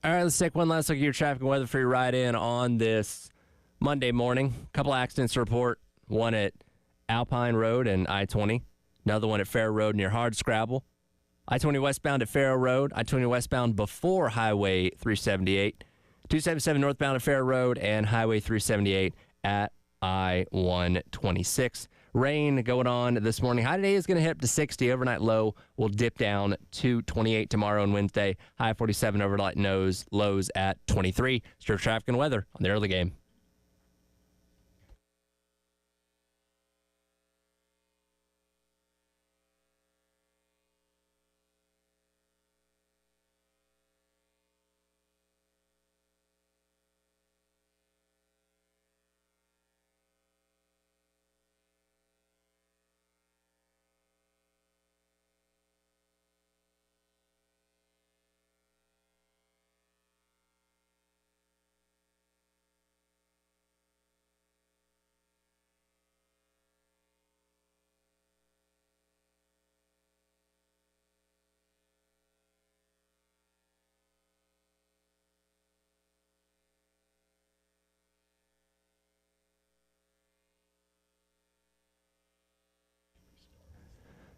All right, let's take one last look at your traffic and weather for your ride in on this Monday morning. A couple accidents to report. One at Alpine Road and I-20. Another one at Fair Road near Hardscrabble. I-20 westbound at Fair Road. I-20 westbound before Highway 378. 277 northbound at Fair Road and Highway 378 at I-126. Rain going on this morning. High today is going to hit up to 60. Overnight low will dip down to 28 tomorrow and Wednesday. High 47 overnight lows at 23. Stir traffic and weather on the early game.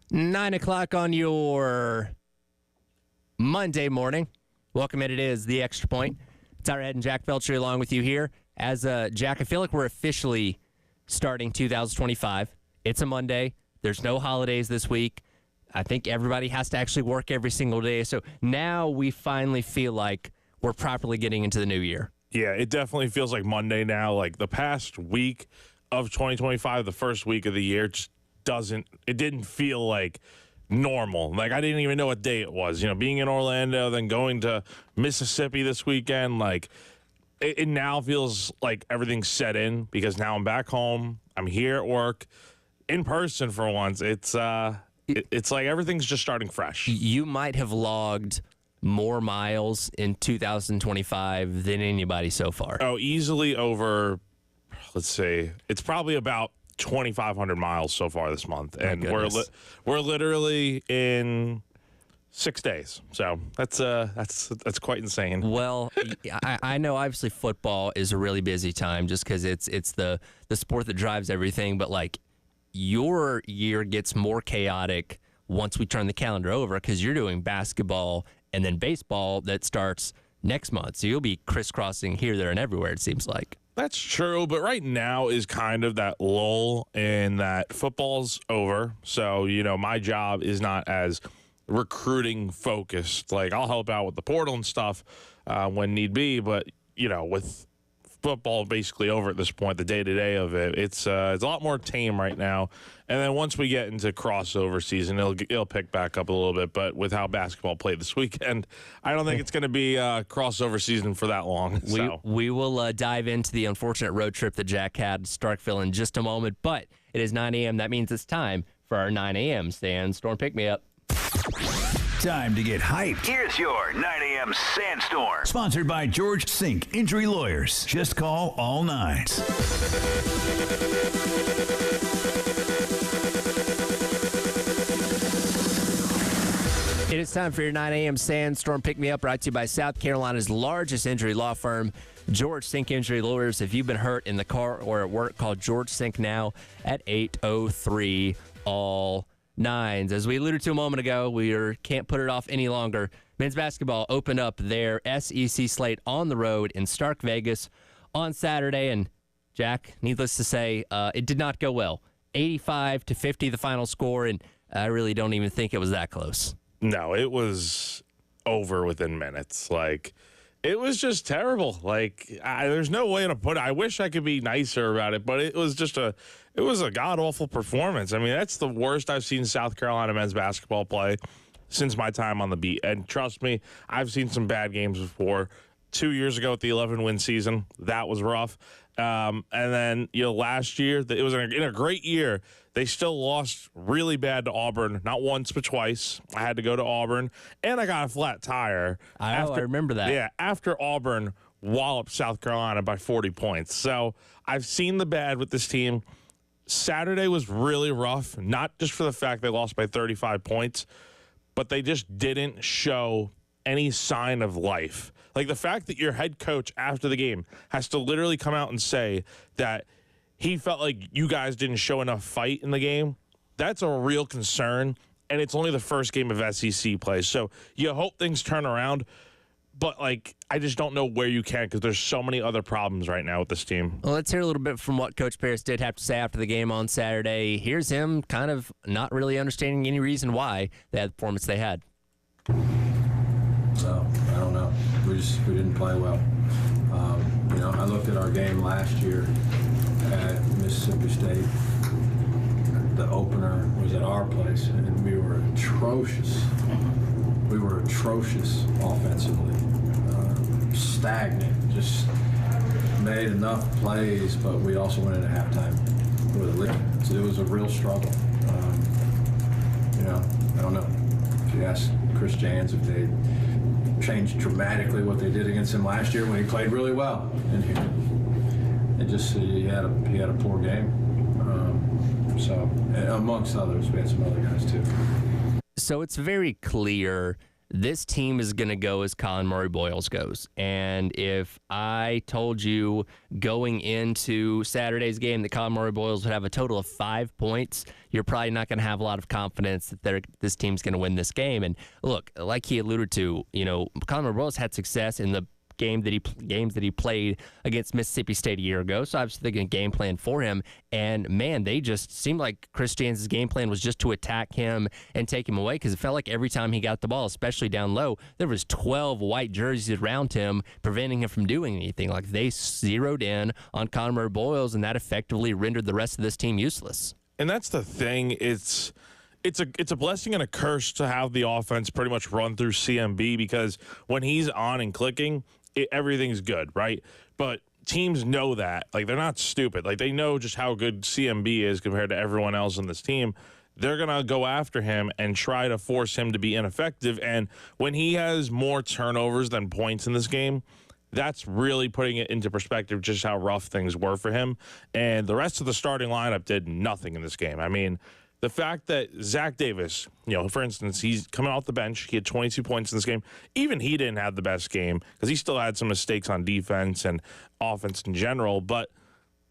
Nine o'clock on your Monday morning. Welcome in. It is The Extra Point. Tyler Head and Jack Felcher along with you here. As Jack, I feel like we're officially starting 2025. It's a Monday. There's no holidays this week. I think everybody has to actually work every single day. So now we finally feel like we're properly getting into the new year. Yeah, it definitely feels like Monday now. Like the past week of 2025, the first week of the year, just didn't feel like normal. Like I didn't even know what day it was. You know, being in Orlando, then going to Mississippi this weekend, like it now feels like everything's set in because now I'm back home. I'm here at work in person for once. It's like everything's just starting fresh. You might have logged more miles in 2025 than anybody so far. Oh, easily over, let's see, it's probably about 2,500 miles so far this month, and we're literally in 6 days. So that's quite insane. Well, I know obviously football is a really busy time just because it's the sport that drives everything. But like your year gets more chaotic once we turn the calendar over because you're doing basketball and then baseball that starts next month. So you'll be crisscrossing here, there, and everywhere. It seems like. That's true, but right now is kind of that lull in that football's over. So, you know, my job is not as recruiting focused. Like, I'll help out with the portal and stuff when need be, but, you know, with football basically over at this point, the day-to-day of it, it's a lot more tame right now. And then once we get into crossover season, it'll pick back up a little bit. But with how basketball played this weekend, I don't think it's going to be crossover season for that long. We will dive into the unfortunate road trip that Jack had to Starkville in just a moment. But it is 9 a.m. That means it's time for our 9 a.m. Sandstorm Pick-Me-Up. Time to get hyped. Here's your 9 a.m. Sandstorm. Sponsored by George Sink Injury Lawyers. Just call all nines. It is time for your 9 a.m. Sandstorm Pick-Me-Up, brought to you by South Carolina's largest injury law firm, George Sink Injury Lawyers. If you've been hurt in the car or at work, call George Sink now at 803 all nines. As we alluded to a moment ago, can't put it off any longer. Men's basketball opened up their SEC slate on the road in Stark Vegas on Saturday, and Jack, needless to say, it did not go well. 85-50 the final score, and I really don't even think it was that close. No, it was over within minutes. Like, it was just terrible. Like, there's no way to put it. I wish I could be nicer about it, but it was a god-awful performance. I mean, that's the worst I've seen South Carolina men's basketball play since my time on the beat. And trust me, I've seen some bad games before. 2 years ago at the 11-win season, that was rough. And then, you know, last year, it was in a great year. They still lost really bad to Auburn, not once but twice. I had to go to Auburn, and I got a flat tire. I remember that. Yeah, after Auburn walloped South Carolina by 40 points. So I've seen the bad with this team. Saturday was really rough, not just for the fact they lost by 35 points, but they just didn't show any sign of life. Like, the fact that your head coach after the game has to literally come out and say that he felt like you guys didn't show enough fight in the game, that's a real concern, and it's only the first game of SEC play. So you hope things turn around, but, like, I just don't know where you can because there's so many other problems right now with this team. Well, let's hear a little bit from what Coach Paris did have to say after the game on Saturday. Here's him kind of not really understanding any reason why they had the performance they had. So, I don't know. We didn't play well. I looked at our game last year at Mississippi State. The opener was at our place, and we were atrocious. We were atrocious offensively. Stagnant. Just made enough plays, but we also went into halftime with a lead. So it was a real struggle. I don't know. If you ask Chris Jans if they changed dramatically what they did against him last year when he played really well in here. It just he had a poor game. And amongst others, we had some other guys too. So it's very clear this team is going to go as Colin Murray-Boyles goes. And if I told you going into Saturday's game that Colin Murray-Boyles would have a total of 5 points, you're probably not going to have a lot of confidence that this team's going to win this game. And look, like he alluded to, Colin Murray-Boyles had success in the games that he played against Mississippi State a year ago. So obviously they're going to game plan for him. And man, they just seemed like Chris Jans' game plan was just to attack him and take him away, because it felt like every time he got the ball, especially down low, there was 12 white jerseys around him preventing him from doing anything. Like, they zeroed in on Colin Murray-Boyles, and that effectively rendered the rest of this team useless. And that's the thing. It's a blessing and a curse to have the offense pretty much run through CMB, because when he's on and clicking, everything's good, right? But teams know that. Like, they're not stupid. Like, they know just how good CMB is compared to everyone else on this team. They're going to go after him and try to force him to be ineffective. And when he has more turnovers than points in this game, that's really putting it into perspective just how rough things were for him. And the rest of the starting lineup did nothing in this game. I mean, the fact that Zach Davis, for instance, he's coming off the bench. He had 22 points in this game. Even he didn't have the best game because he still had some mistakes on defense and offense in general. But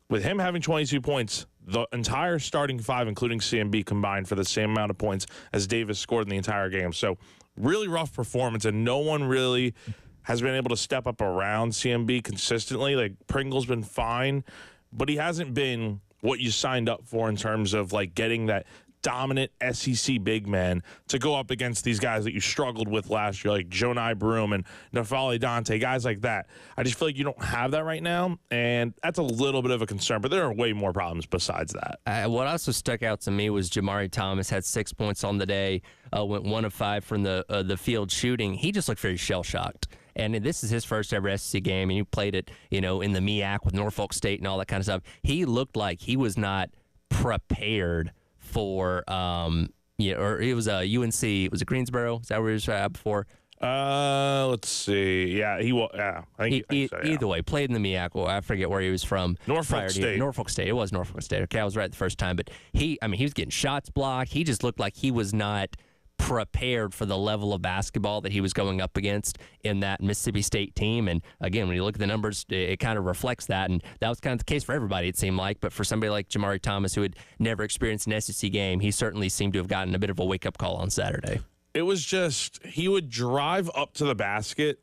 with him having 22 points, the entire starting five, including CMB, combined for the same amount of points as Davis scored in the entire game. So really rough performance, and no one really has been able to step up around CMB consistently. Like, Pringle's been fine, but he hasn't been what you signed up for in terms of, like, getting that dominant SEC big man to go up against these guys that you struggled with last year, like Jonai Broom and Nafali Dante, guys like that. I just feel like you don't have that right now, and that's a little bit of a concern, but there are way more problems besides that. What also stuck out to me was Jamari Thomas had 6 points on the day, went 1 of 5 from the field shooting. He just looked very shell-shocked. And this is his first ever SEC game, and you played it, in the MEAC with Norfolk State and all that kind of stuff. He looked like he was not prepared for, or it was UNC. Was it Greensboro? Is that where he was at before? Let's see. Yeah, he was. Yeah, I think so, yeah. Either way, played in the MEAC. Well, I forget where he was from. Norfolk State. Norfolk State. It was Norfolk State. Okay, I was right the first time. But he was getting shots blocked. He just looked like he was not prepared for the level of basketball that he was going up against in that Mississippi State team. And again, when you look at the numbers, it kind of reflects that. And that was kind of the case for everybody, it seemed like. But for somebody like Jamari Thomas, who had never experienced an SEC game, he certainly seemed to have gotten a bit of a wake-up call on Saturday. It was just, he would drive up to the basket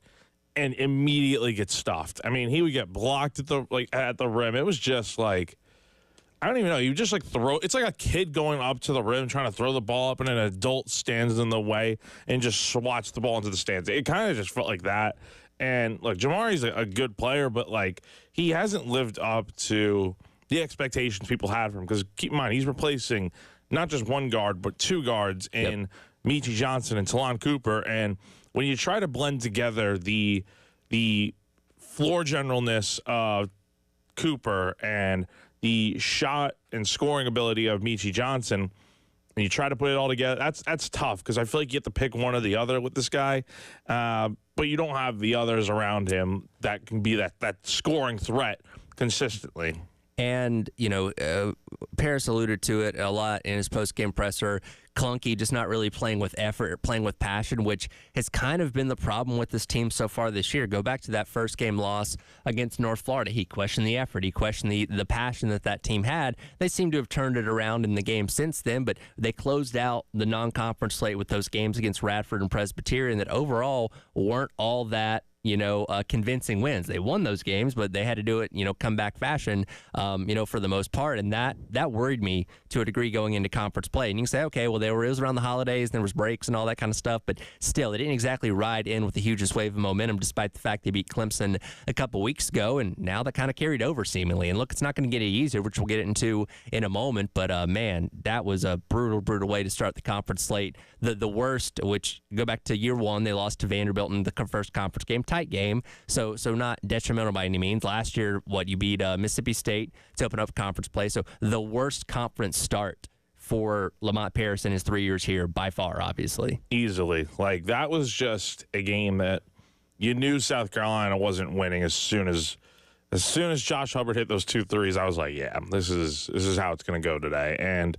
and immediately get stuffed. I mean, he would get blocked at the rim. It was just like, I don't even know. You just throw. It's like a kid going up to the rim trying to throw the ball up, and an adult stands in the way and just swats the ball into the stands. It kind of just felt like that. And look, Jamari's a good player, but he hasn't lived up to the expectations people had for him. Because keep in mind, he's replacing not just one guard but two guards in Meechie Johnson and Talon Cooper. And when you try to blend together the floor generalness of Cooper and the shot and scoring ability of Meechie Johnson, and you try to put it all together, that's tough, because I feel like you have to pick one or the other with this guy, but you don't have the others around him that can be that scoring threat consistently. And, Paris alluded to it a lot in his post-game presser. Clunky, just not really playing with effort, playing with passion, which has kind of been the problem with this team so far this year. Go back to that first game loss against North Florida. He questioned the effort. He questioned the passion that team had. They seem to have turned it around in the game since then, but they closed out the non-conference slate with those games against Radford and Presbyterian that overall weren't all that convincing wins. They won those games, but they had to do it, comeback fashion, for the most part. And that worried me to a degree going into conference play. And you can say, okay, well, it was around the holidays, and there was breaks and all that kind of stuff, but still, they didn't exactly ride in with the hugest wave of momentum, despite the fact they beat Clemson a couple weeks ago, and now that kind of carried over seemingly. And look, it's not going to get any easier, which we'll get into in a moment, but man, that was a brutal way to start the conference slate. The worst, which go back to year one, they lost to Vanderbilt in the first conference game. Tight game, so not detrimental by any means. Last year, you beat Mississippi State to open up conference play. So the worst conference start for Lamont Paris in his 3 years here by far, obviously. Easily. That was just a game that you knew South Carolina wasn't winning as soon as Josh Hubbard hit those 2 threes. I was like, yeah, this is how it's going to go today. And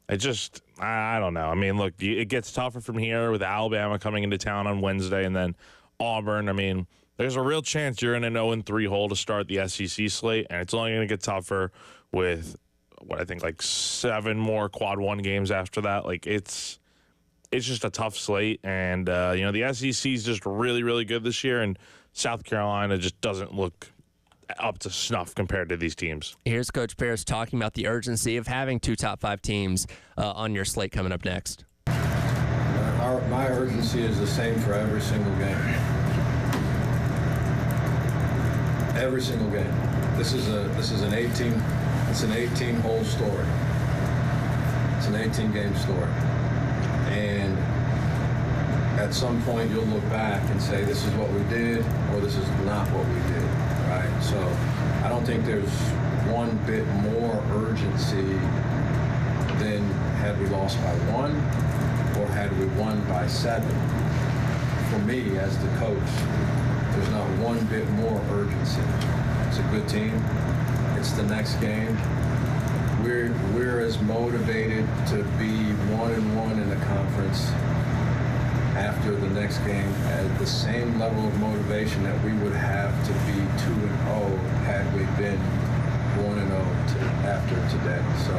it just, I don't know. I mean, look, it gets tougher from here with Alabama coming into town on Wednesday and then Auburn. I mean, there's a real chance you're in an 0-3 hole to start the SEC slate, and it's only going to get tougher with what I think 7 more quad 1 games after that. It's just a tough slate, and the SEC is just really, really good this year, and South Carolina just doesn't look up to snuff compared to these teams. Here's Coach Paris talking about the urgency of having 2 top 5 teams on your slate coming up next. My urgency is the same for every single game. Every single game. This is an 18-hole story. It's an 18-game story. And at some point you'll look back and say this is what we did or this is not what we did, right? So I don't think there's one bit more urgency than had we lost by 1 or had we won by 7. For me, as the coach, there's not one bit more urgency. It's a good team. It's the next game. We're as motivated to be 1-1 in the conference after the next game at the same level of motivation that we would have to be 2-0 had we been 1-0 after today. So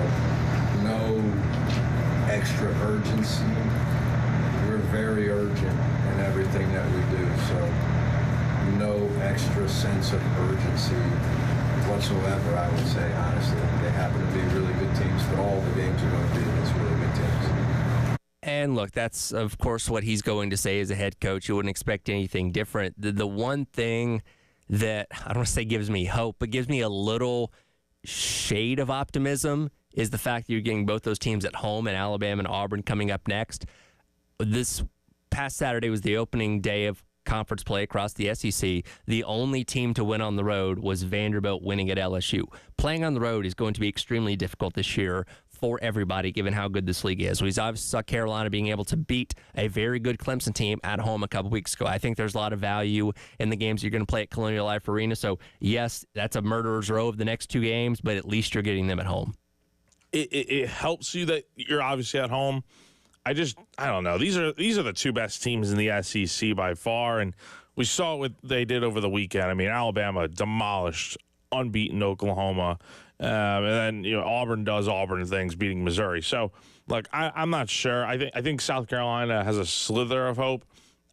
no extra urgency. We're very urgent in everything that we do. So no extra sense of urgency whatsoever, I would say, honestly. They happen to be really good teams, but all the games are going to be against really good teams. And look, that's, of course, what he's going to say as a head coach. You wouldn't expect anything different. The one thing that, I don't want to say gives me hope, but gives me a little shade of optimism is the fact that you're getting both those teams at home, and Alabama and Auburn coming up next. This past Saturday was the opening day of conference play across the SEC. The only team to win on the road was Vanderbilt winning at LSU. Playing on the road is going to be extremely difficult this year for everybody, given how good this league is. We obviously saw Carolina being able to beat a very good Clemson team at home a couple weeks ago. I think there's a lot of value in the games you're going to play at Colonial Life Arena. So, yes, that's a murderer's row of the next 2 games, but at least you're getting them at home. It helps you that you're obviously at home. I don't know. These are the 2 best teams in the SEC by far, and we saw what they did over the weekend. I mean, Alabama demolished unbeaten Oklahoma, and then Auburn does Auburn things, beating Missouri. So, look, I'm not sure. I think South Carolina has a slither of hope.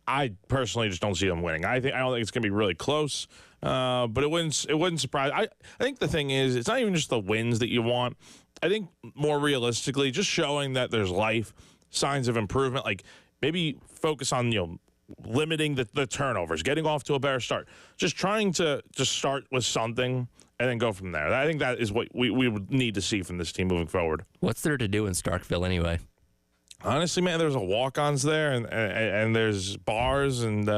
I personally just don't see them winning. I don't think it's going to be really close, but it wouldn't surprise. I think the thing is, it's not even just the wins that you want. I think more realistically, just showing that there's life. Signs of improvement, maybe focus on limiting the turnovers, getting off to a better start, just trying to just start with something and then go from there. I think that is what we would need to see from this team moving forward. What's there to do in Starkville anyway? Honestly, man, there's a walk-ons there and there's bars and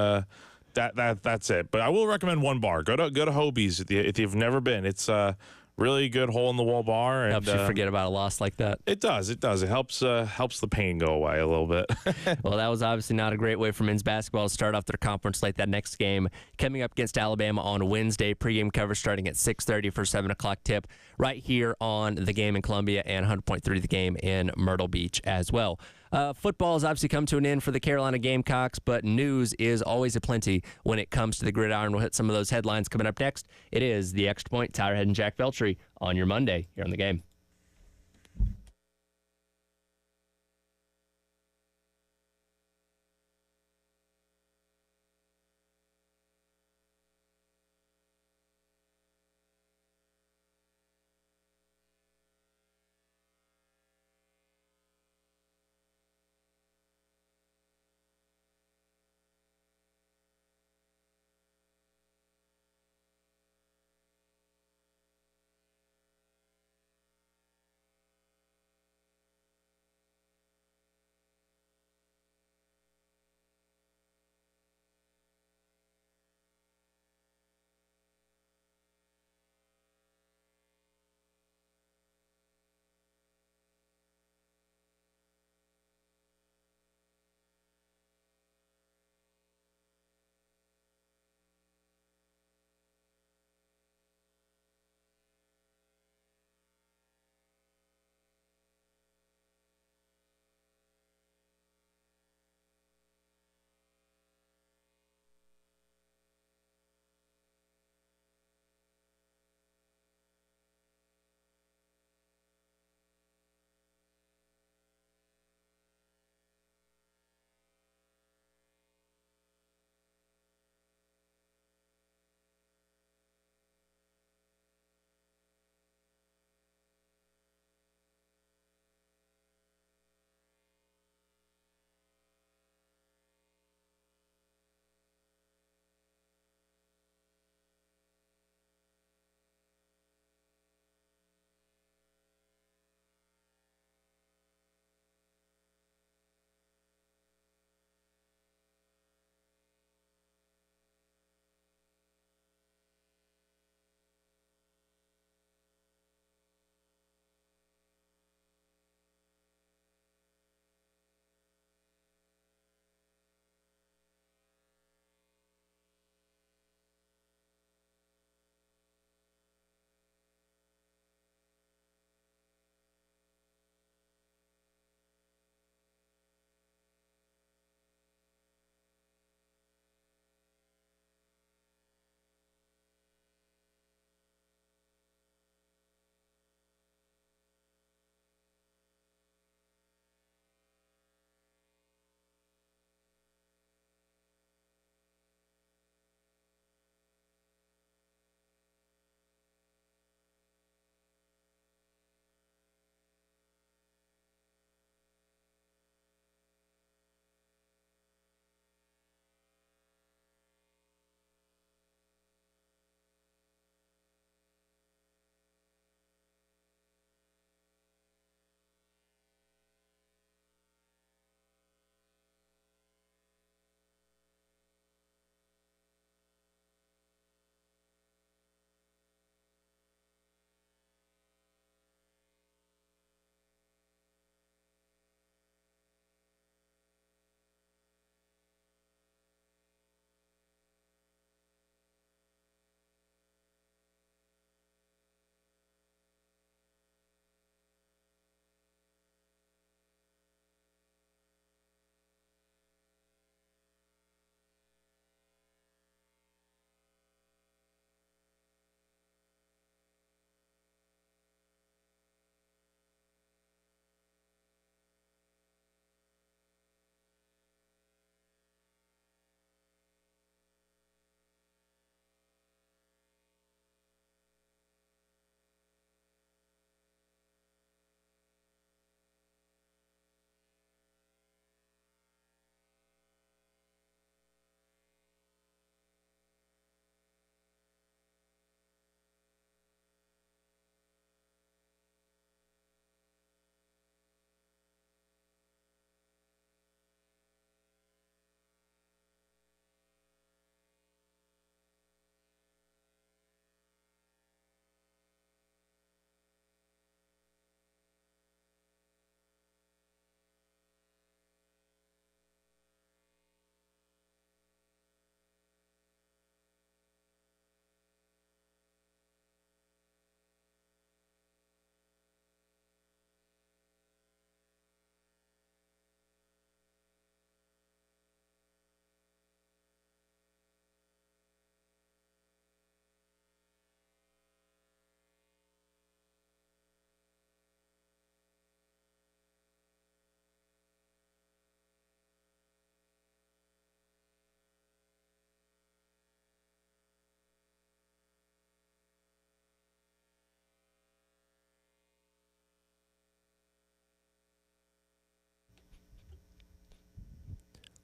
that's it. But I will recommend one bar. Go to Hobie's if you've never been. It's really good hole in the wall bar. And, Helps you forget about a loss like that. It does. It does. It helps the pain go away a little bit. Well, that was obviously not a great way for men's basketball to start off their conference slate. That next game coming up against Alabama on Wednesday. Pregame coverage starting at 6:30 for 7 o'clock tip right here on the game in Columbia and 100.3 the game in Myrtle Beach as well. Football has obviously come to an end for the Carolina Gamecocks, but news is always aplenty when it comes to the gridiron. We'll hit some of those headlines coming up next. It is the Extra Point, Tyler Head and Jack Veltri on your Monday here on the game.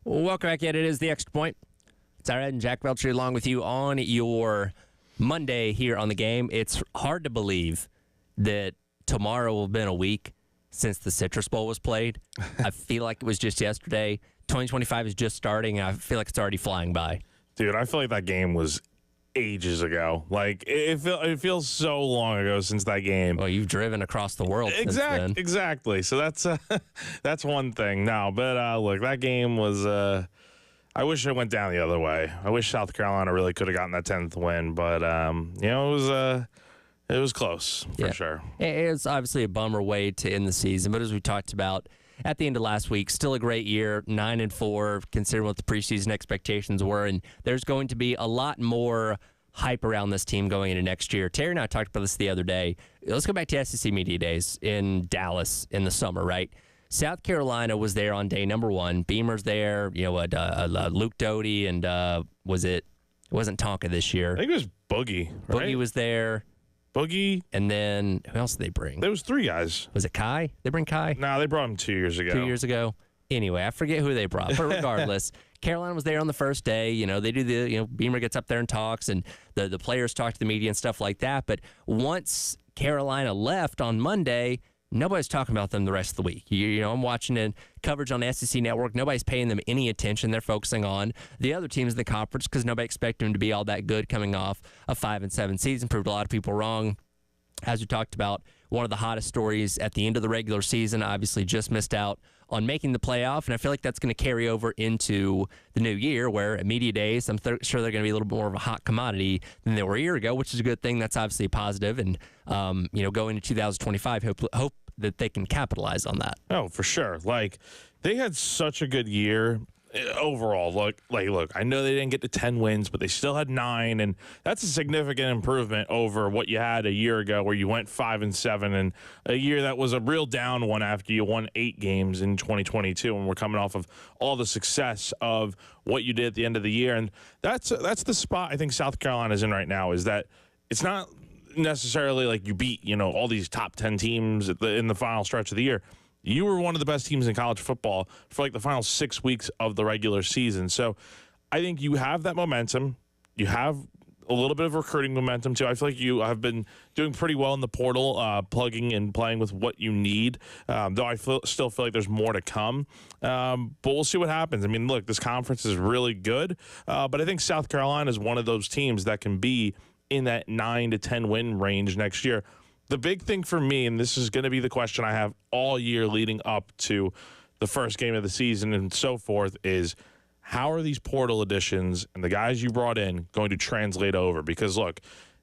Welcome back. It is the Extra Point. It's Ed and Jack Belcher along with you on your Monday here on the game. It's hard to believe that tomorrow will have been a week since the Citrus Bowl was played. I feel like it was just yesterday. 2025 is just starting, and I feel like it's already flying by. Dude, I feel like that game was ages ago. Like, it feels so long ago since that game. Well, you've driven across the world since then. Exactly. So that's one thing. No, but look, that game was I wish it went down the other way. I wish South Carolina really could have gotten that 10th win, but it was close for sure. It's obviously a bummer way to end the season, but as we talked about at the end of last week, still a great year, 9-4, considering what the preseason expectations were, and there's going to be a lot more hype around this team going into next year. Terry and I talked about this the other day. Let's go back to SEC Media Days in Dallas in the summer, right? South Carolina was there on day number 1. Beamer's there, Luke Doty, and it wasn't Tonka this year. I think it was Boogie, right? Boogie was there. Boogie. And then who else did they bring? There was 3 guys. Was it Kai? They bring Kai? No, they brought him 2 years ago. 2 years ago. Anyway, I forget who they brought. But regardless, Carolina was there on the first day. They do Beamer gets up there and talks, and the players talk to the media and stuff like that. But once Carolina left on Monday, nobody's talking about them the rest of the week. I'm watching coverage on the SEC Network. Nobody's paying them any attention. They're focusing on the other teams in the conference because nobody expected them to be all that good coming off a 5-7 season. Proved a lot of people wrong. As we talked about, one of the hottest stories at the end of the regular season, obviously just missed out on making the playoff, and I feel like that's going to carry over into the new year where at Media Days, I'm sure they're going to be a little bit more of a hot commodity than they were a year ago, which is a good thing. That's obviously a positive, and going into 2025, hope that they can capitalize on that. Oh, for sure. Like, they had such a good year overall. Look, I know they didn't get to 10 wins, but they still had 9, and that's a significant improvement over what you had a year ago where you went 5-7, and a year that was a real down one after you won 8 games in 2022, and we're coming off of all the success of what you did at the end of the year. And that's the spot I think South Carolina's in right now, is that it's not necessarily like you beat all these top 10 teams in the final stretch of the year. You were one of the best teams in college football for like the final 6 weeks of the regular season. So I think you have that momentum. You have a little bit of recruiting momentum too. I feel like you have been doing pretty well in the portal, plugging and playing with what you need, though I still feel like there's more to come. But we'll see what happens. I mean, look, this conference is really good, but I think South Carolina is one of those teams that can be in that 9 to 10 win range next year. The big thing for me, and this is going to be the question I have all year leading up to the first game of the season and so forth, is how are these portal additions and the guys you brought in going to translate over? Because, look,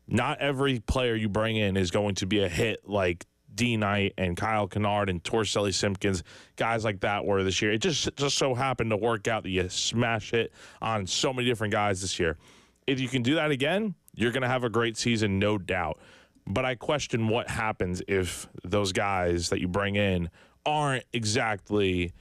not every player you bring in is going to be a hit like D. Knight and Kyle Kennard and Torselli Simpkins, guys like that were this year. It just so happened to work out that you smash it on so many different guys this year. If you can do that again, you're going to have a great season, no doubt. But I question what happens if those guys that you bring in aren't exactly,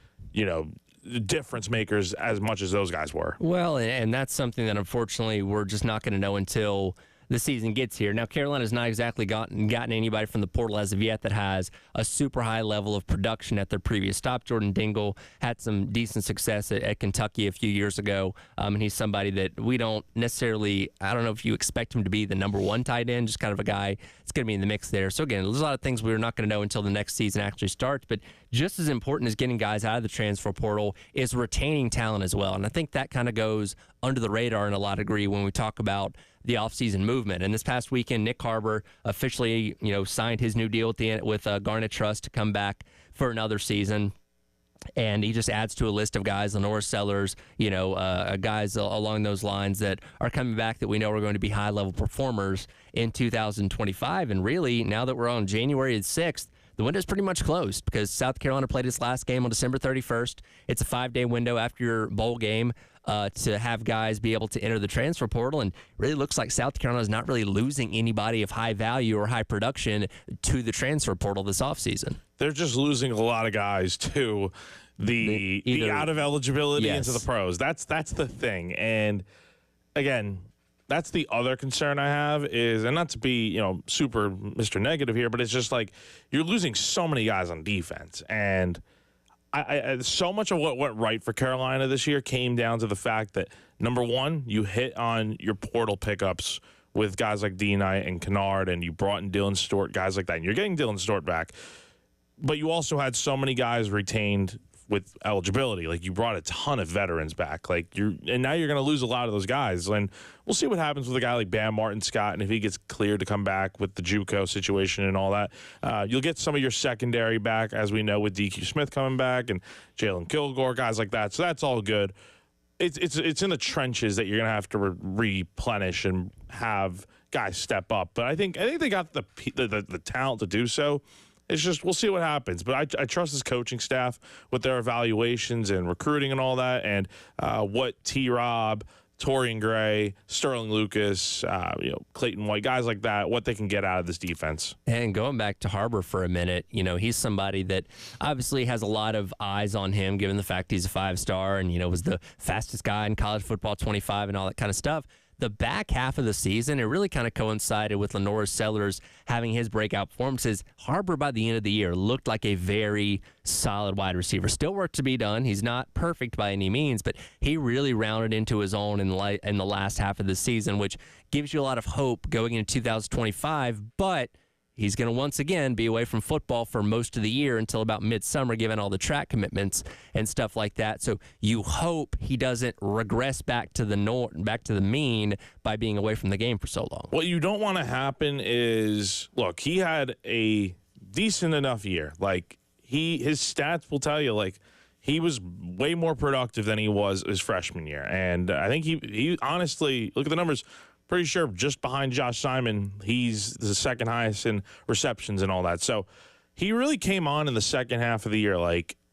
difference makers as much as those guys were. Well, and that's something that unfortunately we're just not going to know until the season gets here. Now, Carolina's not exactly gotten anybody from the portal as of yet that has a super high level of production at their previous stop. Jordan Dingle had some decent success at Kentucky a few years ago, and he's somebody that we don't necessarily, I don't know if you expect him to be the number 1 tight end, just kind of a guy that's going to be in the mix there. So, again, there's a lot of things we're not going to know until the next season actually starts, but just as important as getting guys out of the transfer portal is retaining talent as well, and I think that kind of goes under the radar in a lot of degree when we talk about the offseason movement. And this past weekend, Nick Harbor officially, signed his new deal at the end with Garnet Trust to come back for another season. And he just adds to a list of guys, Lenore Sellers, guys along those lines that are coming back that we know are going to be high-level performers in 2025. And really, now that we're on January 6th, the window's pretty much closed because South Carolina played its last game on December 31st. It's a 5-day window after your bowl game to have guys be able to enter the transfer portal, and really looks like South Carolina is not really losing anybody of high value or high production to the transfer portal this offseason. They're just losing a lot of guys to the out of eligibility into the pros. That's the thing. And again, that's the other concern I have is, and not to be, super Mr. Negative here, but it's just like you're losing so many guys on defense. And so much of what went right for Carolina this year came down to the fact that, number one, you hit on your portal pickups with guys like D. Knight and Kennard, and you brought in Dylan Stewart, guys like that. And you're getting Dylan Stewart back. But you also had so many guys retained with eligibility. Like, you brought a ton of veterans back. And now you're going to lose a lot of those guys. And we'll see what happens with a guy like Bam Martin Scott, and if he gets cleared to come back with the JUCO situation and all that. You'll get some of your secondary back, as we know, with DQ Smith coming back and Jalen Kilgore, guys like that. So that's all good. It's in the trenches that you're going to have to replenish and have guys step up. But I think they got the talent to do so. It's just, we'll see what happens. But I trust his coaching staff with their evaluations and recruiting and all that, and what T-Rob, Torian Gray, Sterling Lucas, Clayton White, guys like that, what they can get out of this defense. And going back to Harbor for a minute, he's somebody that obviously has a lot of eyes on him, given the fact he's a 5-star and, was the fastest guy in college football, 25 and all that kind of stuff. The back half of the season, it really kind of coincided with Lenore Sellers having his breakout performances. Harbor, by the end of the year, looked like a very solid wide receiver. Still work to be done. He's not perfect by any means, but he really rounded into his own in the last half of the season, which gives you a lot of hope going into 2025. But he's going to once again be away from football for most of the year until about midsummer, given all the track commitments and stuff like that. So you hope he doesn't regress back to the mean by being away from the game for so long. What you don't want to happen is, look, he had a decent enough year. His stats will tell you, he was way more productive than he was his freshman year. And I think he honestly, look at the numbers, pretty sure just behind Josh Simon, he's the second highest in receptions and all that. So he really came on in the second half of the year.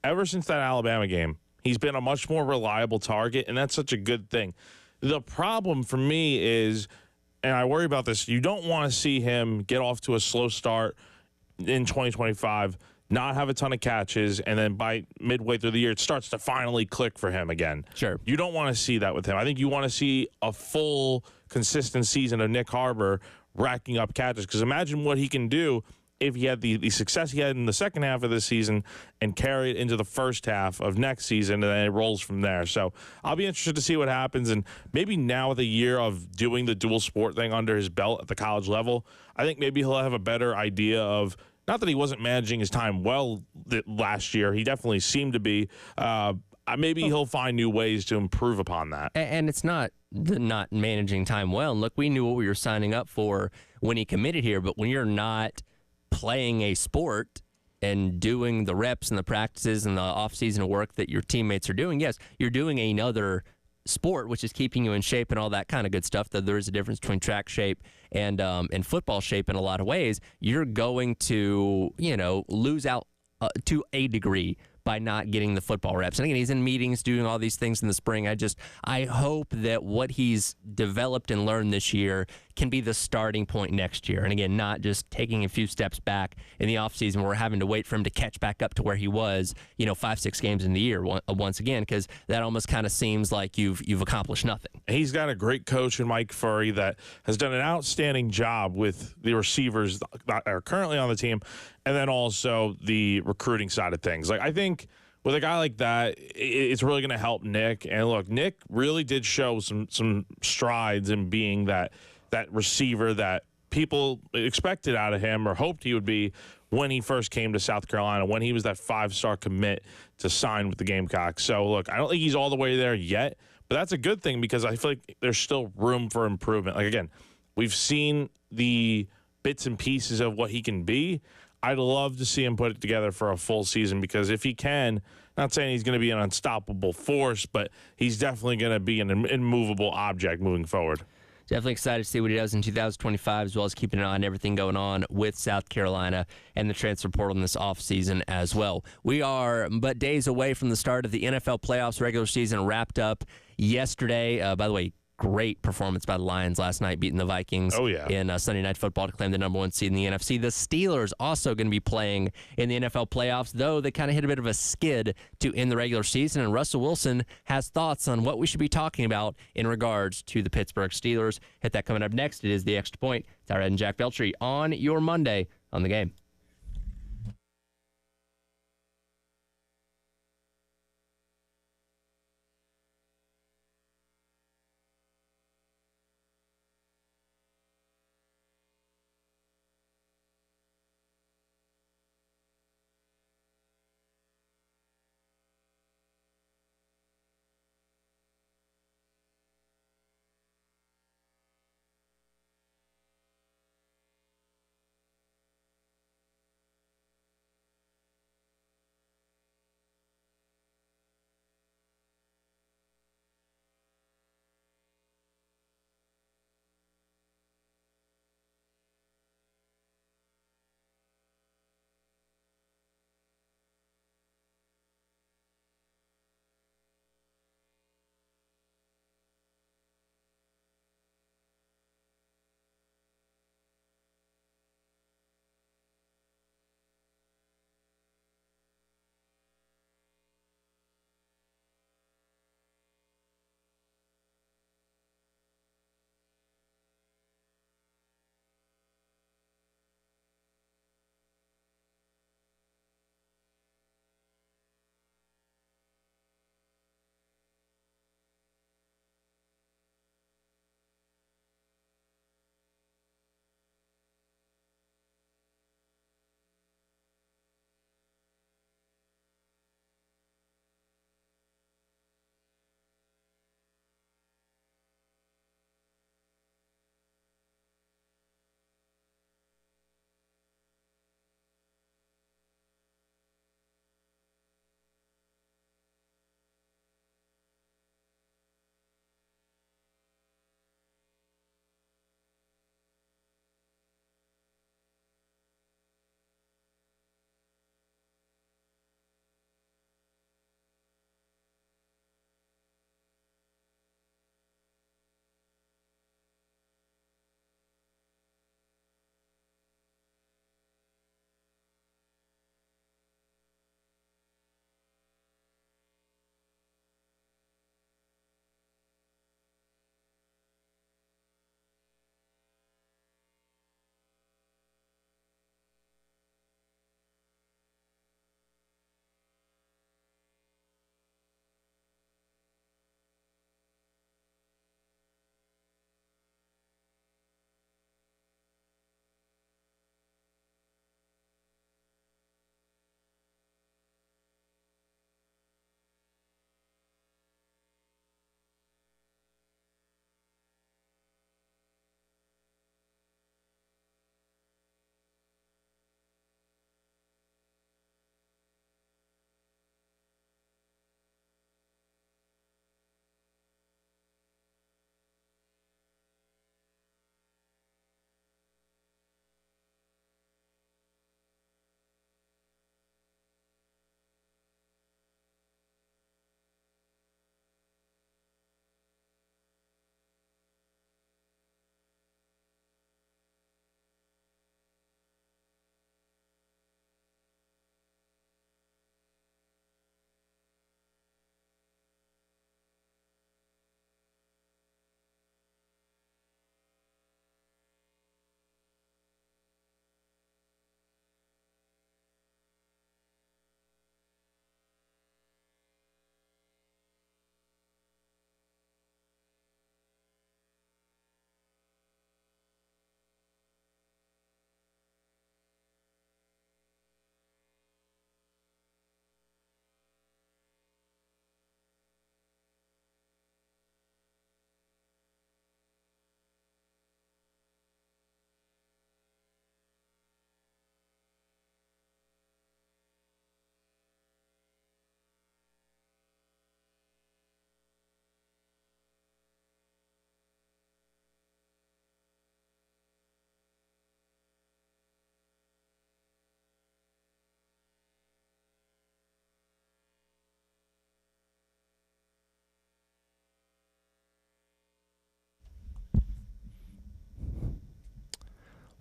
Ever since that Alabama game, he's been a much more reliable target, and that's such a good thing. The problem for me is, and I worry about this, you don't want to see him get off to a slow start in 2025, not have a ton of catches, and then by midway through the year, it starts to finally click for him again. Sure. You don't want to see that with him. I think you want to see a full, consistent season of Nick Harbor racking up catches, because imagine what he can do if he had the success he had in the second half of this season and carry it into the first half of next season, and then it rolls from there. So I'll be interested to see what happens, and maybe now with a year of doing the dual sport thing under his belt at the college level, I think maybe he'll have a better idea of, not that he wasn't managing his time well last year, he definitely seemed to be. Maybe he'll find new ways to improve upon that. And it's not managing time well. And look, we knew what we were signing up for when he committed here, but when you're not playing a sport and doing the reps and the practices and the off-season work that your teammates are doing, yes, you're doing another sport, which is keeping you in shape and all that kind of good stuff. Though there is a difference between track shape and football shape in a lot of ways. You're going to, lose out to a degree by not getting the football reps. And again, he's in meetings doing all these things in the spring. I hope that what he's developed and learned this year can be the starting point next year. And again, not just taking a few steps back in the offseason where we're having to wait for him to catch back up to where he was, 5-6 games in the year once again, because that almost kind of seems like you've accomplished nothing. He's got a great coach in Mike Furry that has done an outstanding job with the receivers that are currently on the team, and then also the recruiting side of things. I think with a guy like that, it's really going to help Nick. And look, Nick really did show some strides in being that receiver that people expected out of him or hoped he would be when he first came to South Carolina, when he was that 5-star commit to sign with the Gamecocks. So, look, I don't think he's all the way there yet, but that's a good thing because I feel like there's still room for improvement. Again, we've seen the bits and pieces of what he can be. I'd love to see him put it together for a full season because if he can, not saying he's going to be an unstoppable force, but he's definitely going to be an immovable object moving forward. Definitely excited to see what he does in 2025, as well as keeping an eye on everything going on with South Carolina and the transfer portal in this offseason as well. We are but days away from the start of the NFL playoffs. Regular season wrapped up yesterday. By the way, great performance by the Lions last night, beating the Vikings in Sunday Night Football to claim the number 1 seed in the NFC. The Steelers also going to be playing in the NFL playoffs, though they kind of hit a bit of a skid to end the regular season. And Russell Wilson has thoughts on what we should be talking about in regards to the Pittsburgh Steelers. Hit that coming up next. It is The Extra Point. Tyrod and Jack Beltry on your Monday on The Game.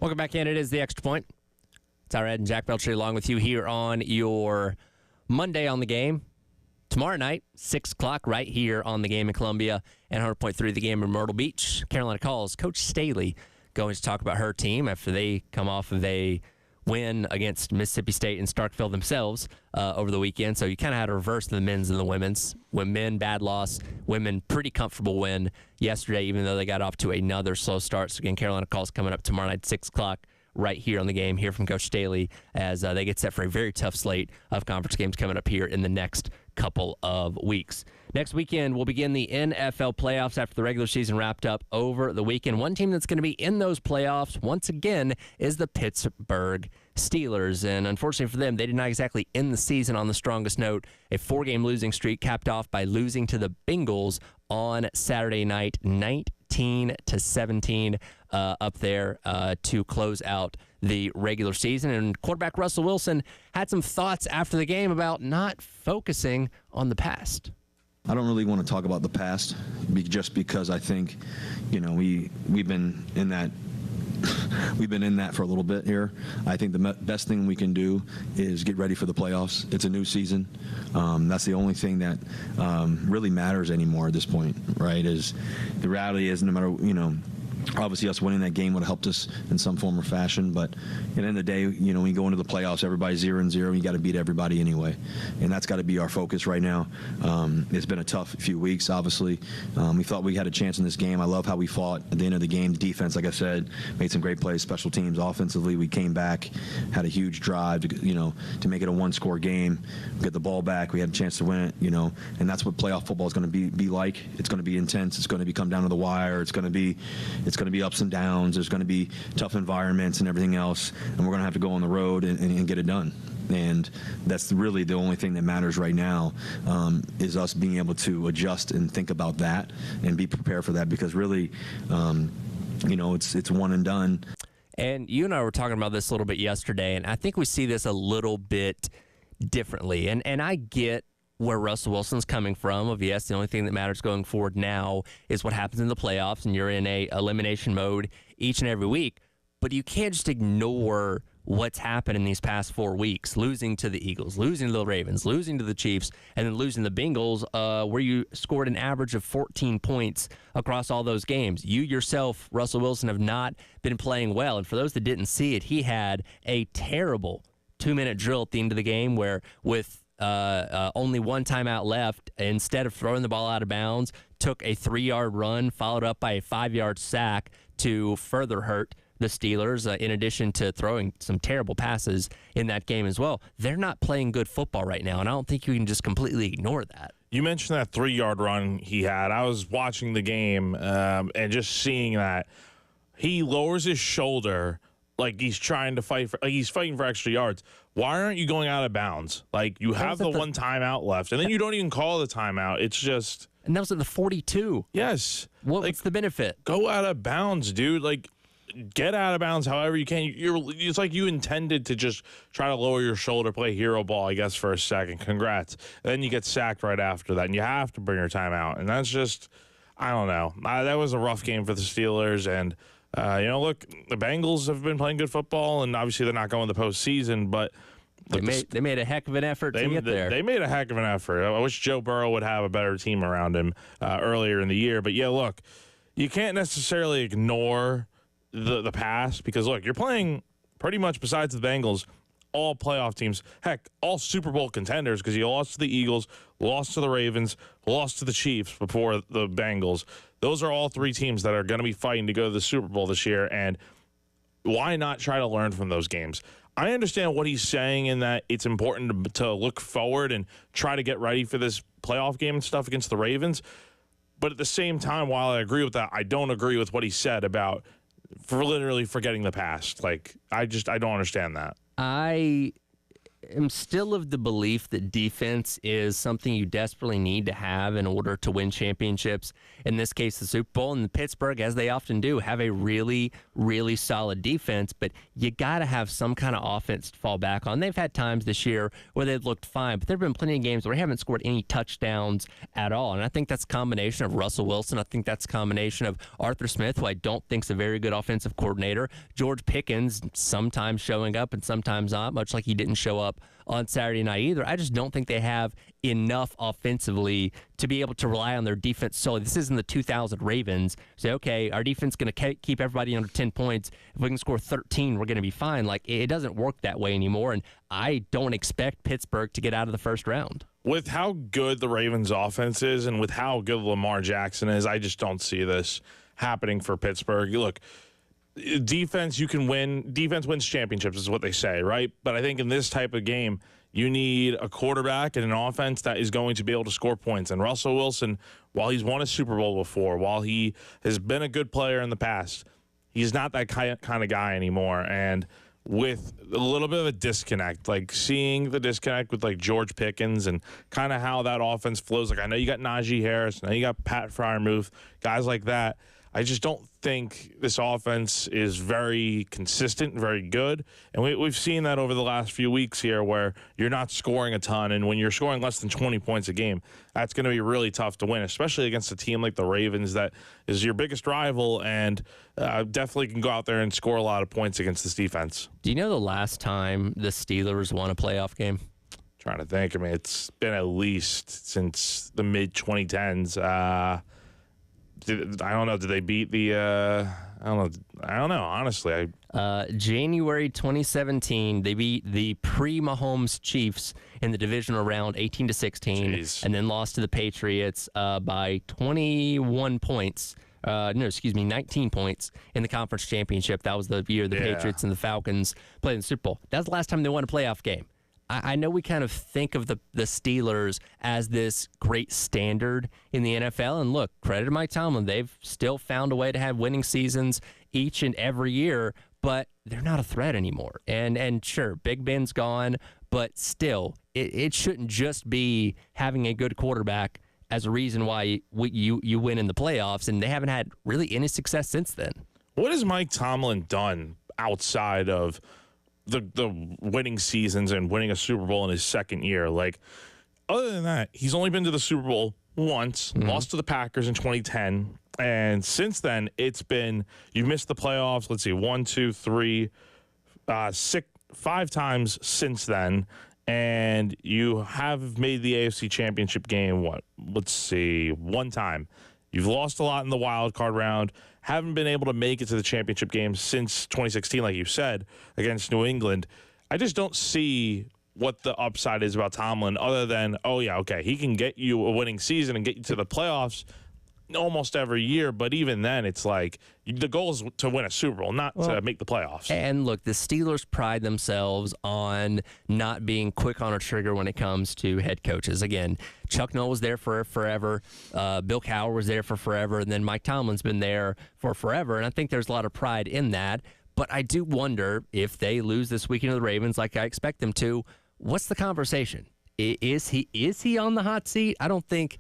Welcome back in. It is the Extra Point. Tyler Ed and Jack Belcher along with you here on your Monday on the Game. Tomorrow night, 6 o'clock, right here on the Game in Columbia and 100.3 the Game in Myrtle Beach. Carolina Calls Coach Staley going to talk about her team after they come off of a win against Mississippi State and Starkville themselves over the weekend. So you kind of had a reverse of the men's and the women's. When men, bad loss. Women, pretty comfortable win yesterday, even though they got off to another slow start. So again, Carolina Calls coming up tomorrow night, 6 o'clock. Right here on the Game, here from Coach Staley as they get set for a very tough slate of conference games coming up here in the next couple of weeks. Next weekend, we'll begin the NFL playoffs after the regular season wrapped up over the weekend. One team that's going to be in those playoffs, once again, is the Pittsburgh Steelers. And unfortunately for them, they did not exactly end the season on the strongest note. A 4-game losing streak capped off by losing to the Bengals on Saturday night, 19-17 up there to close out the regular season. And quarterback Russell Wilson had some thoughts after the game about not focusing on the past. I don't really want to talk about the past just because I think, we've been in that for a little bit here. I think the best thing we can do is get ready for the playoffs. It's a new season. That's the only thing that really matters anymore at this point, right? Is the reality is no matter, obviously us winning that game would have helped us in some form or fashion, but at the end of the day, when you go into the playoffs, everybody's 0-0, you got to beat everybody anyway, and that's got to be our focus right now. It's been a tough few weeks, obviously. We thought we had a chance in this game. I love how we fought at the end of the game. Defense, like I said, made some great plays. Special teams, offensively, we came back, had a huge drive to make it a one-score game, get the ball back. We had a chance to win it, and that's what playoff football is going to be like. It's going to be intense. It's going to come down to the wire. It's going to be ups and downs. There's going to be tough environments and everything else, and we're going to have to go on the road and get it done. And that's really the only thing that matters right now, is us being able to adjust and think about that and be prepared for that, because really, it's one and done. And you and I were talking about this a little bit yesterday, and I think we see this a little bit differently. And I get where Russell Wilson's coming from of, yes, the only thing that matters going forward now is what happens in the playoffs, and you're in a elimination mode each and every week. But you can't just ignore what's happened in these past 4 weeks, losing to the Eagles, losing to the Ravens, losing to the Chiefs, and then losing the Bengals, where you scored an average of 14 points across all those games. You yourself, Russell Wilson, have not been playing well. And for those that didn't see it, he had a terrible 2-minute drill at the end of the game where with only one timeout left, instead of throwing the ball out of bounds, took a 3-yard run, followed up by a 5-yard sack to further hurt the Steelers, in addition to throwing some terrible passes in that game as well. They're not playing good football right now, and I don't think you can just completely ignore that. You mentioned that 3-yard run he had. I was watching the game and just seeing that. He lowers his shoulder like he's trying to fight he's fighting for extra yards. Why aren't you going out of bounds? Like, you have the one timeout left, and then you don't even call the timeout. It's just... And that was at the 42. Yes. What's the benefit? Go out of bounds, dude. Like, get out of bounds however you can. It's like you intended to just try to lower your shoulder, play hero ball, I guess, for a second. Congrats. And then you get sacked right after that, and you have to bring your timeout. And that's just... I don't know. That was a rough game for the Steelers, and... look, the Bengals have been playing good football, and obviously they're not going to the postseason, but they made a heck of an effort to get there. They made a heck of an effort. I wish Joe Burrow would have a better team around him earlier in the year. But, yeah, look, you can't necessarily ignore the past because, look, you're playing pretty much besides the Bengals, all playoff teams, heck, all Super Bowl contenders, because you lost to the Eagles, lost to the Ravens, lost to the Chiefs before the Bengals. Those are all 3 teams that are going to be fighting to go to the Super Bowl this year, and why not try to learn from those games? I understand what he's saying in that it's important to look forward and try to get ready for this playoff game and stuff against the Ravens, but at the same time, while I agree with that, I don't agree with what he said about literally forgetting the past. Like, I don't understand that. am still of the belief that defense is something you desperately need to have in order to win championships. In this case, the Super Bowl. And Pittsburgh, as they often do, have a really, really solid defense. But you got to have some kind of offense to fall back on. They've had times this year where they've looked fine, but there have been plenty of games where they haven't scored any touchdowns at all. And I think that's a combination of Russell Wilson. I think that's a combination of Arthur Smith, who I don't think is a very good offensive coordinator. George Pickens sometimes showing up and sometimes not, much like he didn't show up on Saturday night either. I just don't think they have enough offensively to be able to rely on their defense solely. This isn't the 2000 Ravens. Say, okay, our defense is going to keep everybody under 10 points. If we can score 13, we're going to be fine. Like, it doesn't work that way anymore, and I don't expect Pittsburgh to get out of the first round. With how good the Ravens offense is and with how good Lamar Jackson is, I just don't see this happening for Pittsburgh. Look, defense, you can win. Defense wins championships is what they say, right? But I think in this type of game, you need a quarterback and an offense that is going to be able to score points. And Russell Wilson, while he's won a Super Bowl before, while he has been a good player in the past, he's not that kind of guy anymore. And with a little bit of a disconnect, like seeing the disconnect with like George Pickens and kind of how that offense flows. Like, I know you got Najee Harris, now you got Pat Freiermuth, guys like that. I just don't think this offense is very consistent, very good. And we've seen that over the last few weeks here where you're not scoring a ton. And when you're scoring less than 20 points a game, that's going to be really tough to win, especially against a team like the Ravens that is your biggest rival and definitely can go out there and score a lot of points against this defense. Do you know the last time the Steelers won a playoff game? Trying to think. I mean, it's been at least since the mid-2010s. I don't know. Did they beat the? I don't know. Honestly, January 2017, they beat the pre-Mahomes Chiefs in the divisional round, 18-16, and then lost to the Patriots by 21 points. 19 points in the conference championship. That was the year the Patriots and the Falcons played in the Super Bowl. That was the last time they won a playoff game. I know we kind of think of the Steelers as this great standard in the NFL. And look, credit to Mike Tomlin. They've still found a way to have winning seasons each and every year, but they're not a threat anymore. And sure, Big Ben's gone, but still, it shouldn't just be having a good quarterback as a reason why you win in the playoffs. And they haven't had really any success since then. What has Mike Tomlin done outside of the winning seasons and winning a Super Bowl in his second year? Like, other than that, he's only been to the Super Bowl once, lost to the Packers in 2010, and since then it's been, you've missed the playoffs, let's see, 1, 2, 3, 5 times since then, and you have made the AFC Championship game, one time. You've lost a lot in the wild card round. Haven't been able to make it to the championship game since 2016, like you said, against New England. I just don't see what the upside is about Tomlin other than, he can get you a winning season and get you to the playoffs almost every year. But even then, it's like the goal is to win a Super Bowl, not to make the playoffs. And look, the Steelers pride themselves on not being quick on a trigger when it comes to head coaches. Again, Chuck Noll was there for forever. Bill Cowher was there for forever. And then Mike Tomlin's been there for forever. And I think there's a lot of pride in that. But I do wonder if they lose this weekend to the Ravens like I expect them to, what's the conversation? Is he on the hot seat? I don't think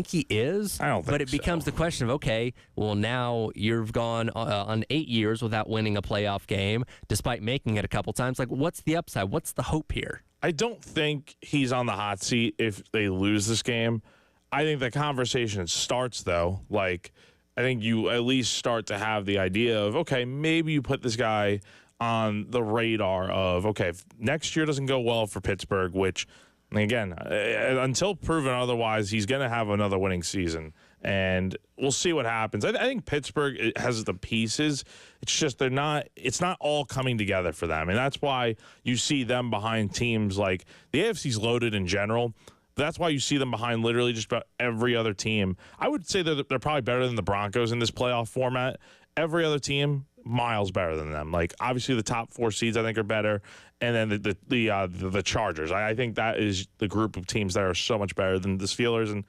he is. But it becomes the question of, okay, well, now you've gone on 8 years without winning a playoff game, despite making it a couple times. Like, what's the upside? What's the hope here? I don't think he's on the hot seat if they lose this game. I think the conversation starts, though. Like, I think you at least start to have the idea of, okay, maybe you put this guy on the radar of, okay, if next year doesn't go well for Pittsburgh, which, again, until proven otherwise, he's going to have another winning season. And we'll see what happens. I think Pittsburgh has the pieces. It's just it's not all coming together for them. And that's why you see them behind teams like the AFC's loaded in general. That's why you see them behind literally just about every other team. I would say they're probably better than the Broncos in this playoff format. Every other team, miles better than them. Like, obviously the top 4 seeds I think are better, and then the Chargers. I think that is the group of teams that are so much better than the Steelers. And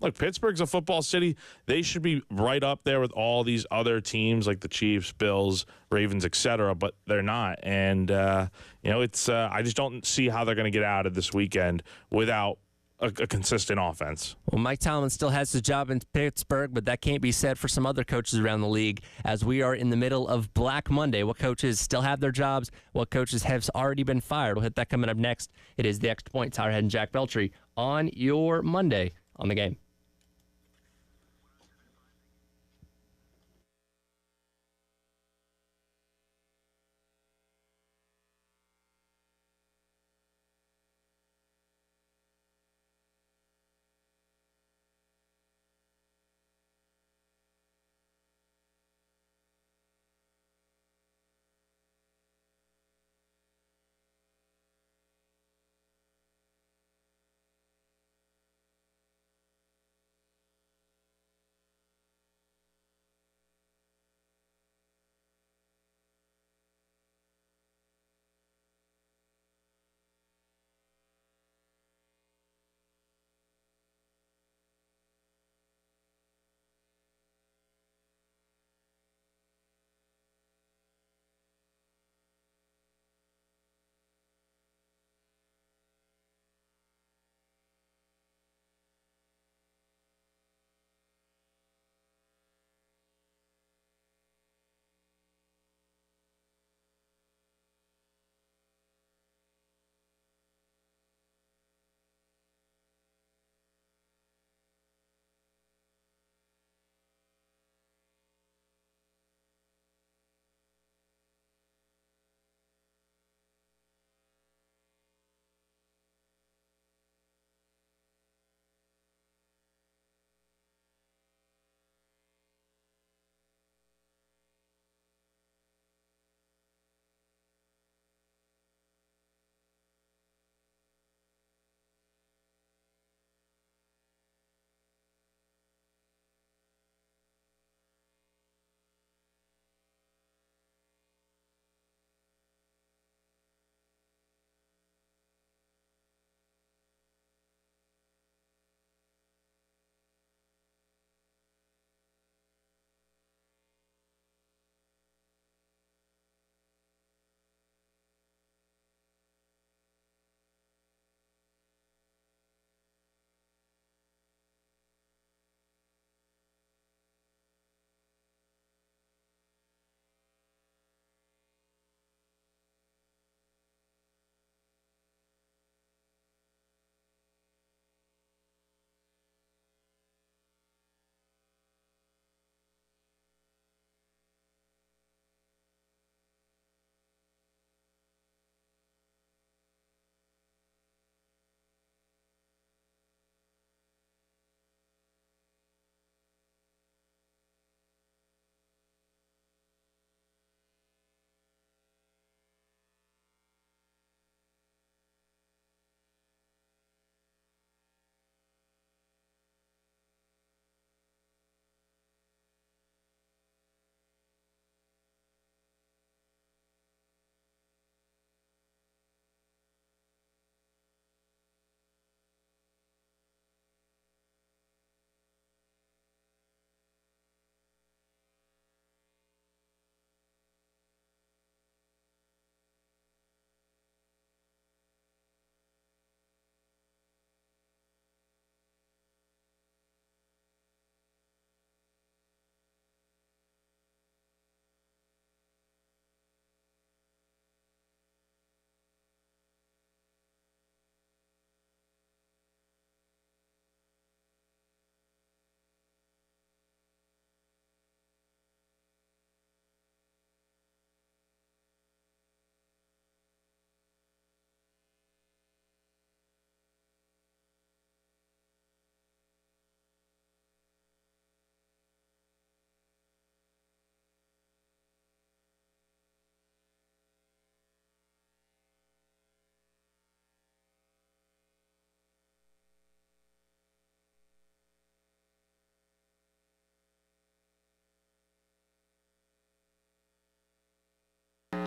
look, Pittsburgh's a football city. They should be right up there with all these other teams like the Chiefs, Bills, Ravens, etc. But they're not, and it's I just don't see how they're going to get out of this weekend without a consistent offense. Well, Mike Tomlin still has his job in Pittsburgh, but that can't be said for some other coaches around the league as we are in the middle of Black Monday. What coaches still have their jobs? What coaches have already been fired? We'll hit that coming up next. It is the Extra Point, Tyler Head and Jack Beltry on your Monday on the Game.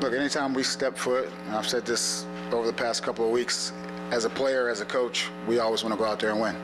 Look, anytime we step foot, and I've said this over the past couple of weeks, as a player, as a coach, we always want to go out there and win.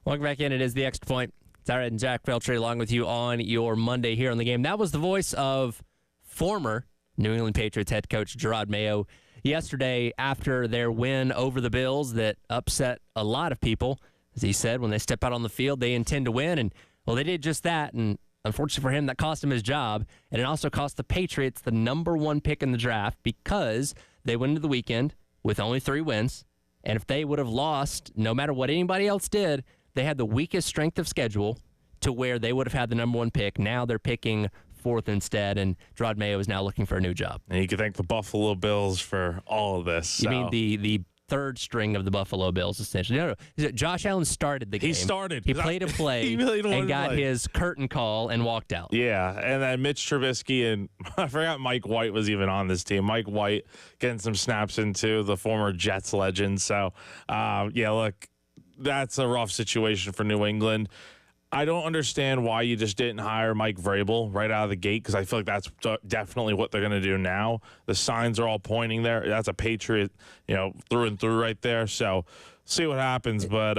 Welcome back in. It is the Extra Point. Tyrod and Jack Feltree along with you on your Monday here on the game. That was the voice of former New England Patriots head coach Gerard Mayo yesterday after their win over the Bills that upset a lot of people. As he said, when they step out on the field, they intend to win. And, well, they did just that. And unfortunately for him, that cost him his job. And it also cost the Patriots the number 1 pick in the draft because they went into the weekend with only 3 wins. And if they would have lost, no matter what anybody else did, they had the weakest strength of schedule to where they would have had the number 1 pick. Now they're picking 4th instead, and Gerard Mayo is now looking for a new job. And you can thank the Buffalo Bills for all of this. You mean the third string of the Buffalo Bills, essentially? No. Josh Allen started the game. He started. He played a play He really and got his curtain call and walked out. Yeah, and then Mitch Trubisky and I forgot Mike White was even on this team. Mike White getting some snaps into the former Jets legend. So, yeah, look, that's a rough situation for New England. I don't understand why you just didn't hire Mike Vrabel right out of the gate, because I feel like that's definitely what they're going to do now. The signs are all pointing there. That's a Patriot, through and through right there. So see what happens. But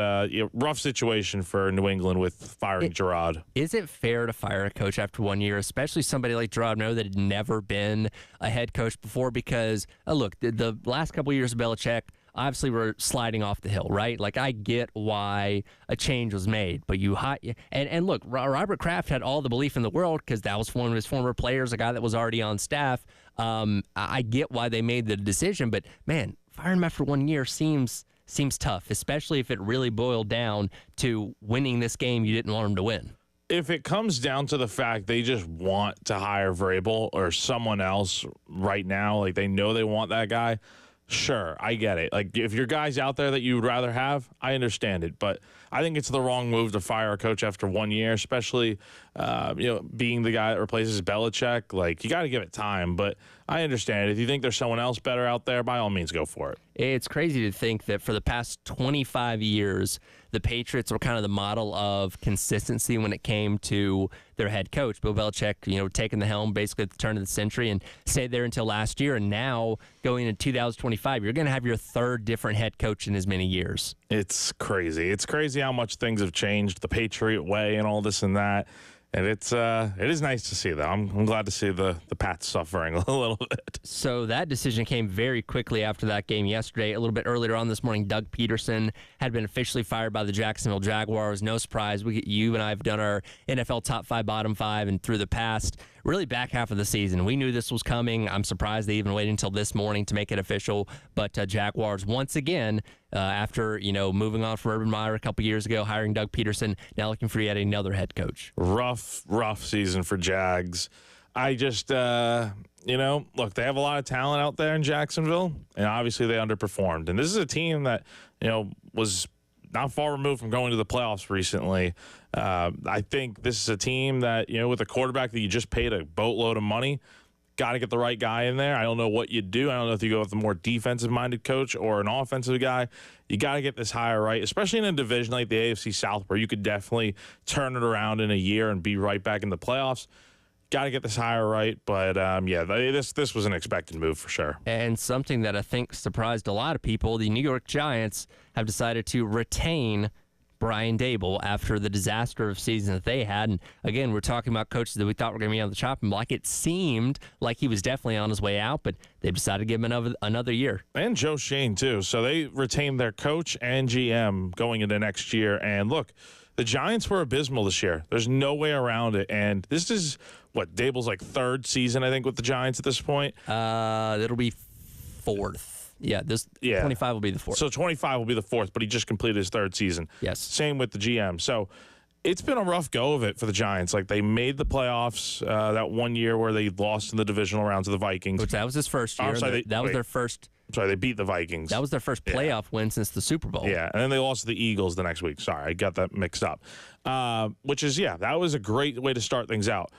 rough situation for New England with firing Gerard. Is it fair to fire a coach after 1 year, especially somebody like Gerard Mayo that had never been a head coach before? Because, look, the last couple of years of Belichick, obviously we're sliding off the hill, right? Like, I get why a change was made, but and look, Robert Kraft had all the belief in the world because that was one of his former players, a guy that was already on staff. I get why they made the decision, but man, firing him after 1 year seems tough, especially if it really boiled down to winning this game you didn't want him to win. If it comes down to the fact they just want to hire Vrabel or someone else right now, like they know they want that guy, sure, I get it. Like, if your guy's out there that you would rather have, I understand it. But I think it's the wrong move to fire a coach after 1 year, especially, being the guy that replaces Belichick. Like, you got to give it time. But I understand. If you think there's someone else better out there, by all means, go for it. It's crazy to think that for the past 25 years, the Patriots were kind of the model of consistency when it came to their head coach. Bill Belichick, taking the helm basically at the turn of the century and stayed there until last year. And now going into 2025, you're going to have your third different head coach in as many years. It's crazy. It's crazy how much things have changed, the Patriot way and all this and that. And it is nice to see, though. I'm glad to see the Pats suffering a little bit. So that decision came very quickly after that game yesterday. A little bit earlier on this morning, Doug Peterson had been officially fired by the Jacksonville Jaguars. No surprise. You and I have done our NFL top 5, bottom 5, and through the past, really back half of the season, we knew this was coming. I'm surprised they even waited until this morning to make it official. But Jaguars, once again, after moving on from Urban Meyer a couple years ago, hiring Doug Peterson, now looking for yet another head coach. Rough season for Jags. I just, look, they have a lot of talent out there in Jacksonville, and obviously they underperformed. And this is a team that, was not far removed from going to the playoffs recently. I think this is a team that, with a quarterback that you just paid a boatload of money, got to get the right guy in there. I don't know what you do. I don't know if you go with a more defensive-minded coach or an offensive guy. You got to get this hire right, especially in a division like the AFC South where you could definitely turn it around in a year and be right back in the playoffs. Got to get this hire right. But, this was an expected move for sure. And something that I think surprised a lot of people, the New York Giants have decided to retain Brian Daboll after the disaster of season that they had. And again, we're talking about coaches that we thought were going to be on the chopping block. It seemed like he was definitely on his way out, but they've decided to give him another year. And Joe Shane, too. So they retained their coach and GM going into next year. And look, the Giants were abysmal this year. There's no way around it. And this is, Daboll's like third season, I think, with the Giants at this point? It'll be fourth. Yeah, 25 will be the fourth. So 25 will be the fourth, but he just completed his third season. Yes. Same with the GM. So it's been a rough go of it for the Giants. Like, they made the playoffs that 1 year where they lost in the divisional round to the Vikings. Which that was his first year. That was their first. Sorry, they beat the Vikings. That was their first playoff win since the Super Bowl. Yeah, and then they lost to the Eagles the next week. Sorry, I got that mixed up. Which is, that was a great way to start things out.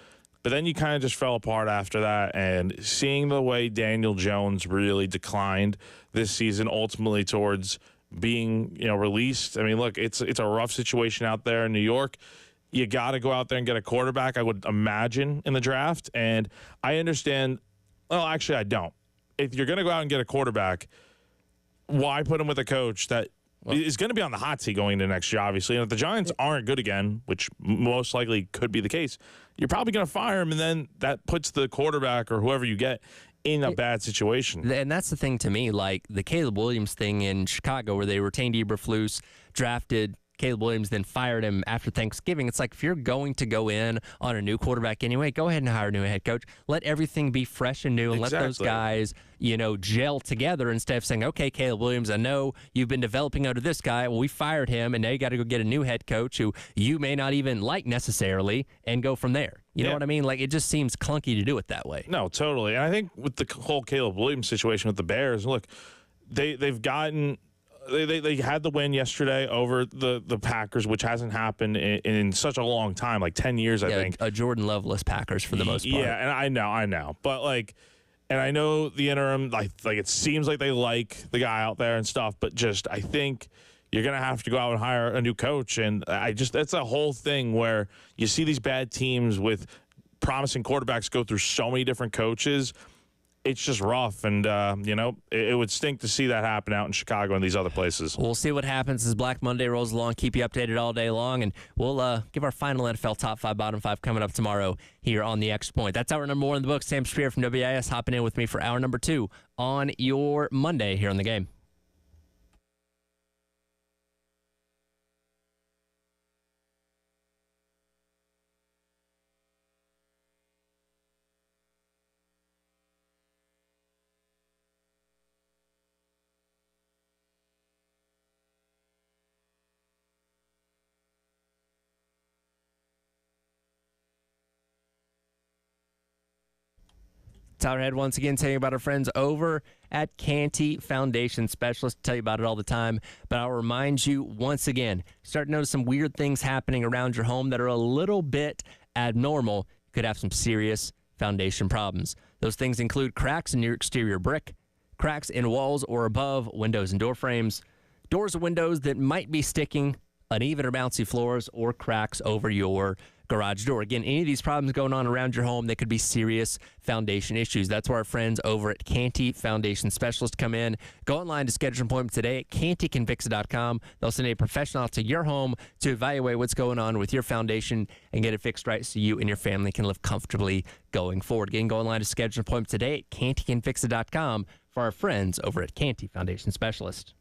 But then you kind of just fell apart after that, and seeing the way Daniel Jones really declined this season, ultimately towards being, released. I mean, look, it's a rough situation out there in New York. You got to go out there and get a quarterback, I would imagine, in the draft. And I understand. Well, actually, I don't. If you're going to go out and get a quarterback, why put him with a coach that is going to be on the hot seat going into next year, obviously. And if the Giants aren't good again, which most likely could be the case, you're probably going to fire him, and then that puts the quarterback or whoever you get in a bad situation. And that's the thing to me, like the Caleb Williams thing in Chicago where they retained Eberflus, drafted Caleb Williams, then fired him after Thanksgiving. It's like if you're going to go in on a new quarterback anyway, go ahead and hire a new head coach. Let everything be fresh and new and let those guys, gel together instead of saying, okay, Caleb Williams, I know you've been developing under this guy. Well, we fired him, and now you got to go get a new head coach who you may not even like necessarily and go from there. You know what I mean? Like, it just seems clunky to do it that way. No, totally. And I think with the whole Caleb Williams situation with the Bears, look, they've gotten – They had the win yesterday over the Packers, which hasn't happened in such a long time, like 10 years, I think. A Jordan Loveless Packers for the most part. Yeah, and I know. But, and I know the interim, like it seems like they like the guy out there and stuff, but just I think you're going to have to go out and hire a new coach. And that's a whole thing where you see these bad teams with promising quarterbacks go through so many different coaches. It's just rough, and, it would stink to see that happen out in Chicago and these other places. We'll see what happens as Black Monday rolls along, keep you updated all day long, and we'll give our final NFL top 5, bottom 5 coming up tomorrow here on the Extra Point. That's hour number 1 in the book. Sam Spear from WIS hopping in with me for hour number 2 on your Monday here on The Game. Tyler Head once again telling you about our friends over at Canty Foundation Specialists. Tell you about it all the time, but I'll remind you once again, start to notice some weird things happening around your home that are a little bit abnormal. You could have some serious foundation problems. Those things include cracks in your exterior brick, cracks in walls or above windows and door frames, doors or windows that might be sticking, uneven or bouncy floors, or cracks over your garage door. Again, any of these problems going on around your home, they could be serious foundation issues. That's where our friends over at Canty Foundation Specialists come in. Go online to schedule an appointment today at cantycanfixit.com. They'll send a professional out to your home to evaluate what's going on with your foundation and get it fixed right so you and your family can live comfortably going forward. Again, go online to schedule an appointment today at cantycanfixit.com for our friends over at Canty Foundation Specialists.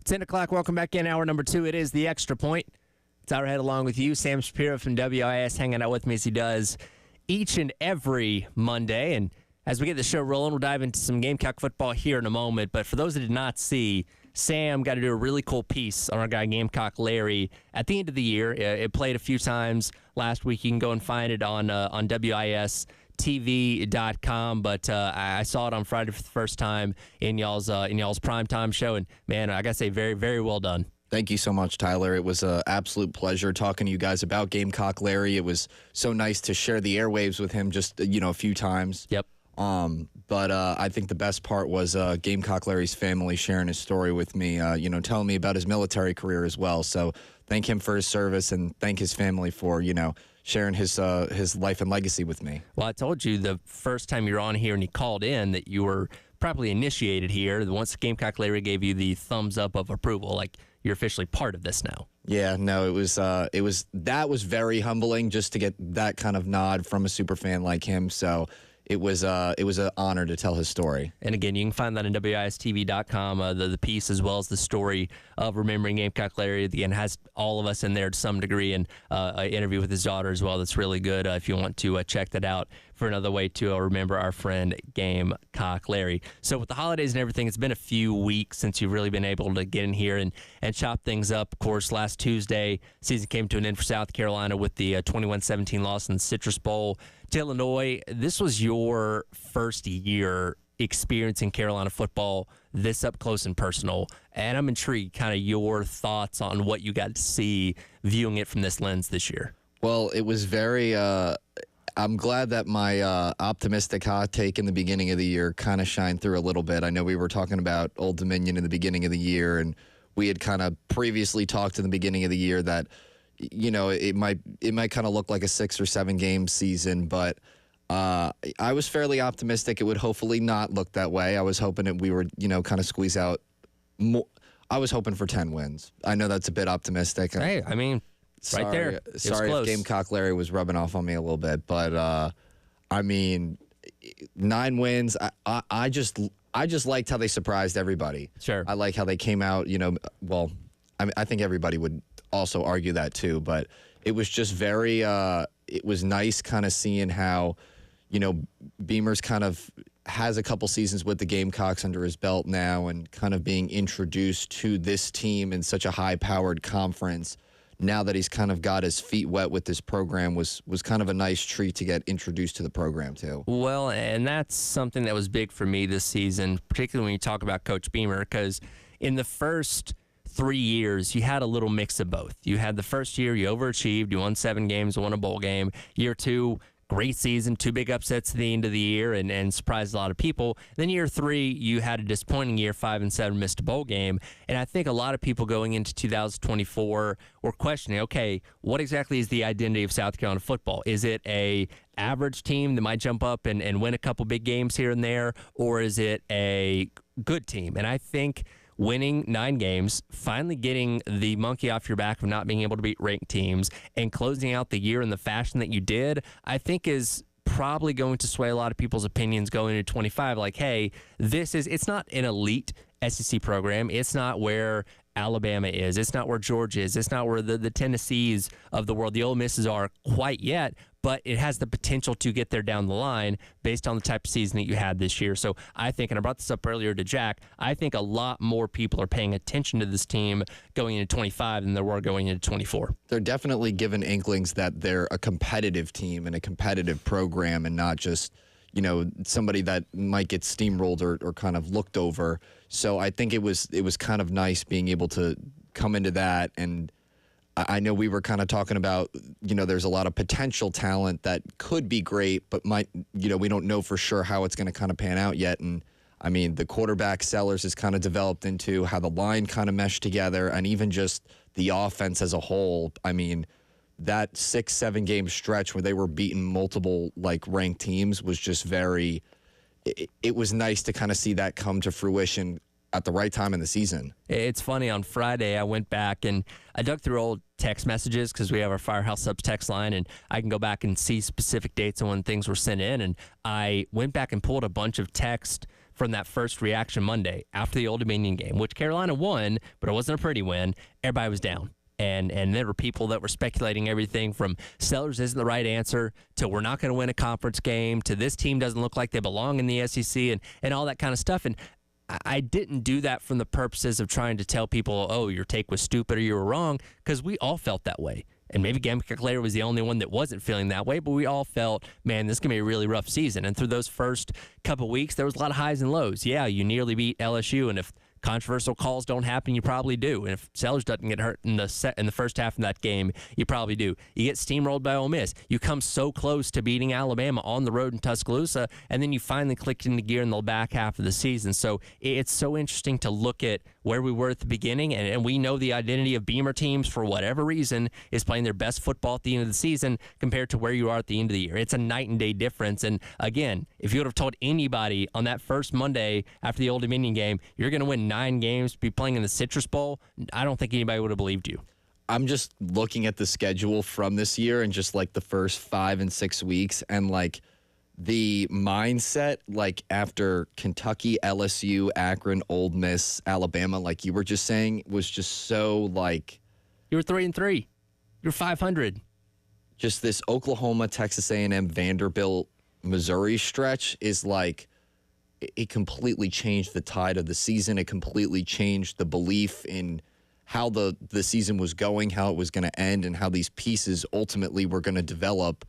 10 o'clock. Welcome back in. Hour number 2. It is the Extra Point. It's our head along with you. Sam Shapiro from WIS hanging out with me as he does each and every Monday. And as we get the show rolling, we'll dive into some Gamecock football here in a moment. But for those that did not see, Sam got to do a really cool piece on our guy Gamecock Larry at the end of the year. It played a few times last week. You can go and find it on WISTV.com. But I saw it on Friday for the first time in y'all's primetime show. And, man, I got to say, very, very well done. Thank you so much, Tyler. It was an absolute pleasure talking to you guys about Gamecock Larry. It was so nice to share the airwaves with him just, a few times. Yep. But I think the best part was Gamecock Larry's family sharing his story with me, telling me about his military career as well. So thank him for his service and thank his family for, sharing his life and legacy with me. Well, I told you the first time you were on here and you called in that you were properly initiated here. Once Gamecock Larry gave you the thumbs up of approval, like you're officially part of this now. Yeah, no, it was very humbling just to get that kind of nod from a super fan like him. So it was an honor to tell his story. And again, you can find that on WISTV.com, the piece as well as the story of remembering Gamecock Larry. Again, has all of us in there to some degree, and an interview with his daughter as well. That's really good if you want to check that out for another way to remember our friend Gamecock Larry. So with the holidays and everything, it's been a few weeks since you've really been able to get in here and chop things up. Of course, last Tuesday, season came to an end for South Carolina with the 21-17 loss in the Citrus Bowl to Illinois. This was your first year experiencing Carolina football this up close and personal, and I'm intrigued kind of your thoughts on what you got to see viewing it from this lens this year. Well, it was very I'm glad that my optimistic hot take in the beginning of the year kind of shined through a little bit. I know we were talking about Old Dominion in the beginning of the year, and we had kind of previously talked in the beginning of the year that it might kind of look like a 6 or 7 game season, but I was fairly optimistic it would hopefully not look that way. I was hoping that we would, kind of squeeze out more. I was hoping for 10 wins. I know that's a bit optimistic. Hey, I mean, right there. Sorry if Gamecock Larry was rubbing off on me a little bit, but 9 wins. I just liked how they surprised everybody. Sure. I like how they came out. I think everybody would also argue that too, but it was just very. It was nice kind of seeing how, Beamer's kind of has a couple seasons with the Gamecocks under his belt now, and kind of being introduced to this team in such a high-powered conference. Now that he's kind of got his feet wet with this program was kind of a nice treat to get introduced to the program too. Well, and that's something that was big for me this season, particularly when you talk about Coach Beamer, because in the first 3 years, you had a little mix of both. You had the first year, you overachieved, you won 7 games, won a bowl game. Year 2, great season, 2 big upsets at the end of the year and surprised a lot of people. Then year 3, you had a disappointing year, 5-7, missed a bowl game. And I think a lot of people going into 2024 were questioning, okay, what exactly is the identity of South Carolina football? Is it a average team that might jump up and win a couple big games here and there, or is it a good team? And I think winning 9 games, finally getting the monkey off your back of not being able to beat ranked teams, and closing out the year in the fashion that you did, I think is probably going to sway a lot of people's opinions going into 25. Like, hey, it's not an elite SEC program. It's not where Alabama is. It's not where Georgia is. It's not where the Tennessees of the world, the Ole Misses are quite yet, but it has the potential to get there down the line based on the type of season that you had this year. So I think, and I brought this up earlier to Jack, I think a lot more people are paying attention to this team going into 25 than there were going into 24. They're definitely given inklings that they're a competitive team and a competitive program, and not just, somebody that might get steamrolled or kind of looked over. So I think it was kind of nice being able to come into that. And I know we were kind of talking about, there's a lot of potential talent that could be great, but might, we don't know for sure how it's going to kind of pan out yet. And I mean, the quarterback Sellers has kind of developed into how the line kind of meshed together, and even just the offense as a whole. I mean, that 6-7 game stretch where they were beating multiple ranked teams was just it was nice to kind of see that come to fruition at the right time in the season. It's funny, on Friday I went back and I dug through old text messages because we have our Firehouse Subs text line, and I can go back and see specific dates on when things were sent in. And I went back and pulled a bunch of text from that first reaction Monday after the Old Dominion game, which Carolina won, but it wasn't a pretty win. Everybody was down. And there were people that were speculating everything from Sellers isn't the right answer to we're not going to win a conference game to this team doesn't look like they belong in the SEC and all that kind of stuff. And I didn't do that from the purposes of trying to tell people, oh, your take was stupid or you were wrong, because we all felt that way. And maybe Gamma was the only one that wasn't feeling that way, but we all felt, man, this is going to be a really rough season. And through those first couple weeks, there was a lot of highs and lows. Yeah, you nearly beat LSU, and if controversial calls don't happen, you probably do. And if Sellers doesn't get hurt in the first half of that game, you probably do. You get steamrolled by Ole Miss. You come so close to beating Alabama on the road in Tuscaloosa, and then you finally clicked into gear in the back half of the season. So it's so interesting to look at where we were at the beginning, and we know the identity of Beamer teams, for whatever reason, is playing their best football at the end of the season compared to where you are at the end of the year. It's a night and day difference. And again, if you would have told anybody on that first Monday after the Old Dominion game, you're going to win 9 games, be playing in the Citrus Bowl, I don't think anybody would have believed you. I'm just looking at the schedule from this year and just like the first 5 and 6 weeks, and like the mindset, like after Kentucky, LSU, Akron, Ole Miss, Alabama, like you were just saying, was just so like you were 3-3, you're 500. Just this Oklahoma, Texas A&M, Vanderbilt, Missouri stretch is like, it completely changed the tide of the season. It completely changed the belief in how the season was going, how it was going to end, and how these pieces ultimately were going to develop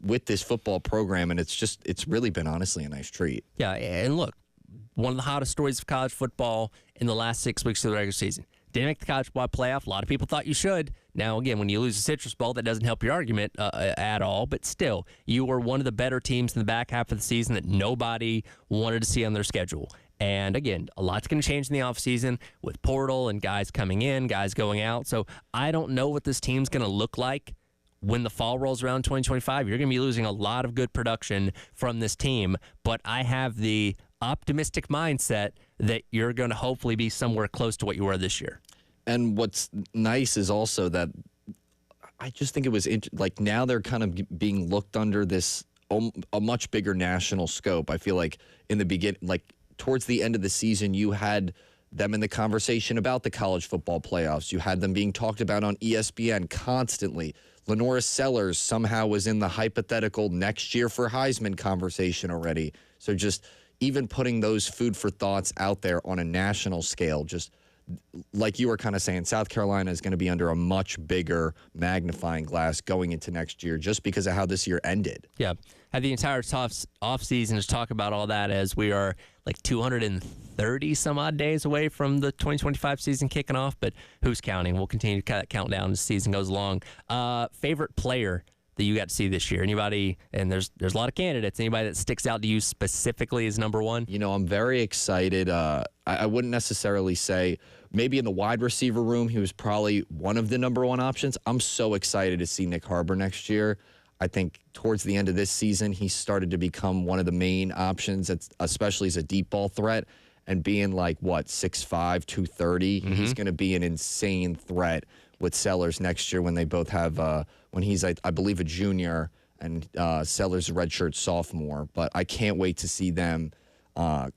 with this football program. And it's really been honestly a nice treat. Yeah, and look, one of the hottest stories of college football in the last 6 weeks of the regular season. Didn't make the college football playoff. A lot of people thought you should. Now, again, when you lose a Citrus Bowl, that doesn't help your argument at all. But still, you were one of the better teams in the back half of the season that nobody wanted to see on their schedule. And again, a lot's going to change in the offseason with portal and guys coming in, guys going out. So I don't know what this team's going to look like when the fall rolls around 2025. You're going to be losing a lot of good production from this team. But I have the optimistic mindset that you're going to hopefully be somewhere close to what you were this year. And what's nice is also that I just think it was like now they're kind of being looked under this a much bigger national scope. I feel like in the beginning, like towards the end of the season, you had them in the conversation about the college football playoffs. You had them being talked about on ESPN constantly. Lenora Sellers somehow was in the hypothetical next year for Heisman conversation already. So just even putting those food for thoughts out there on a national scale, just like you were kind of saying, South Carolina is going to be under a much bigger magnifying glass going into next year just because of how this year ended. Yeah. Had the entire off season to talk about all that as we are like 230 some odd days away from the 2025 season kicking off, but who's counting? We'll continue to count down as the season goes along. Favorite player that you got to see this year? Anybody, and there's a lot of candidates, anybody that sticks out to you specifically as number one? You know, I'm very excited. I wouldn't necessarily say maybe in the wide receiver room, he was probably one of the number one options. I'm so excited to see Nick Harbor next year. I think towards the end of this season, he started to become one of the main options, especially as a deep ball threat. And being like, 6'5", 230, he's going to be an insane threat with Sellers next year when they both have, when he's, I believe, a junior and Sellers a redshirt sophomore. But I can't wait to see them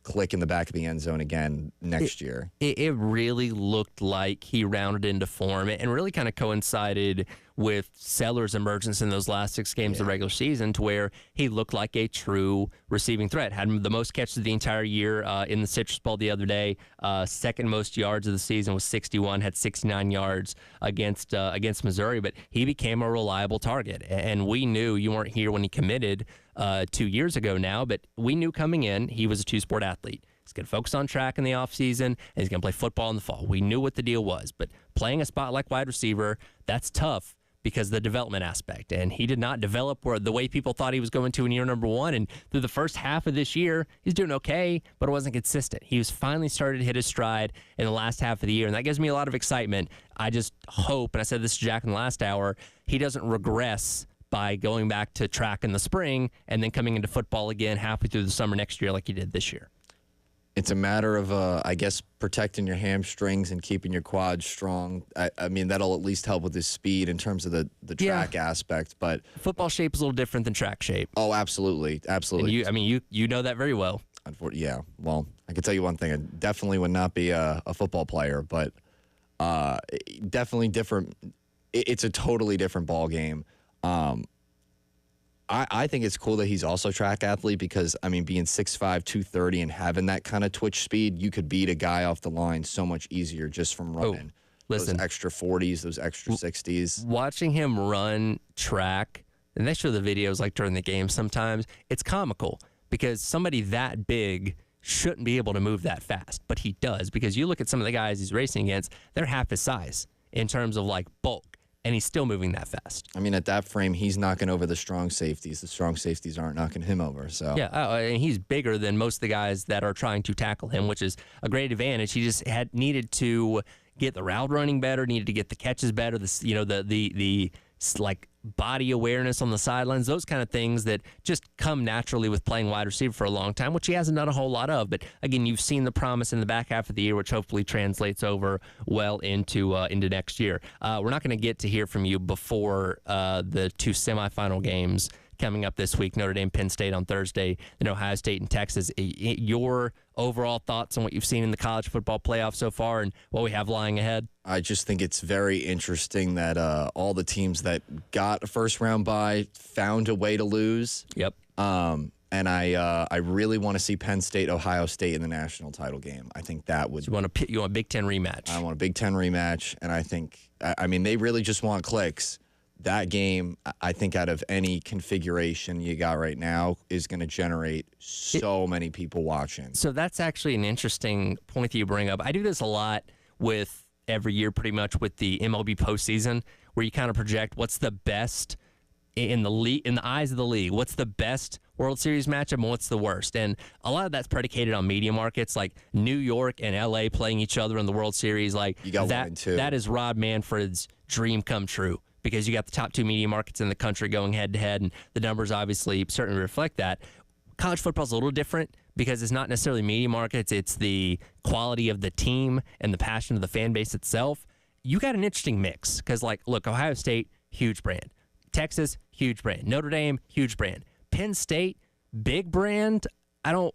click in the back of the end zone again next year. It really looked like he rounded into form and really kind of coincided with Sellers' emergence in those last 6 games of the regular season to where he looked like a true receiving threat. Had the most catches of the entire year in the Citrus Bowl the other day. Second most yards of the season was 61, had 69 yards against Missouri, but he became a reliable target. And we knew, you weren't here when he committed 2 years ago now, but we knew coming in he was a two-sport athlete. He's going to focus on track in the offseason, and he's going to play football in the fall. We knew what the deal was, but playing a spot like wide receiver, that's tough because of the development aspect. And he did not develop the way people thought he was going to in year number one. And through the first half of this year, he's doing okay, but it wasn't consistent. He was finally started to hit his stride in the last half of the year, and that gives me a lot of excitement. I just hope, and I said this to Jack in the last hour, he doesn't regress by going back to track in the spring and then coming into football again halfway through the summer next year like he did this year. It's a matter of, I guess, protecting your hamstrings and keeping your quads strong. I mean, that'll at least help with his speed in terms of the track aspect. But Football shape is a little different than track shape. oh, absolutely, absolutely. And you know that very well. Yeah. Well, I can tell you one thing: I definitely would not be a football player, but definitely different. It's a totally different ball game. I think it's cool that he's also a track athlete because, I mean, being 6'5", 230 and having that kind of twitch speed, you could beat a guy off the line so much easier just from running. Listen. Those extra 40s, those extra 60s. Watching him run track, and they show the videos like during the game sometimes, it's comical because somebody that big shouldn't be able to move that fast, but he does because you look at some of the guys he's racing against, they're half his size in terms of like bulk. And he's still moving that fast. I mean, at that frame, he's knocking over the strong safeties. The strong safeties aren't knocking him over. So yeah, and he's bigger than most of the guys that are trying to tackle him, which is a great advantage. He just had needed to get the route running better, needed to get the catches better. The like body awareness on the sidelines, those kind of things that just come naturally with playing wide receiver for a long time, which he hasn't done a whole lot of. But again, you've seen the promise in the back half of the year, which hopefully translates over well into next year. We're not going to get to hear from you before the two semifinal games coming up this week, Notre Dame, Penn State on Thursday, then Ohio State and Texas. Your overall thoughts on what you've seen in the college football playoff so far and what we have lying ahead? I just think it's very interesting that all the teams that got a first-round bye found a way to lose. Yep. And I really want to see Penn State, Ohio State in the national title game. I think that would. So you want a Big Ten rematch? I want a Big Ten rematch, and I think they really just want clicks. That game, I think, out of any configuration you got right now, is going to generate so many people watching. So that's actually an interesting point that you bring up. I do this a lot with every year, pretty much with the MLB postseason, where you kind of project what's the best in the league, in the eyes of the league. What's the best World Series matchup and what's the worst? And a lot of that's predicated on media markets, like New York and LA playing each other in the World Series. Like you got 1 and 2. That is Rob Manfred's dream come true, because you got the top two media markets in the country going head-to-head, and the numbers obviously certainly reflect that. College football is a little different because it's not necessarily media markets. It's the quality of the team and the passion of the fan base itself. You got an interesting mix because, like, look, Ohio State, huge brand. Texas, huge brand. Notre Dame, huge brand. Penn State, big brand. I don't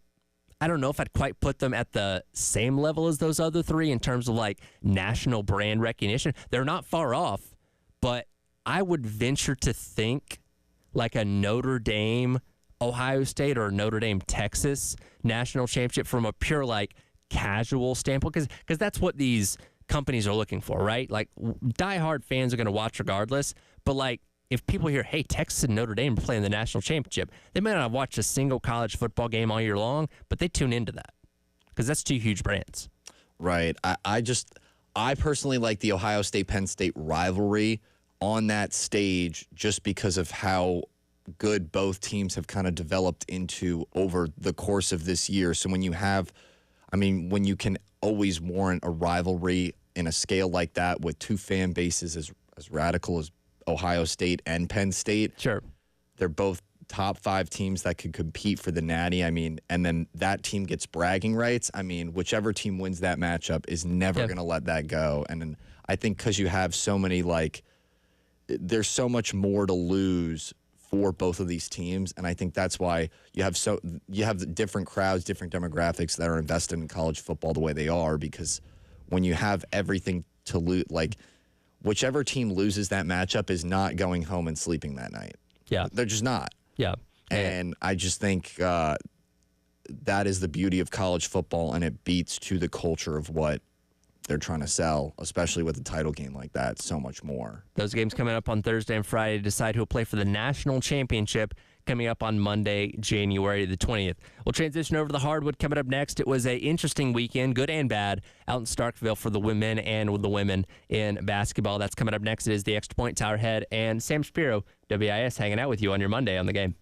know if I'd quite put them at the same level as those other three in terms of, like, national brand recognition. They're not far off, but I would venture to think like a Notre Dame, Ohio State, or Notre Dame, Texas national championship from a pure like casual standpoint, because that's what these companies are looking for, right? Like diehard fans are going to watch regardless, but like if people hear, hey, Texas and Notre Dame are playing the national championship, they may not have watched a single college football game all year long, but they tune into that because that's two huge brands. Right. I personally like the Ohio State-Penn State rivalry on that stage just because of how good both teams have kind of developed into over the course of this year. So when you can always warrant a rivalry in a scale like that with two fan bases as radical as Ohio State and Penn State. Sure. They're both top 5 teams that could compete for the Natty. And then that team gets bragging rights. Whichever team wins that matchup is never going to let that go. And then I think because you have so many, there's so much more to lose for both of these teams, and I think that's why you have different crowds, different demographics that are invested in college football the way they are, because when you have everything to lose, whichever team loses that matchup is not going home and sleeping that night. Yeah. They're just not. Yeah. And I just think that is the beauty of college football, and it beats to the culture of what they're trying to sell, especially with a title game like that, so much more. Those games coming up on Thursday and Friday to decide who will play for the national championship coming up on Monday, January the 20th. We'll transition over to the hardwood coming up next. It was an interesting weekend, good and bad, out in Starkville for the women and with the women in basketball. That's coming up next. It is the Extra Point, Tyler Head, and Sam Spiro, WIS, hanging out with you on your Monday on the game.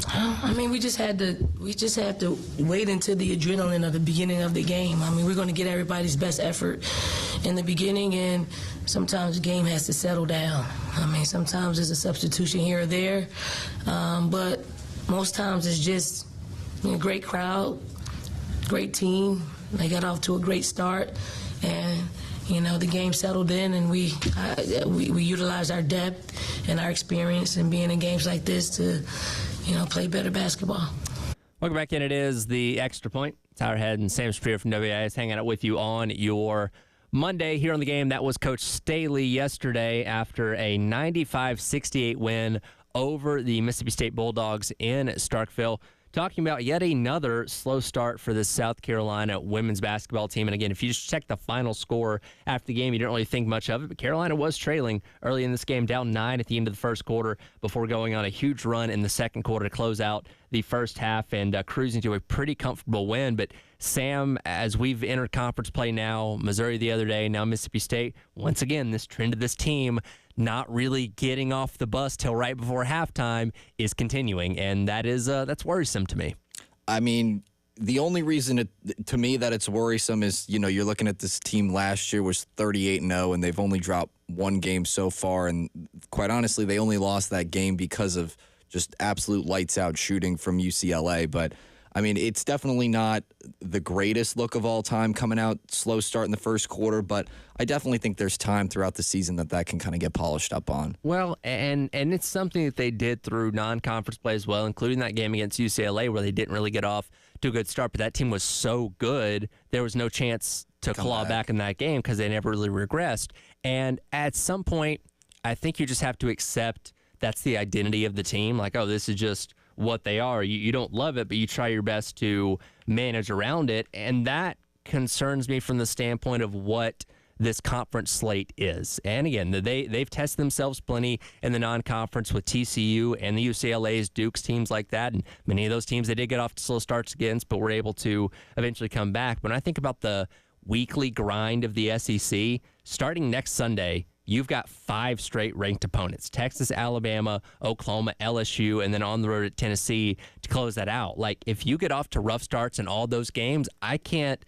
I mean, we just had to wait until the adrenaline of the beginning of the game. I mean, we're going to get everybody's best effort in the beginning, and sometimes the game has to settle down. I mean, sometimes there's a substitution here or there, but most times it's just a great crowd, great team. They got off to a great start, and the game settled in, and we utilized our depth and our experience in being in games like this to play better basketball. Welcome back in. It is the Extra Point. Tyler Head and Sam Shapiro from WIS hanging out with you on your Monday here on the game. That was Coach Staley yesterday after a 95-68 win over the Mississippi State Bulldogs in Starkville. Talking about yet another slow start for the South Carolina women's basketball team. And again, if you just check the final score after the game, you don't really think much of it. But Carolina was trailing early in this game, down 9 at the end of the first quarter before going on a huge run in the second quarter to close out the first half and cruising to a pretty comfortable win. But Sam, as we've entered conference play now, Missouri the other day, now Mississippi State, once again, this trend of this team not really getting off the bus till right before halftime is continuing, and that's worrisome to me. I mean, the only reason to me that it's worrisome is, you're looking at this team last year was 38-0, and they've only dropped one game so far, and quite honestly, they only lost that game because of just absolute lights-out shooting from UCLA, but I mean, it's definitely not the greatest look of all time coming out slow start in the first quarter, but I definitely think there's time throughout the season that can kind of get polished up on. Well, and it's something that they did through non-conference play as well, including that game against UCLA where they didn't really get off to a good start, but that team was so good, there was no chance to claw back in that game because they never really regressed. And at some point, I think you just have to accept that's the identity of the team. Like, oh, this is just what they are. You don't love it, but you try your best to manage around it. And that concerns me from the standpoint of what this conference slate is. And again, they've tested themselves plenty in the non-conference with TCU and the UCLA's, Duke's, teams like that. And many of those teams they did get off to slow starts against, but were able to eventually come back. When I think about the weekly grind of the SEC, starting next Sunday, you've got 5 straight ranked opponents: Texas, Alabama, Oklahoma, LSU, and then on the road at Tennessee to close that out. Like, if you get off to rough starts in all those games, I can't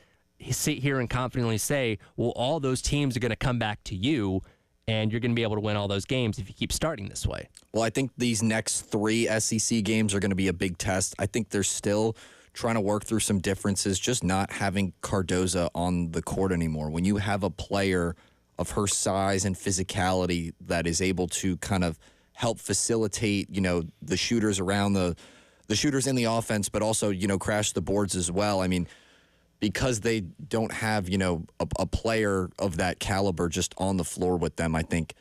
sit here and confidently say, well, all those teams are going to come back to you, and you're going to be able to win all those games if you keep starting this way. Well, I think these next 3 SEC games are going to be a big test. I think they're still trying to work through some differences, just not having Cardoza on the court anymore. When you have a player of her size and physicality that is able to kind of help facilitate, the shooters around the shooters in the offense, but also, crash the boards as well. I mean, because they don't have, a player of that caliber just on the floor with them, I think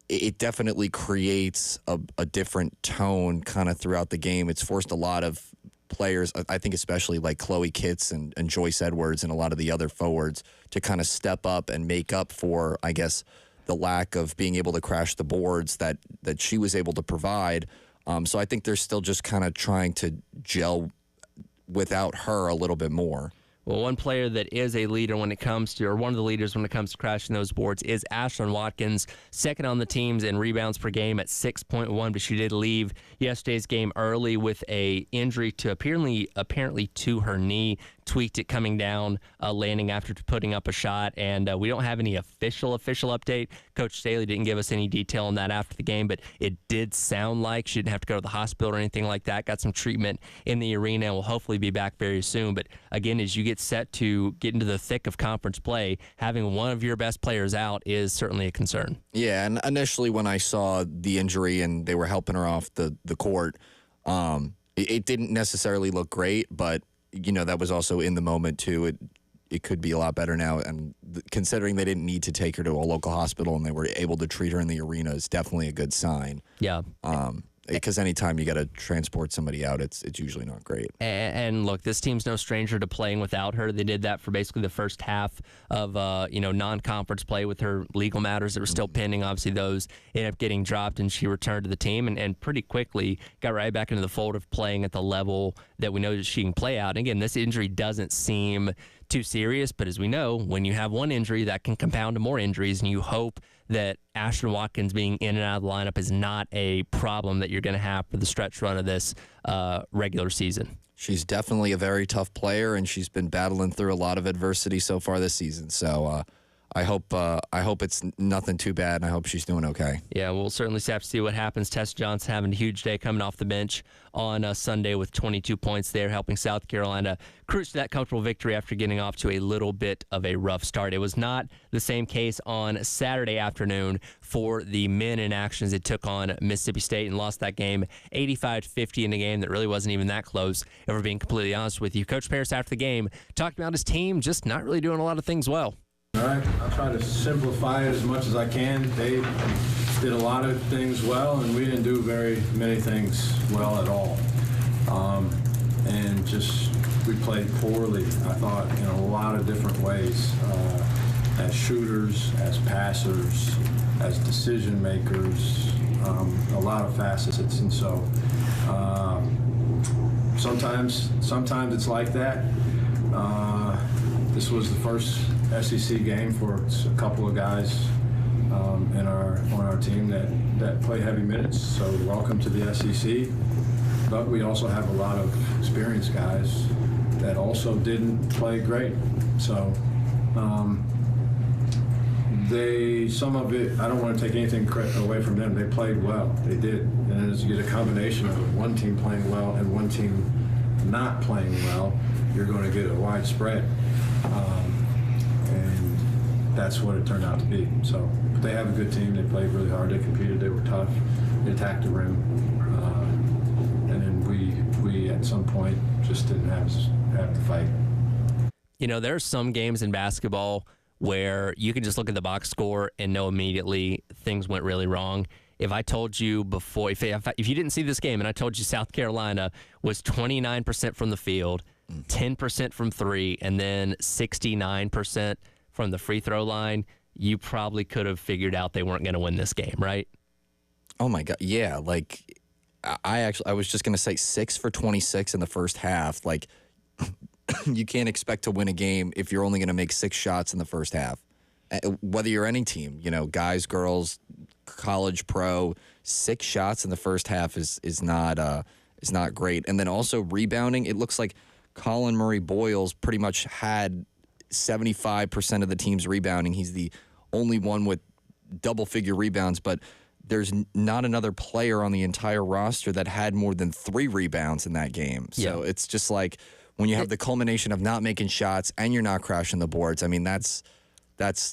it definitely creates a different tone kind of throughout the game. It's forced a lot of players, I think especially like Chloe Kitts and Joyce Edwards and a lot of the other forwards, to kind of step up and make up for, I guess, the lack of being able to crash the boards that she was able to provide. So I think they're still just kind of trying to gel without her a little bit more. Well, one player that is a leader when it comes to, or one of the leaders when it comes to crashing those boards, is Ashlyn Watkins, second on the teams in rebounds per game at 6.1, but she did leave yesterday's game early with a injury to apparently to her knee. Tweaked it coming down, landing after putting up a shot, and we don't have any official update. Coach Staley didn't give us any detail on that after the game, but it did sound like she didn't have to go to the hospital or anything like that. Got some treatment in the arena and will hopefully be back very soon. But again, as you get set to get into the thick of conference play, having one of your best players out is certainly a concern. Yeah, and initially when I saw the injury and they were helping her off the court, it didn't necessarily look great, but that was also in the moment too. It could be a lot better now, and considering they didn't need to take her to a local hospital and they were able to treat her in the arena is definitely a good sign. Yeah. Because anytime you got to transport somebody out, it's usually not great. And look, this team's no stranger to playing without her. They did that for basically the first half of non-conference play with her legal matters that were still pending. Obviously, those ended up getting dropped, and she returned to the team and pretty quickly got right back into the fold of playing at the level that we know that she can play out. And again, this injury doesn't seem too serious. But as we know, when you have one injury, that can compound to more injuries, and you hope that Ashton Watkins being in and out of the lineup is not a problem that you're going to have for the stretch run of this regular season. She's definitely a very tough player, and she's been battling through a lot of adversity so far this season. So I hope it's nothing too bad, and I hope she's doing okay. Yeah, we'll certainly have to see what happens. Tessa Johnson having a huge day coming off the bench on Sunday with 22 points there, helping South Carolina cruise to that comfortable victory after getting off to a little bit of a rough start. It was not the same case on Saturday afternoon for the men in action as they took on Mississippi State and lost that game 85-50 in a game that really wasn't even that close, if we're being completely honest with you. Coach Paris, after the game, talked about his team just not really doing a lot of things well. All right, I'll try to simplify it as much as I can. They did a lot of things well, and we didn't do very many things well at all. And just, we played poorly, I thought, in a lot of different ways, as shooters, as passers, as decision makers, a lot of facets. And so sometimes it's like that. This was the first SEC game for a couple of guys on our team that play heavy minutes. So welcome to the SEC. But we also have a lot of experienced guys that also didn't play great. So some of it, I don't want to take anything away from them. They played well. They did. And as you get a combination of one team playing well and one team not playing well, you're going to get a wide spread. And that's what it turned out to be. So, but they have a good team. They played really hard. They competed. They were tough. They attacked the rim. And then we at some point just didn't have the fight. You know, there are some games in basketball where you can just look at the box score and know immediately things went really wrong. If I told you before, if you didn't see this game and I told you South Carolina was 29% from the field, 10% from three, and then 69% from the free throw line, you probably could have figured out they weren't going to win this game, right? Oh my God, yeah. Like, I was just going to say 6 for 26 in the first half. Like, you can't expect to win a game if you're only going to make 6 shots in the first half. Whether you're any team, you know, guys, girls, college, pro, 6 shots in the first half is not great. And then also rebounding, it looks like Colin Murray Boyles pretty much had 75% of the team's rebounding. He's the only one with double-figure rebounds, but there's not another player on the entire roster that had more than 3 rebounds in that game. So it's just like when you have the culmination of not making shots and you're not crashing the boards, I mean, that's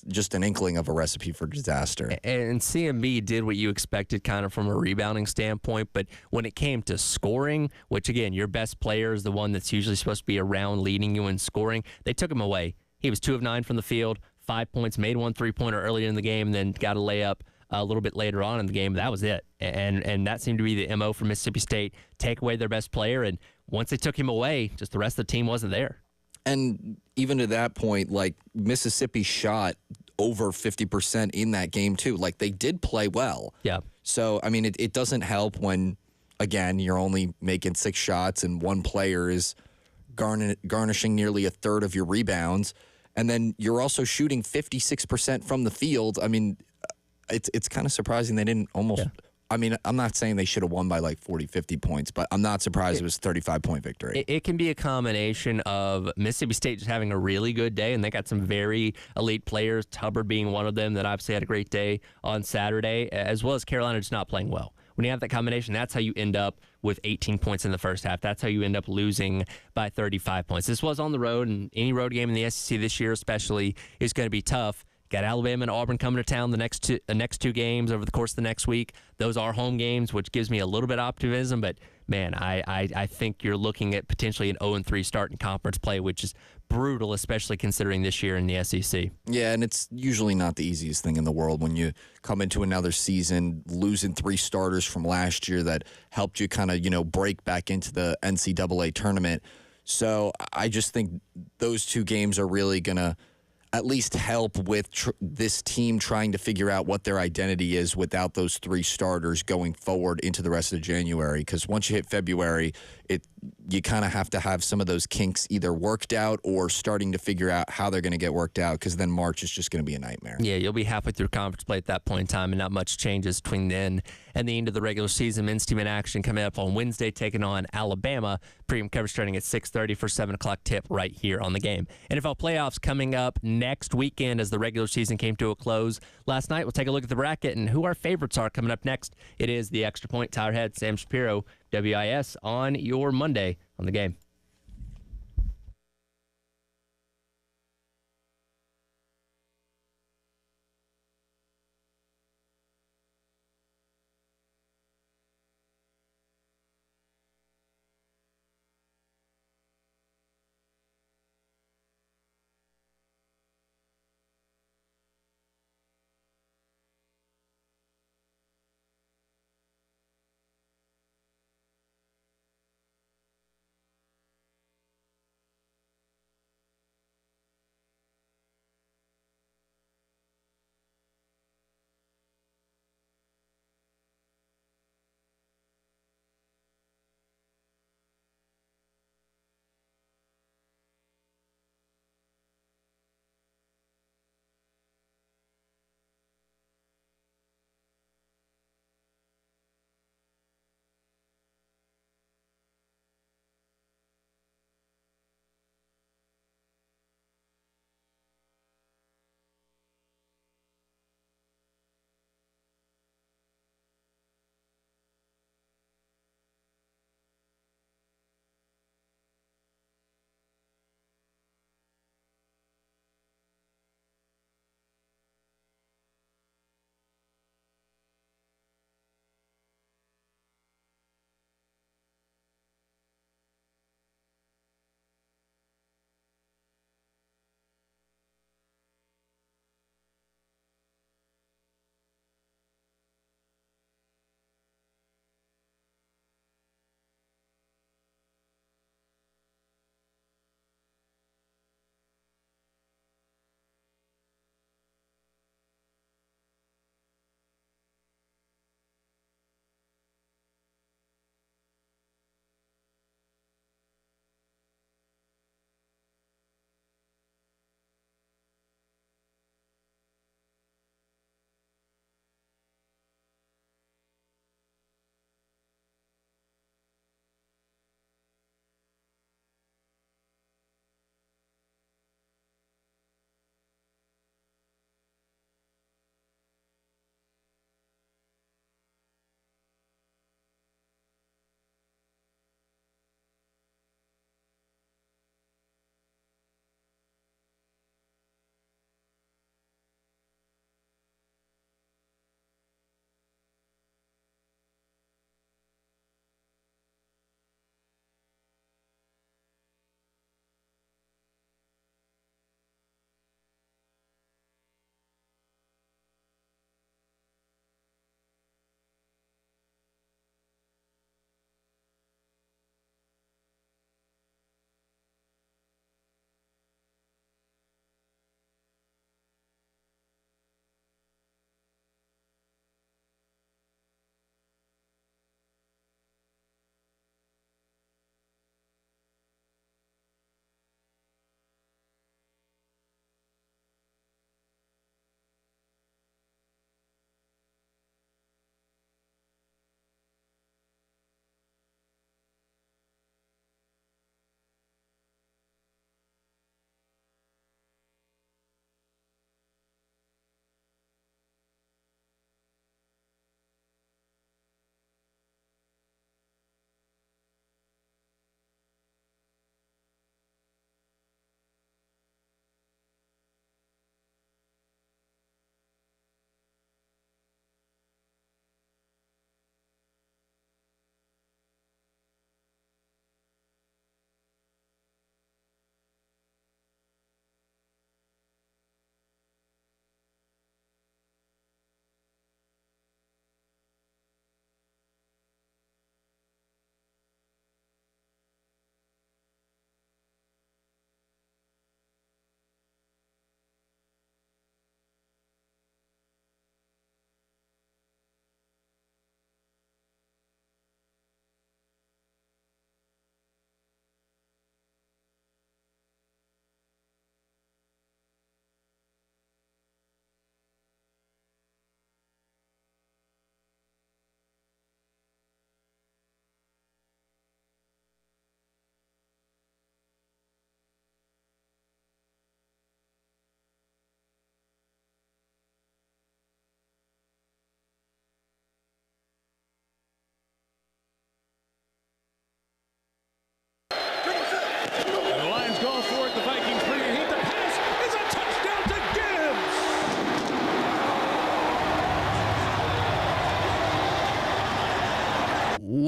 just an inkling of a recipe for disaster. And CMB did what you expected kind of from a rebounding standpoint, but when it came to scoring, which, again, your best player is the one that's usually supposed to be around leading you in scoring, they took him away. He was 2 of 9 from the field, 5 points, made 1 3-pointer earlier in the game, and then got a layup a little bit later on in the game. That was it. And that seemed to be the MO for Mississippi State, take away their best player, and once they took him away, just the rest of the team wasn't there. And even to that point, like, Mississippi shot over 50% in that game, too. Like, they did play well. Yeah. So, I mean, it doesn't help when, again, you're only making 6 shots and one player is garnishing nearly a third of your rebounds. And then you're also shooting 56% from the field. I mean, it's kind of surprising they didn't almost... Yeah. I mean, I'm not saying they should have won by like 40, 50 points, but I'm not surprised it was a 35-point victory. It can be a combination of Mississippi State just having a really good day, and they got some very elite players, Hubbard being one of them that obviously had a great day on Saturday, as well as Carolina just not playing well. When you have that combination, that's how you end up with 18 points in the first half. That's how you end up losing by 35 points. This was on the road, and any road game in the SEC this year especially is going to be tough. Got Alabama and Auburn coming to town the next 2 games over the course of the next week. Those are home games, which gives me a little bit of optimism. But, man, I think you're looking at potentially an 0-3 start in conference play, which is brutal, especially considering this year in the SEC. Yeah, and it's usually not the easiest thing in the world when you come into another season losing 3 starters from last year that helped you kind of, break back into the NCAA tournament. So I just think those 2 games are really going to at least help with this team trying to figure out what their identity is without those 3 starters going forward into the rest of January. Because once you hit February, you kind of have to have some of those kinks either worked out or starting to figure out how they're going to get worked out, because then March is just going to be a nightmare. Yeah, you'll be halfway through conference play at that point in time, and not much changes between then and the end of the regular season. Men's team in action coming up on Wednesday, taking on Alabama. Premium coverage starting at 6:30 for 7 o'clock tip right here on the Game. NFL playoffs coming up next weekend as the regular season came to a close last night. We'll take a look at the bracket and who our favorites are coming up next. It is the Extra Point. Tyler Head, Sam Shapiro, WIS on your Monday on the Game.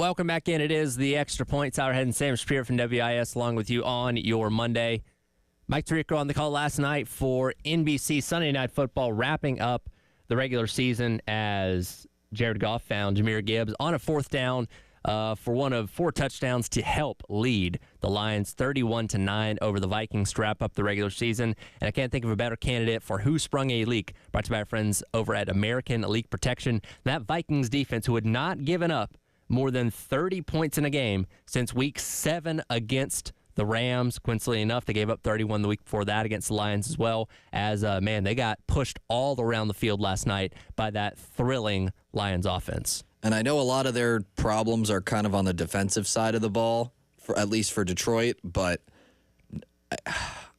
welcome back in. It is the Extra Point. Tyler Head and Sam Shapiro from WIS along with you on your Monday. Mike Tirico on the call last night for NBC Sunday Night Football, wrapping up the regular season as Jared Goff found Jahmyr Gibbs on a fourth down for one of 4 touchdowns to help lead the Lions 31-9 over the Vikings to wrap up the regular season. And I can't think of a better candidate for who sprung a leak, brought to you by our friends over at American Leak Protection. That Vikings defense, who had not given up more than 30 points in a game since week 7 against the Rams. Coincidentally enough, they gave up 31 the week before that against the Lions as well. As, they got pushed all around the field last night by that thrilling Lions offense. And I know a lot of their problems are kind of on the defensive side of the ball, at least for Detroit, but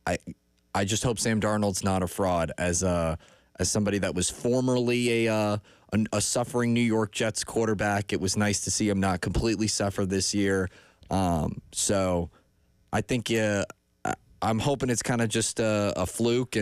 I just hope Sam Darnold's not a fraud. As somebody that was formerly a suffering New York Jets quarterback, it was nice to see him not completely suffer this year. So I think I'm hoping it's kind of just a fluke,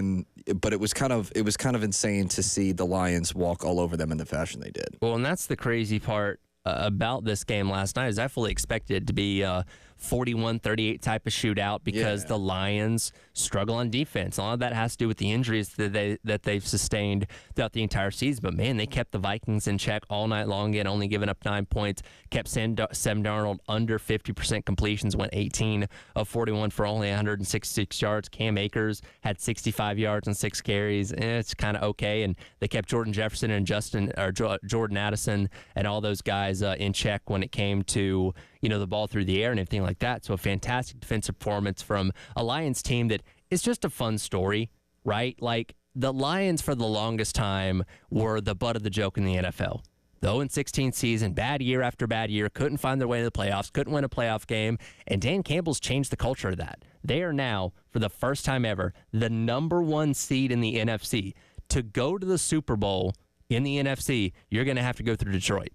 but it was kind of insane to see the Lions walk all over them in the fashion they did. Well, and that's the crazy part about this game last night is I fully expected it to be a 41-38 type of shootout because the Lions struggle on defense. A lot of that has to do with the injuries that they've sustained throughout the entire season. But, man, they kept the Vikings in check all night long, again, only giving up 9 points, kept Sam Darnold under 50% completions, went 18 of 41 for only 166 yards. Cam Akers had 65 yards and 6 carries. It's kind of okay. And they kept Jordan Jefferson and Jordan Addison and all those guys in check when it came to the ball through the air and everything like that. So a fantastic defensive performance from a Lions team that is just a fun story, right? Like the Lions for the longest time were the butt of the joke in the NFL. The 0-16 season, bad year after bad year, couldn't find their way to the playoffs, couldn't win a playoff game, and Dan Campbell's changed the culture of that. They are now, for the first time ever, the number 1 seed in the NFC. To go to the Super Bowl in the NFC, you're going to have to go through Detroit.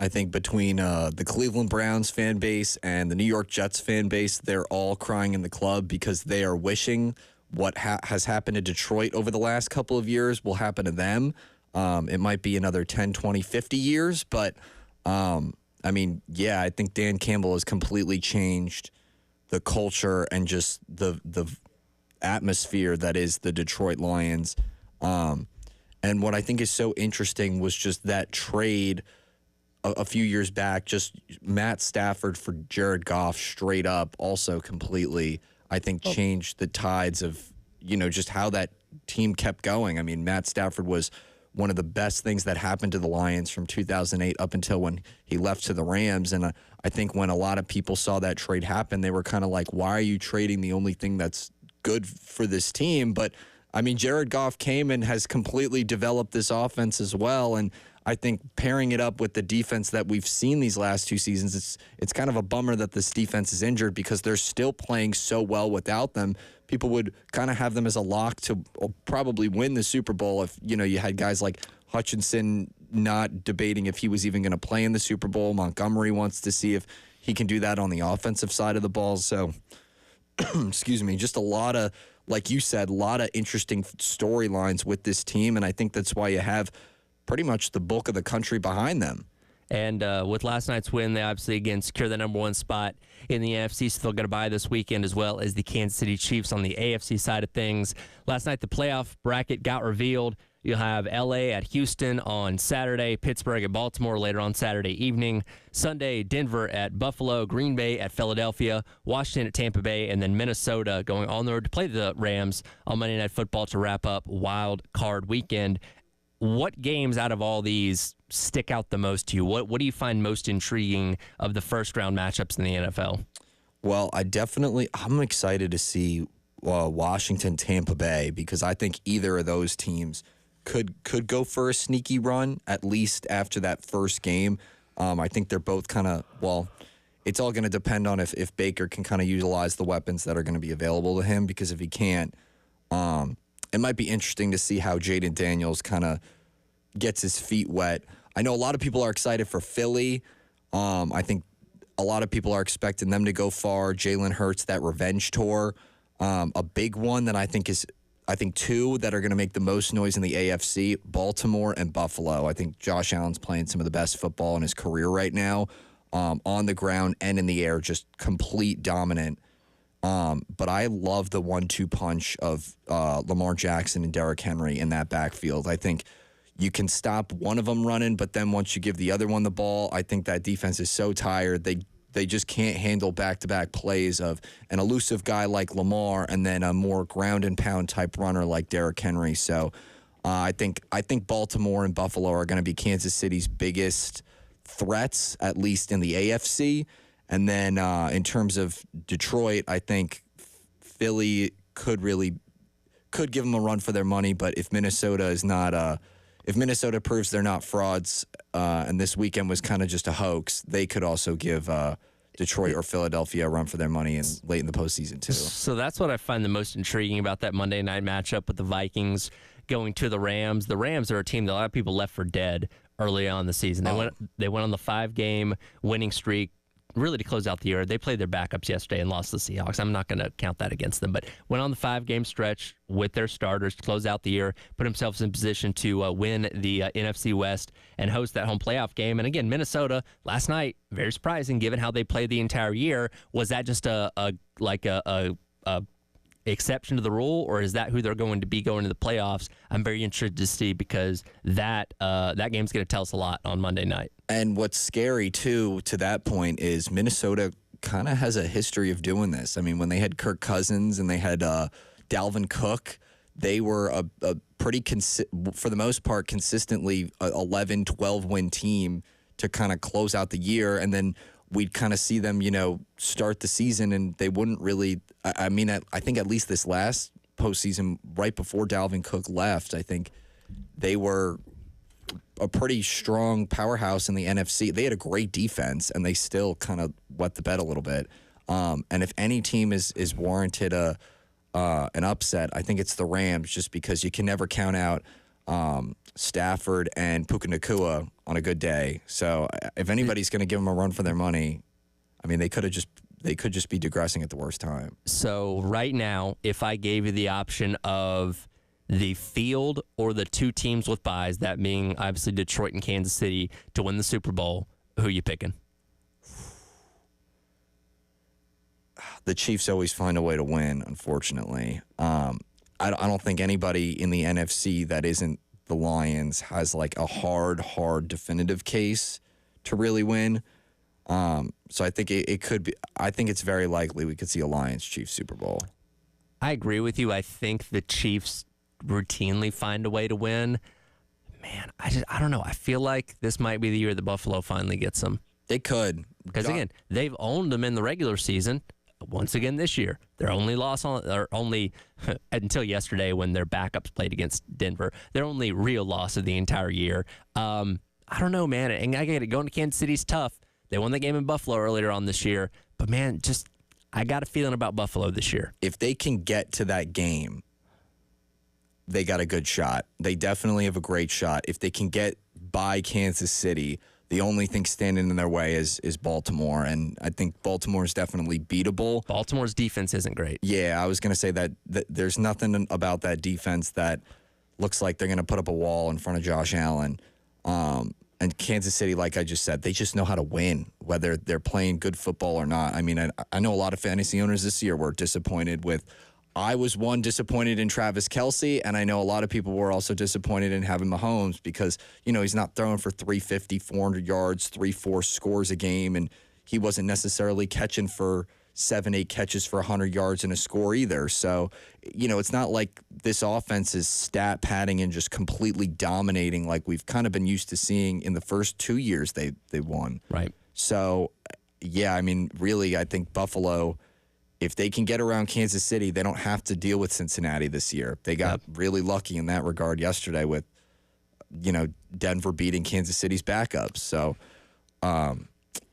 I think between the Cleveland Browns fan base and the New York Jets fan base, they're all crying in the club because they are wishing what has happened to Detroit over the last couple of years will happen to them. It might be another 10, 20, 50 years, but I think Dan Campbell has completely changed the culture and just the atmosphere that is the Detroit Lions. And what I think is so interesting was just that trade a few years back, just Matt Stafford for Jared Goff straight up also completely, I think, changed the tides of, just how that team kept going. I mean, Matt Stafford was one of the best things that happened to the Lions from 2008 up until when he left to the Rams. And I think when a lot of people saw that trade happen, they were kind of like, why are you trading the only thing that's good for this team? But, I mean, Jared Goff came and has completely developed this offense as well. And I think pairing it up with the defense that we've seen these last 2 seasons, it's kind of a bummer that this defense is injured because they're still playing so well without them. People would kind of have them as a lock to probably win the Super Bowl if, you had guys like Hutchinson not debating if he was even going to play in the Super Bowl. Montgomery wants to see if he can do that on the offensive side of the ball. So, excuse me, just a lot of, like you said, a lot of interesting storylines with this team, and I think that's why you have pretty much the bulk of the country behind them. And with last night's win, they obviously, again, secure the number 1 spot in the NFC. Still going to bye this weekend, as well as the Kansas City Chiefs on the AFC side of things. Last night, the playoff bracket got revealed. You'll have L.A. at Houston on Saturday, Pittsburgh at Baltimore later on Saturday evening. Sunday, Denver at Buffalo, Green Bay at Philadelphia, Washington at Tampa Bay, and then Minnesota going on the road to play the Rams on Monday Night Football to wrap up Wild Card Weekend. What games out of all these stick out the most to you? What do you find most intriguing of the first-round matchups in the NFL? Well, I'm excited to see Washington, Tampa Bay, because I think either of those teams could go for a sneaky run, at least after that first game. I think they're both kind of, it's all going to depend on if Baker can kind of utilize the weapons that are going to be available to him, because if he can't, it might be interesting to see how Jaden Daniels kind of gets his feet wet. I know a lot of people are excited for Philly. I think a lot of people are expecting them to go far. Jalen Hurts, that revenge tour. A big one that I think 2 that are going to make the most noise in the AFC, Baltimore and Buffalo. I think Josh Allen's playing some of the best football in his career right now. on the ground and in the air, just complete dominant. But I love the 1-2 punch of Lamar Jackson and Derrick Henry in that backfield. I think you can stop one of them running, but then once you give the other one the ball, I think that defense is so tired. They just can't handle back-to-back plays of an elusive guy like Lamar and then a more ground-and-pound type runner like Derrick Henry. So I think Baltimore and Buffalo are going to be Kansas City's biggest threats, at least in the AFC. And then in terms of Detroit, I think Philly could give them a run for their money. But if Minnesota is not if Minnesota proves they're not frauds, and this weekend was kind of just a hoax, they could also give Detroit or Philadelphia a run for their money and late in the postseason too. So that's what I find the most intriguing about that Monday night matchup with the Vikings going to the Rams. The Rams are a team that a lot of people left for dead early on in the season. They went on the 5-game winning streak, really to close out the year. They played their backups yesterday and lost to the Seahawks. I'm not going to count that against them, but went on the 5-game stretch with their starters to close out the year, put themselves in position to win the NFC West and host that home playoff game. And again, Minnesota last night, very surprising given how they played the entire year. Was that just a exception to the rule, or is that who they're going to be going to the playoffs? I'm very interested to see, because that game's going to tell us a lot on Monday night. And what's scary, too, to that point is Minnesota kind of has a history of doing this. I mean, when they had Kirk Cousins and they had Dalvin Cook, they were a pretty, for the most part, consistently 11, 12-win team to kind of close out the year. And then we'd kind of see them, start the season, and they wouldn't really – I think at least this last postseason, right before Dalvin Cook left, I think they were – a pretty strong powerhouse in the NFC. They had a great defense, and they still kind of wet the bed a little bit. And if any team is warranted an upset, I think it's the Rams, just because you can never count out Stafford and Puka Nacua on a good day. So if anybody's going to give them a run for their money, I mean, they could just be digressing at the worst time. So right now, if I gave you the option of the field or the two teams with byes, that being obviously Detroit and Kansas City, to win the Super Bowl, who are you picking? The Chiefs always find a way to win, unfortunately. I don't think anybody in the NFC that isn't the Lions has like a hard, definitive case to really win. So I think it could be. I think it's very likely we could see a Lions-Chiefs Super Bowl. I agree with you. I think the Chiefs routinely find a way to win. Man, I don't know. I feel like this might be the year that Buffalo finally gets them. They could. Because again, they've owned them in the regular season. Once again this year, their only loss until yesterday when their backups played against Denver, their only real loss of the entire year. I don't know, man. And I get it. Going to Kansas City's tough. They won the game in Buffalo earlier on this year. But, man, I got a feeling about Buffalo this year. If they can get to that game, they got a good shot. They definitely have a great shot. If they can get by Kansas City, the only thing standing in their way is Baltimore, and I think Baltimore is definitely beatable. Baltimore's defense isn't great. Yeah, I was going to say that there's nothing about that defense that looks like they're going to put up a wall in front of Josh Allen. And Kansas City, like I just said, they just know how to win, whether they're playing good football or not. I mean, I know a lot of fantasy owners this year were disappointed with – I was disappointed in Travis Kelce, and I know a lot of people were also disappointed in having Mahomes because, he's not throwing for 350, 400 yards, 3-4 scores a game, and he wasn't necessarily catching for 7-8 catches for 100 yards and a score either. So, it's not like this offense is stat padding and just completely dominating like we've kind of been used to seeing in the first 2 years they won. Right. So, yeah, I mean, really, I think Buffalo, if they can get around Kansas City, they don't have to deal with Cincinnati this year. They got really lucky in that regard yesterday with, Denver beating Kansas City's backups. So,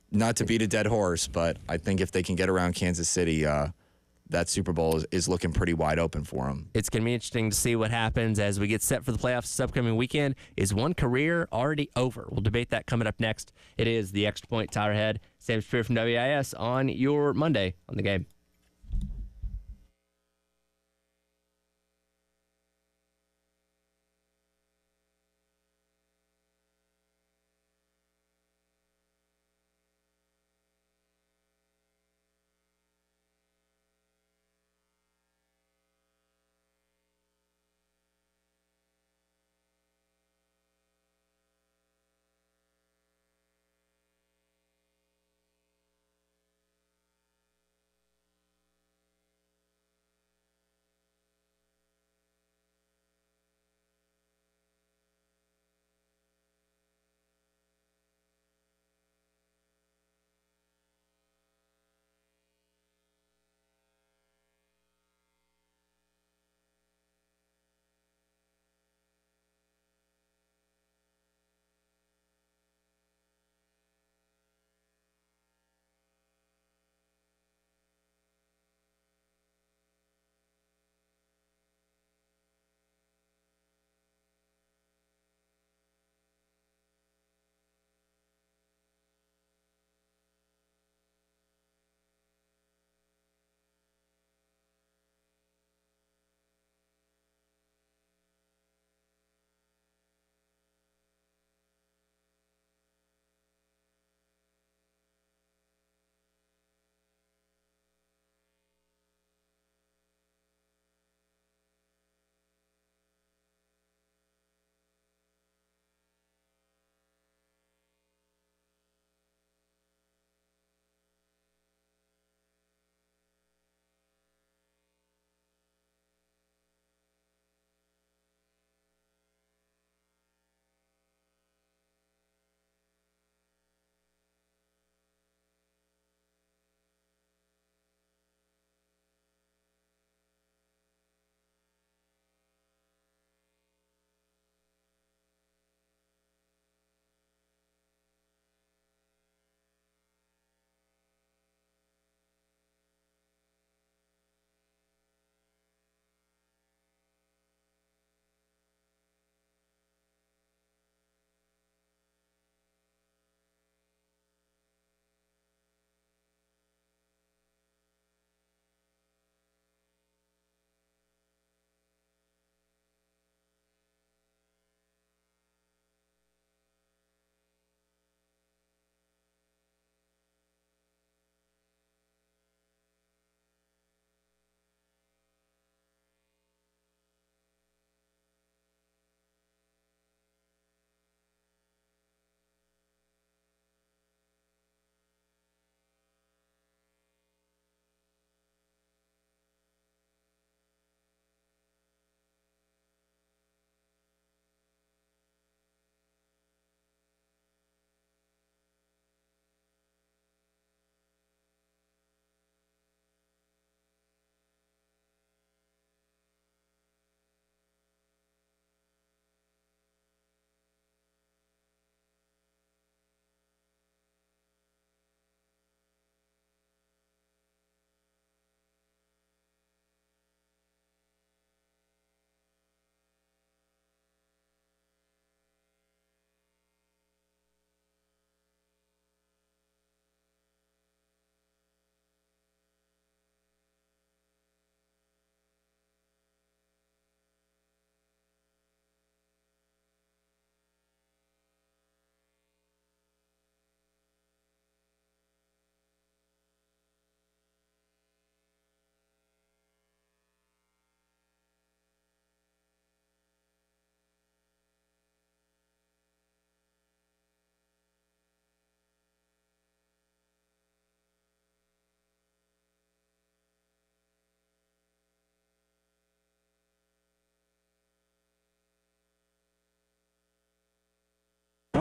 not to beat a dead horse, but I think if they can get around Kansas City, that Super Bowl is looking pretty wide open for them. It's going to be interesting to see what happens as we get set for the playoffs this upcoming weekend. Is one career already over? We'll debate that coming up next. It is the Extra Point Tyler Head, Sam Spear from WIS on your Monday on the Game.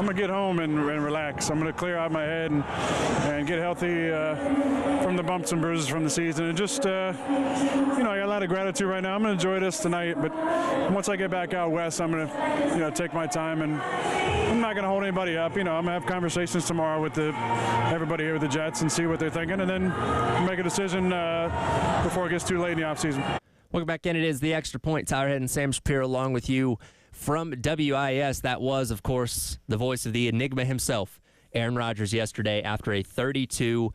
going to get home and relax. I'm going to clear out my head and get healthy from the bumps and bruises from the season. And just, I got a lot of gratitude right now. I'm going to enjoy this tonight, but once I get back out west, I'm going to, take my time, and I'm not going to hold anybody up. I'm going to have conversations tomorrow with everybody here with the Jets and see what they're thinking, and then make a decision before it gets too late in the offseason. Welcome back in. It is The Extra Point. Tyler Head and Sam Shapiro along with you from WIS. That was, of course, the voice of the enigma himself, Aaron Rodgers, yesterday after a 32-20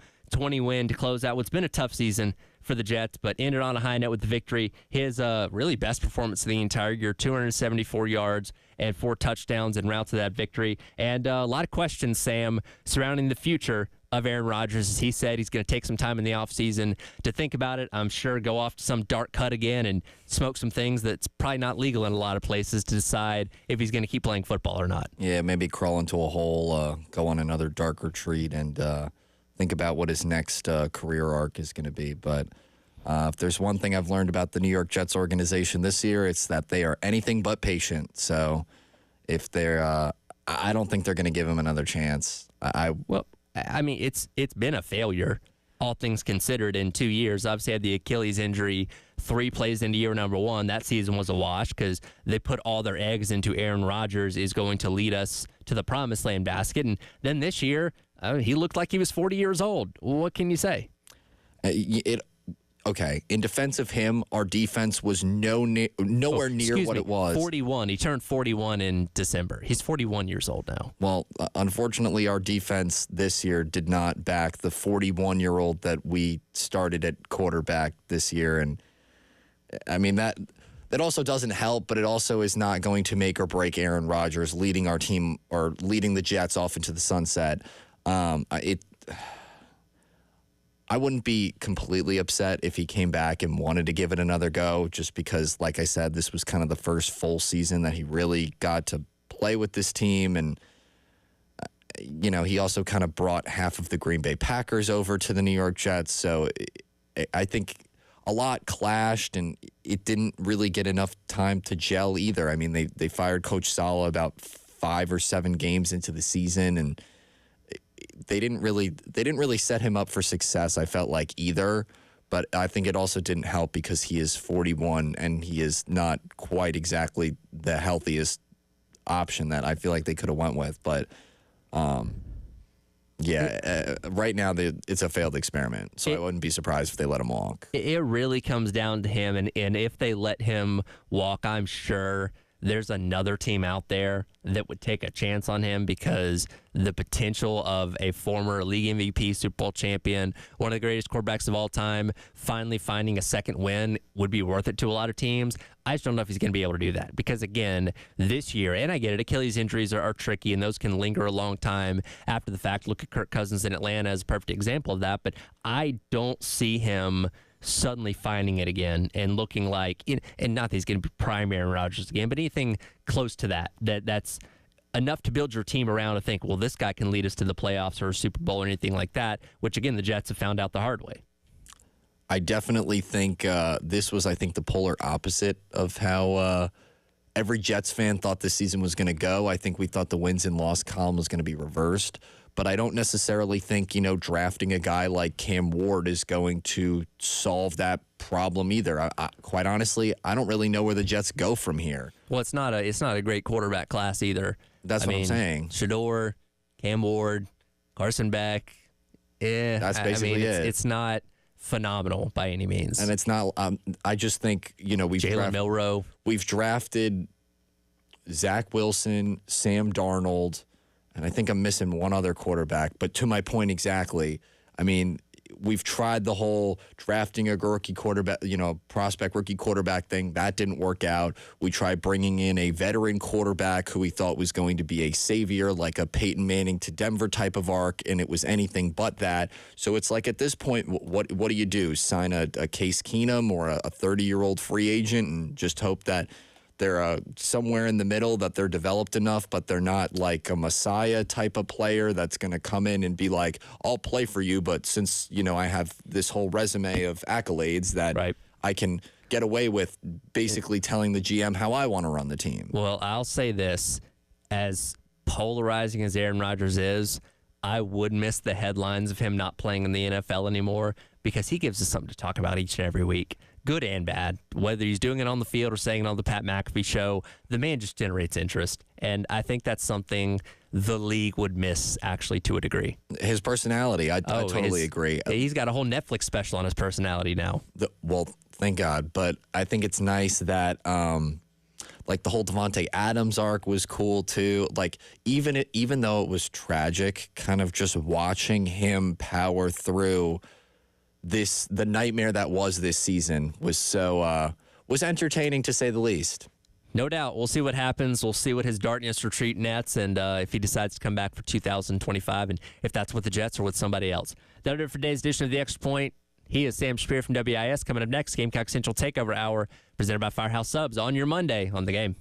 win to close out what's been a tough season for the Jets, but ended on a high note with the victory. His really best performance of the entire year, 274 yards and 4 touchdowns en route to that victory. And a lot of questions, Sam, surrounding the future of Aaron Rodgers. As he said, he's going to take some time in the offseason to think about it. I'm sure go off to some dark cut again and smoke some things that's probably not legal in a lot of places to decide if he's going to keep playing football or not. Yeah, maybe crawl into a hole, go on another dark retreat, and think about what his next career arc is going to be. But if there's one thing I've learned about the New York Jets organization this year, it's that they are anything but patient. So if they're, I don't think they're going to give him another chance. I mean, it's been a failure, all things considered, in 2 years. Obviously had the Achilles injury 3 plays into year number 1. That season was a wash because they put all their eggs into Aaron Rodgers is going to lead us to the promised land basket. And then this year, he looked like he was 40 years old. What can you say? Okay, in defense of him, our defense was nowhere near what it was. 41. He turned 41 in December. He's 41 years old now. Well, unfortunately, our defense this year did not back the 41-year-old that we started at quarterback this year. And, I mean, that also doesn't help, but it also is not going to make or break Aaron Rodgers leading our team or leading the Jets off into the sunset. I wouldn't be completely upset if he came back and wanted to give it another go, just because, like I said, this was kind of the first full season that he really got to play with this team. And, he also kind of brought half of the Green Bay Packers over to the New York Jets. So I think a lot clashed, and it didn't really get enough time to gel either. I mean, they fired Coach Saleh about 5 or 7 games into the season, and they didn't really set him up for success, I felt like, either. But I think it also didn't help because he is 41 and he is not quite exactly the healthiest option that I feel like they could have went with. But right now it's a failed experiment, so I wouldn't be surprised if they let him walk. It really comes down to him, and if they let him walk, I'm sure there's another team out there that would take a chance on him, because the potential of a former league MVP, Super Bowl champion, one of the greatest quarterbacks of all time, finally finding a second win would be worth it to a lot of teams. I just don't know if he's going to be able to do that, because, again, this year, and I get it, Achilles injuries are tricky, and those can linger a long time after the fact. Look at Kirk Cousins in Atlanta as a perfect example of that, but I don't see him suddenly finding it again and looking like, and not that he's going to be prime Aaron Rodgers again, but anything close to that's enough to build your team around to think, well, this guy can lead us to the playoffs or a Super Bowl or anything like that, which, again, the Jets have found out the hard way. I definitely think this was, the polar opposite of how every Jets fan thought this season was going to go. I think we thought the wins and loss column was going to be reversed. But I don't necessarily think, drafting a guy like Cam Ward is going to solve that problem either. Quite honestly, I don't really know where the Jets go from here. Well, it's not a great quarterback class either. That's what I'm saying. Shador, Cam Ward, Carson Beck. That's basically it. It's not phenomenal by any means. And it's not. I just think Jalen Milroe. We've drafted Zach Wilson, Sam Darnold. And I think I'm missing one other quarterback. But to my point exactly, I mean, we've tried the whole drafting a rookie quarterback, prospect rookie quarterback thing. That didn't work out. We tried bringing in a veteran quarterback who we thought was going to be a savior, like a Peyton Manning to Denver type of arc, and it was anything but that. So it's like, at this point, what do you do? Sign a Case Keenum or a 30-year-old free agent and just hope that they're somewhere in the middle, that they're developed enough, but they're not like a Messiah type of player that's going to come in and be like, I'll play for you, but since, I have this whole resume of accolades that I can get away with basically telling the GM how I want to run the team. Well, I'll say this, as polarizing as Aaron Rodgers is, I would miss the headlines of him not playing in the NFL anymore because he gives us something to talk about each and every week, good and bad. Whether he's doing it on the field or saying it on the Pat McAfee show, the man just generates interest. And I think that's something the league would miss, actually, to a degree. His personality, I totally agree. He's got a whole Netflix special on his personality now. Well, thank God. But I think it's nice that like the whole Devontae Adams arc was cool too. Like even though it was tragic, kind of just watching him power through the nightmare that was this season was entertaining to say the least. No doubt. We'll see what happens. We'll see what his darkness retreat nets and if he decides to come back for 2025 and if that's with the Jets or with somebody else. That'll do it for today's edition of The Extra Point. He is Sam Shapiro from WIS. Coming up next, Gamecock Central Takeover Hour, presented by Firehouse Subs on your Monday on The Game.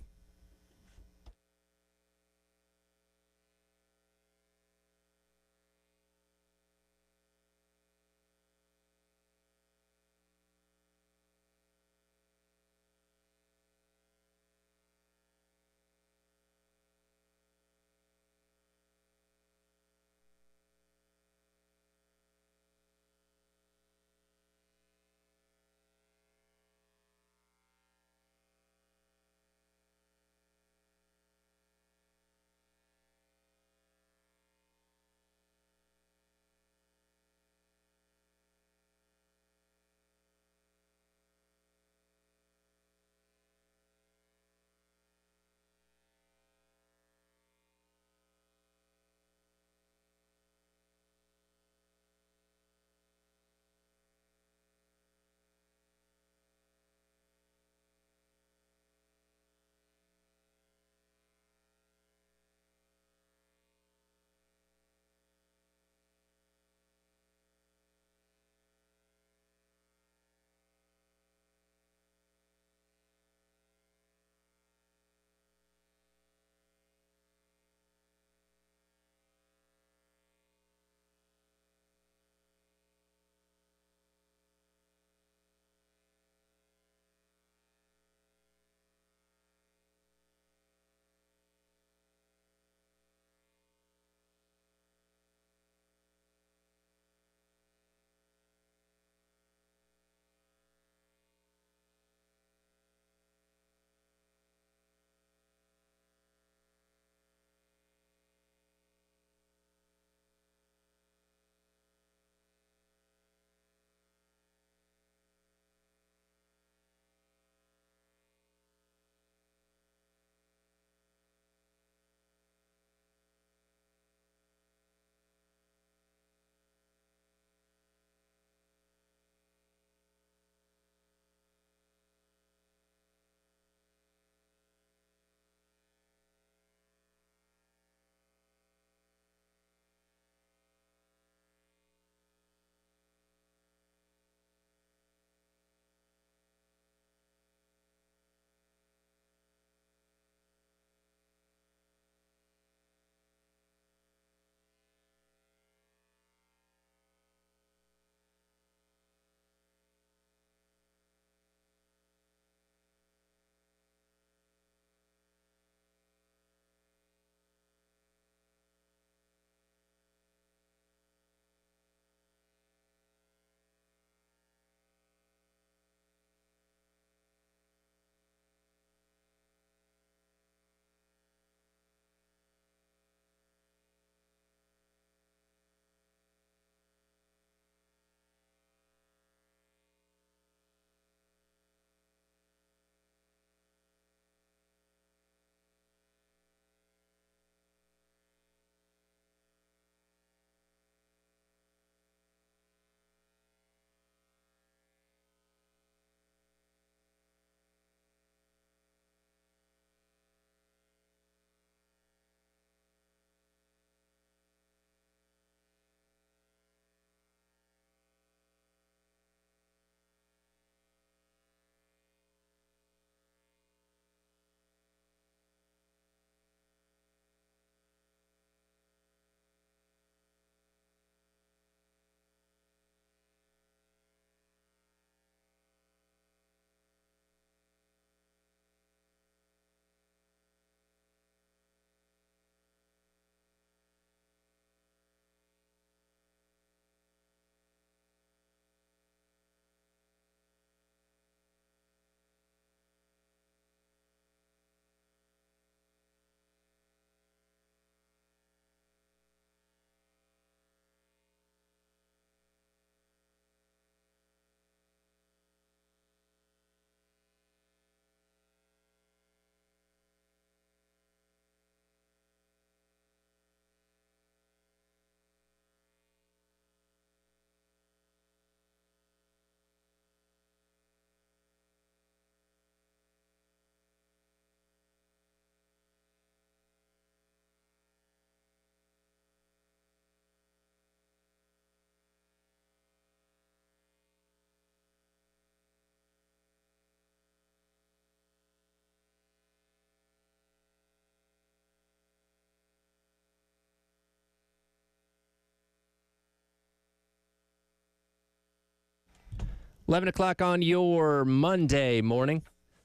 11 o'clock on your Monday morning.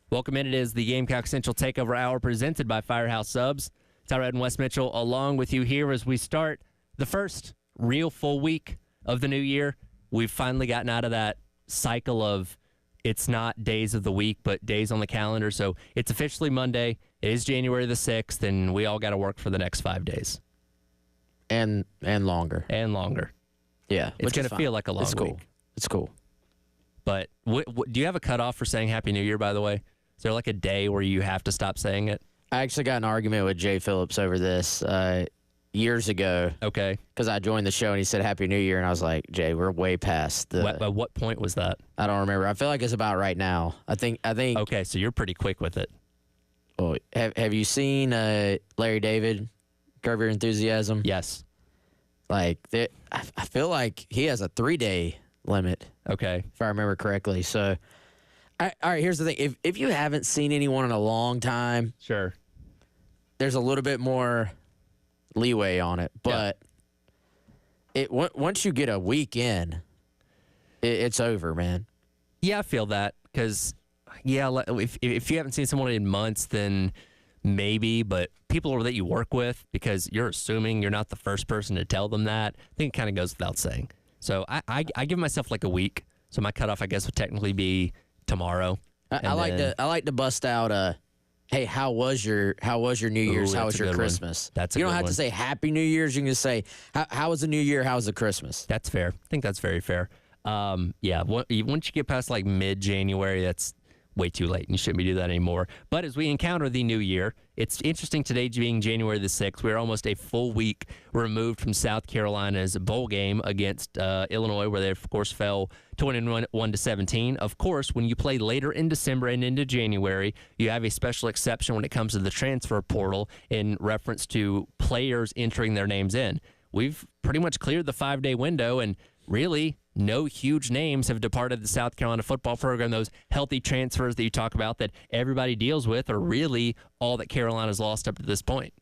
Welcome in. It is the Gamecock Central Takeover Hour presented by Firehouse Subs. Tyrod and Wes Mitchell along with you here as we start the first real full week of the new year. We've finally gotten out of that cycle of it's not days of the week, but days on the calendar. So it's officially Monday. It is January the 6th, and we all got to work for the next 5 days. And longer. And longer. Yeah. It's going to feel like a long week. It's cool. But do you have a cutoff for saying Happy New Year, by the way? Is there like a day where you have to stop saying it? I actually got in an argument with Jay Phillips over this years ago. Okay. Because I joined the show and he said Happy New Year, and I was like, Jay, we're way past the. At what point was that? I don't remember. I feel like it's about right now. I think. Okay, so you're pretty quick with it. Oh, have you seen Larry David, Curb Your Enthusiasm? Yes. Like, I feel like he has a 3-day limit. Okay. If I remember correctly. So, all right, here's the thing. If you haven't seen anyone in a long time, sure, there's a little bit more leeway on it. But once you get a week in, it's over, man. Yeah, I feel that because, if you haven't seen someone in months, then maybe, but people that you work with, because you're assuming you're not the first person to tell them that, I think it kind of goes without saying. So I give myself like a week. So my cutoff, I guess, would technically be tomorrow. I like to bust out hey, how was your New Year's? How was your Christmas? That's a you don't good have one. to say Happy New Year's. You can just say how was the New Year? How was the Christmas? That's fair. I think that's very fair. Once you get past like mid-January, that's way too late, and you shouldn't be doing that anymore. But as we encounter the new year, it's interesting today being January the 6th. We're almost a full week removed from South Carolina's bowl game against Illinois, where they, of course, fell 21-17. Of course, when you play later in December and into January, you have a special exception when it comes to the transfer portal in reference to players entering their names in. We've pretty much cleared the 5-day window, and really no huge names have departed the South Carolina football program. Those healthy transfers that you talk about that everybody deals with are really all that Carolina's lost up to this point.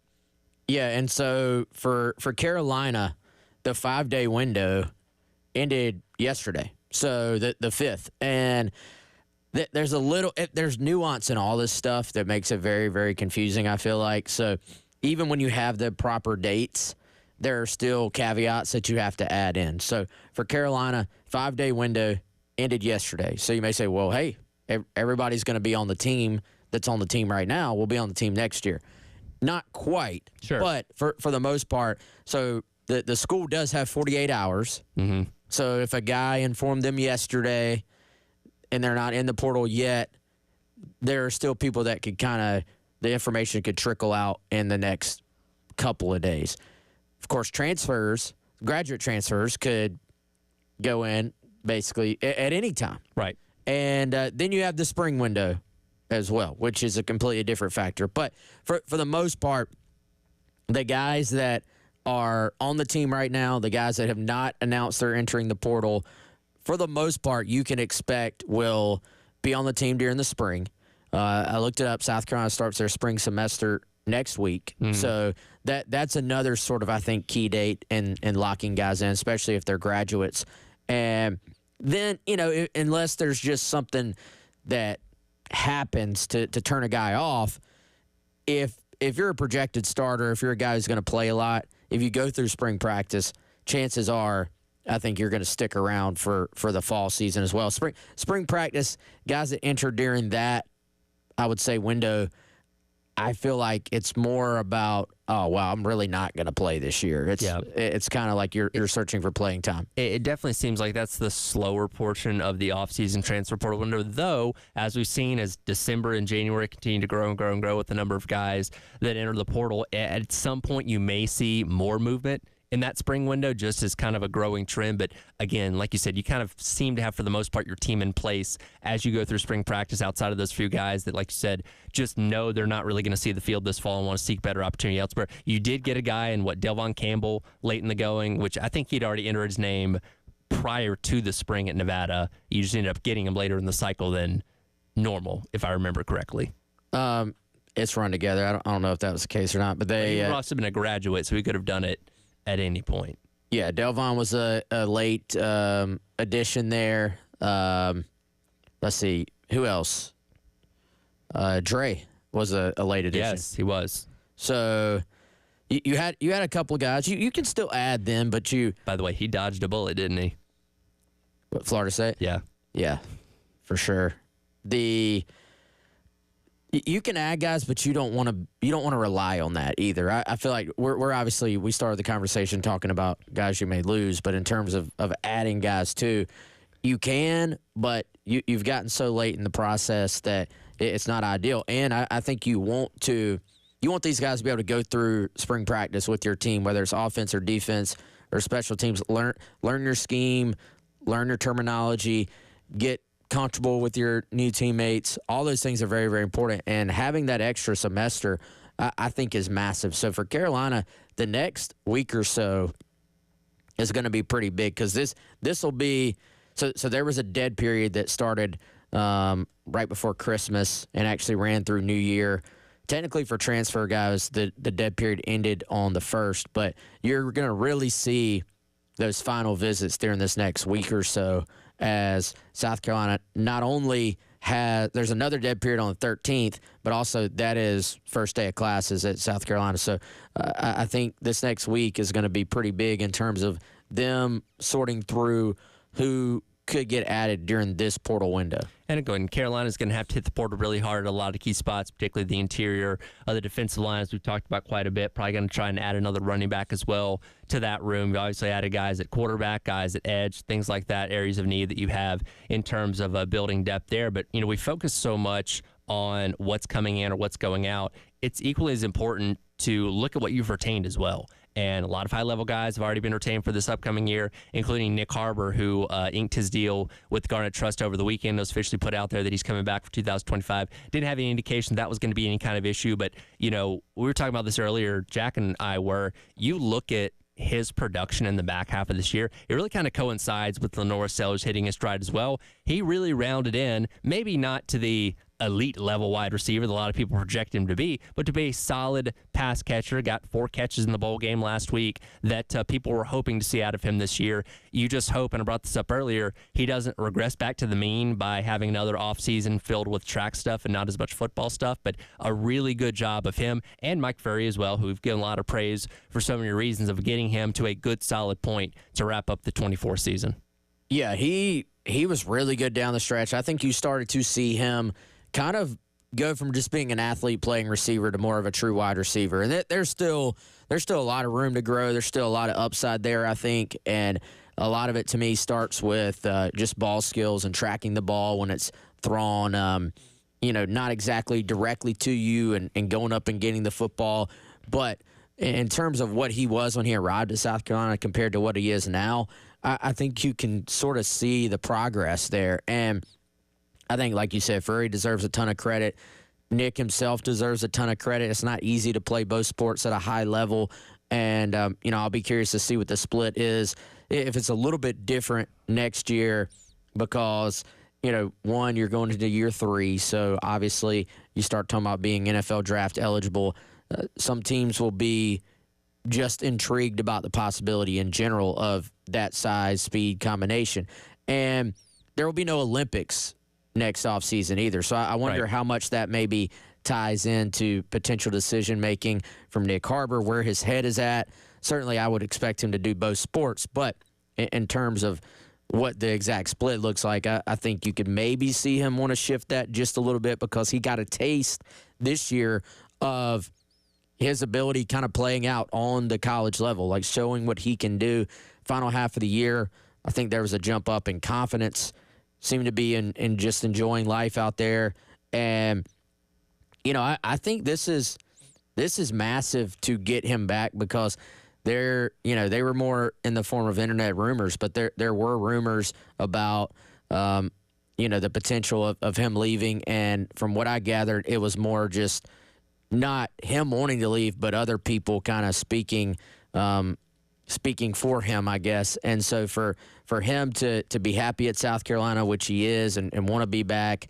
Yeah, and so for Carolina, the 5-day window ended yesterday, so the 5th. And there's nuance in all this stuff that makes it very, very confusing, I feel like. So even when you have the proper dates, there are still caveats that you have to add in. So for Carolina, 5-day window ended yesterday. So you may say, well, hey, everybody's going to be on the team that's on the team right now will be on the team next year. Not quite, sure. But for the most part, so the school does have 48 hours. Mm-hmm. So if a guy informed them yesterday and they're not in the portal yet, there are still people that could the information could trickle out in the next couple of days. Of course, graduate transfers could go in basically at any time. Right. And then you have the spring window as well, which is a completely different factor. But for the most part, the guys that are on the team right now, the guys that have not announced they're entering the portal, for the most part, you can expect will be on the team during the spring. I looked it up. South Carolina starts their spring semester next week. Mm-hmm. So that's another sort of, I think, key date in locking guys in, especially if they're graduates. And then, unless there's just something that happens to turn a guy off, if you're a projected starter, if you're a guy who's going to play a lot, if you go through spring practice, chances are I think you're going to stick around for the fall season as well. Spring practice, guys that enter during that, I would say, window, I feel like it's more about, oh, wow, I'm really not going to play this year. It's kind of like you're searching for playing time. It definitely seems like that's the slower portion of the offseason transfer portal window, though, as we've seen as December and January continue to grow and grow and grow with the number of guys that enter the portal, at some point you may see more movement in that spring window, just as kind of a growing trend. But again, like you said, you kind of seem to have, for the most part, your team in place as you go through spring practice outside of those few guys that, like you said, just know they're not really going to see the field this fall and want to seek better opportunity elsewhere. You did get a guy in, Delvon Campbell late in the going, which I think he'd already entered his name prior to the spring at Nevada. You just ended up getting him later in the cycle than normal, if I remember correctly. It's run together. I don't know if that was the case or not, but he must have been a graduate, so he could have done it at any point. Yeah, Delvon was a late addition there. let's see, who else? Dre was a late addition. Yes, he was. So you had a couple of guys. You can still add them, but you. By the way, he dodged a bullet, didn't he? What, Florida State? Yeah. Yeah, for sure. You can add guys, but you don't want to rely on that either. I feel like we're obviously, we started the conversation talking about guys you may lose, but in terms of adding guys too, you can, but you've gotten so late in the process that it's not ideal. And I think you want these guys to be able to go through spring practice with your team, whether it's offense or defense or special teams. Learn your scheme, learn your terminology, get comfortable with your new teammates. All those things are very, very important. And having that extra semester, I think, is massive. So for Carolina, the next week or so is going to be pretty big because this will be so there was a dead period that started right before Christmas and actually ran through New Year. Technically, for transfer guys, the dead period ended on the 1st, but you're going to really see those final visits during this next week or so as South Carolina not only there's another dead period on the 13th, but also that is first day of classes at South Carolina. So I think this next week is going to be pretty big in terms of them sorting through who could get added during this portal window. And Carolina's going to have to hit the portal really hard at a lot of key spots, particularly the interior of the defensive line, as we've talked about quite a bit. Probably going to try and add another running back as well to that room. We obviously added guys at quarterback, guys at edge, things like that, areas of need that you have in terms of building depth there. But, we focus so much on what's coming in or what's going out. It's equally as important to look at what you've retained as well. And a lot of high-level guys have already been retained for this upcoming year, including Nick Harbor, who inked his deal with Garnet Trust over the weekend. It was officially put out there that he's coming back for 2025. Didn't have any indication that was going to be any kind of issue. But, we were talking about this earlier, Jack and I were. You look at his production in the back half of this year, it really kind of coincides with Lenore Sellers hitting his stride as well. He really rounded in, maybe not to the elite level wide receiver that a lot of people project him to be, but to be a solid pass catcher. Got 4 catches in the bowl game last week that people were hoping to see out of him this year. You just hope, and I brought this up earlier, he doesn't regress back to the mean by having another offseason filled with track stuff and not as much football stuff, but a really good job of him and Mike Furry as well, who we've given a lot of praise for so many reasons of getting him to a good solid point to wrap up the 24 season. Yeah, he was really good down the stretch. I think you started to see him kind of go from just being an athlete playing receiver to more of a true wide receiver. And there's still a lot of room to grow. There's still a lot of upside there, I think. And a lot of it, to me, starts with just ball skills and tracking the ball when it's thrown, not exactly directly to you and going up and getting the football. But in terms of what he was when he arrived at South Carolina compared to what he is now, I think you can sort of see the progress there. And I think, like you said, Furry deserves a ton of credit. Nick himself deserves a ton of credit. It's not easy to play both sports at a high level. And, I'll be curious to see what the split is, if it's a little bit different next year because, one, you're going into year 3. So, obviously, you start talking about being NFL draft eligible. Some teams will be just intrigued about the possibility in general of that size, speed combination. And there will be no Olympics next offseason either. So I wonder how much that maybe ties into potential decision-making from Nick Harbor, where his head is at. Certainly I would expect him to do both sports, but in terms of what the exact split looks like, I think you could maybe see him want to shift that just a little bit because he got a taste this year of his ability kind of playing out on the college level, like showing what he can do. Final half of the year, I think there was a jump up in confidence, seemed to be in just enjoying life out there. And, I think this is massive to get him back because they were more in the form of internet rumors, but there were rumors about, the potential of him leaving. And from what I gathered, it was more just not him wanting to leave, but other people kind of speaking for him, I guess. And so for him to be happy at South Carolina, which he is, and want to be back,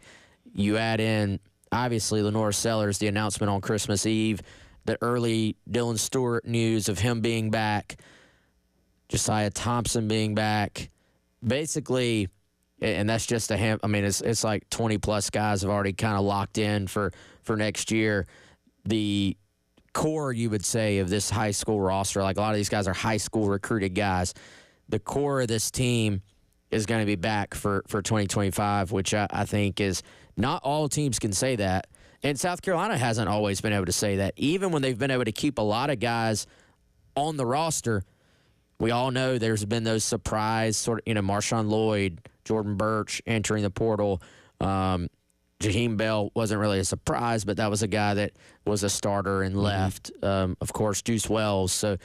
you add in, obviously, Lenore Sellers, the announcement on Christmas Eve, the early Dylan Stewart news of him being back, Josiah Thompson being back. Basically, and that's just I mean, it's like 20-plus guys have already kind of locked in for next year. The core, you would say, of this high school roster, like a lot of these guys are high school recruited guys. The core of this team is going to be back for 2025, which I think is not all teams can say that. And South Carolina hasn't always been able to say that. Even when they've been able to keep a lot of guys on the roster, we all know there's been those surprise sort of, Marshawn Lloyd, Jordan Birch entering the portal. Jaheim Bell wasn't really a surprise, but that was a guy that was a starter and left. Of course, Juice Wells. So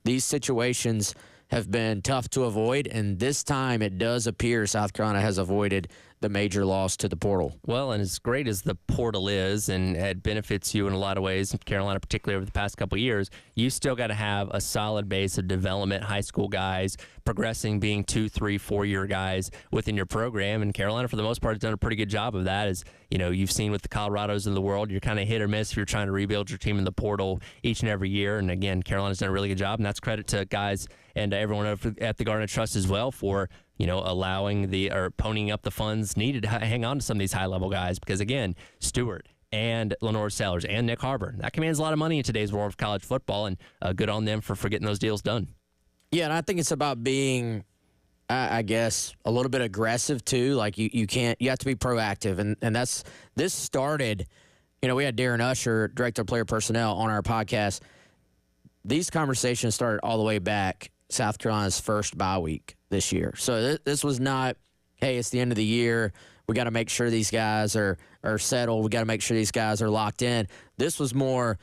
these situations have been tough to avoid, and this time it does appear South Carolina has avoided the major loss to the portal. Well, and as great as the portal is, and it benefits you in a lot of ways, Carolina particularly over the past couple of years, you still got to have a solid base of development, high school guys, progressing, being 2, 3, 4-year guys within your program. And Carolina, for the most part, has done a pretty good job of that. As you've seen with the Colorados of the world, you're kind of hit or miss if you're trying to rebuild your team in the portal each and every year. And again, Carolina's done a really good job, and that's credit to guys and everyone at the Garnet Trust as well for allowing or ponying up the funds needed to hang on to some of these high-level guys. Because, again, Stewart and Lenore Sellers and Nick Harbor, that commands a lot of money in today's world of college football, and good on them for getting those deals done. Yeah, and I think it's about being, I guess, a little bit aggressive, too. Like, you have to be proactive, and this started, we had Darren Usher, Director of Player Personnel, on our podcast. These conversations started all the way back South Carolina's first bye week this year. So this was not, hey, it's the end of the year, we got to make sure these guys are settled, we got to make sure these guys are locked in. This was more,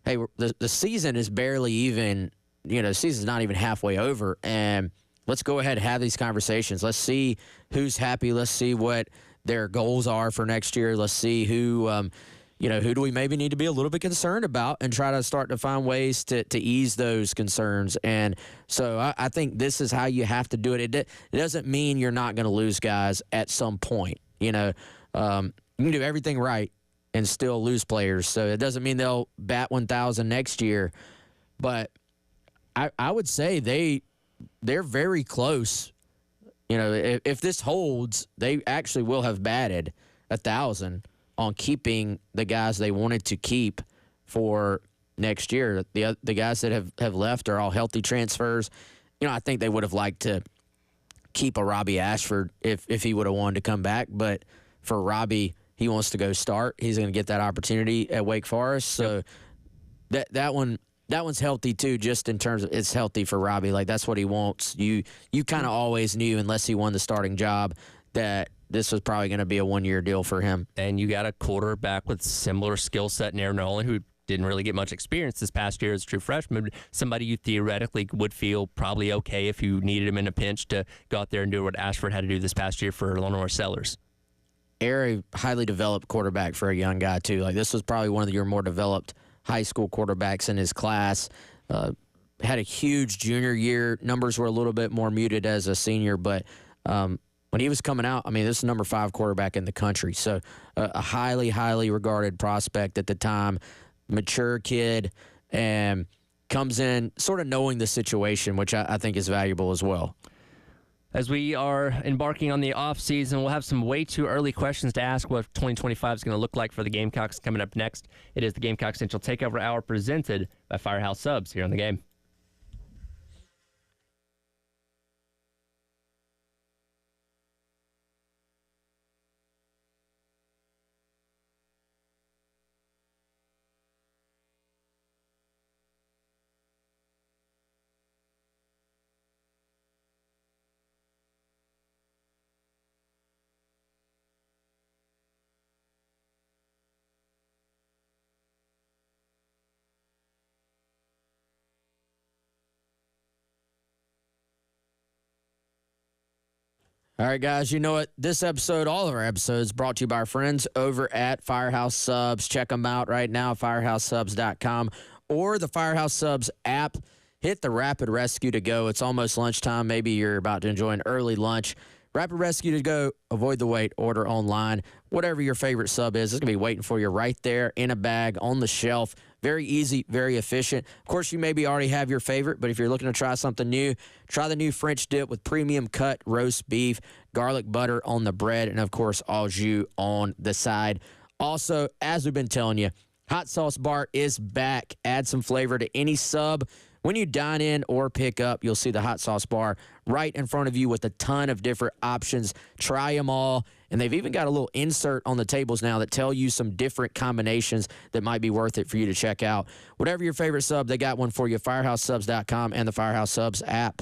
hey, the season is barely even, the season's not even halfway over, and let's go ahead and have these conversations. Let's see who's happy. Let's see what their goals are for next year. Let's see who do we maybe need to be a little bit concerned about, and try to start to find ways to ease those concerns. And so I think this is how you have to do it. It doesn't mean you're not going to lose guys at some point. You can do everything right and still lose players. So it doesn't mean they'll bat 1,000 next year. But I would say they're very close. If this holds, they actually will have batted 1,000 on keeping the guys they wanted to keep for next year. The guys that have left are all healthy transfers. I think they would have liked to keep a Robbie Ashford if he would have wanted to come back. But for Robbie, he wants to go start. He's going to get that opportunity at Wake Forest. So that one's healthy too, just in terms of it's healthy for Robbie. Like, that's what he wants. You kind of always knew, unless he won the starting job, that this was probably going to be a one-year deal for him. And you got a quarterback with similar skill set in Aaron Nolan, who didn't really get much experience this past year as a true freshman. Somebody you theoretically would feel probably okay if you needed him in a pinch to go out there and do what Ashford had to do this past year for Lenore Sellers. A highly developed quarterback for a young guy, too. Like, this was probably one of your more developed high school quarterbacks in his class. Had a huge junior year. Numbers were a little bit more muted as a senior, but when he was coming out, this is number 5 quarterback in the country. So a highly, highly regarded prospect at the time, mature kid, and comes in sort of knowing the situation, which I think is valuable as well. As we are embarking on the offseason, we'll have some way too early questions to ask what 2025 is going to look like for the Gamecocks coming up next. It is the Gamecock Central Takeover Hour presented by Firehouse Subs here on The Game. All right, guys, you know what? This episode, all of our episodes, brought to you by our friends over at Firehouse Subs. Check them out right now, firehousesubs.com, or the Firehouse Subs app. Hit the Rapid Rescue to go. It's almost lunchtime. Maybe you're about to enjoy an early lunch. Rapid Rescue to go. Avoid the wait. Order online. Whatever your favorite sub is, it's going to be waiting for you right there in a bag on the shelf. Very easy, very efficient. Of course, you maybe already have your favorite, but if you're looking to try something new, try the new French dip with premium cut roast beef, garlic butter on the bread, and, of course, au jus on the side. Also, as we've been telling you, Hot Sauce Bar is back. Add some flavor to any sub. When you dine in or pick up, you'll see the Hot Sauce Bar right in front of you with a ton of different options. Try them all. And they've even got a little insert on the tables now that tell you some different combinations that might be worth it for you to check out. Whatever your favorite sub, they got one for you. FirehouseSubs.com and the Firehouse Subs app.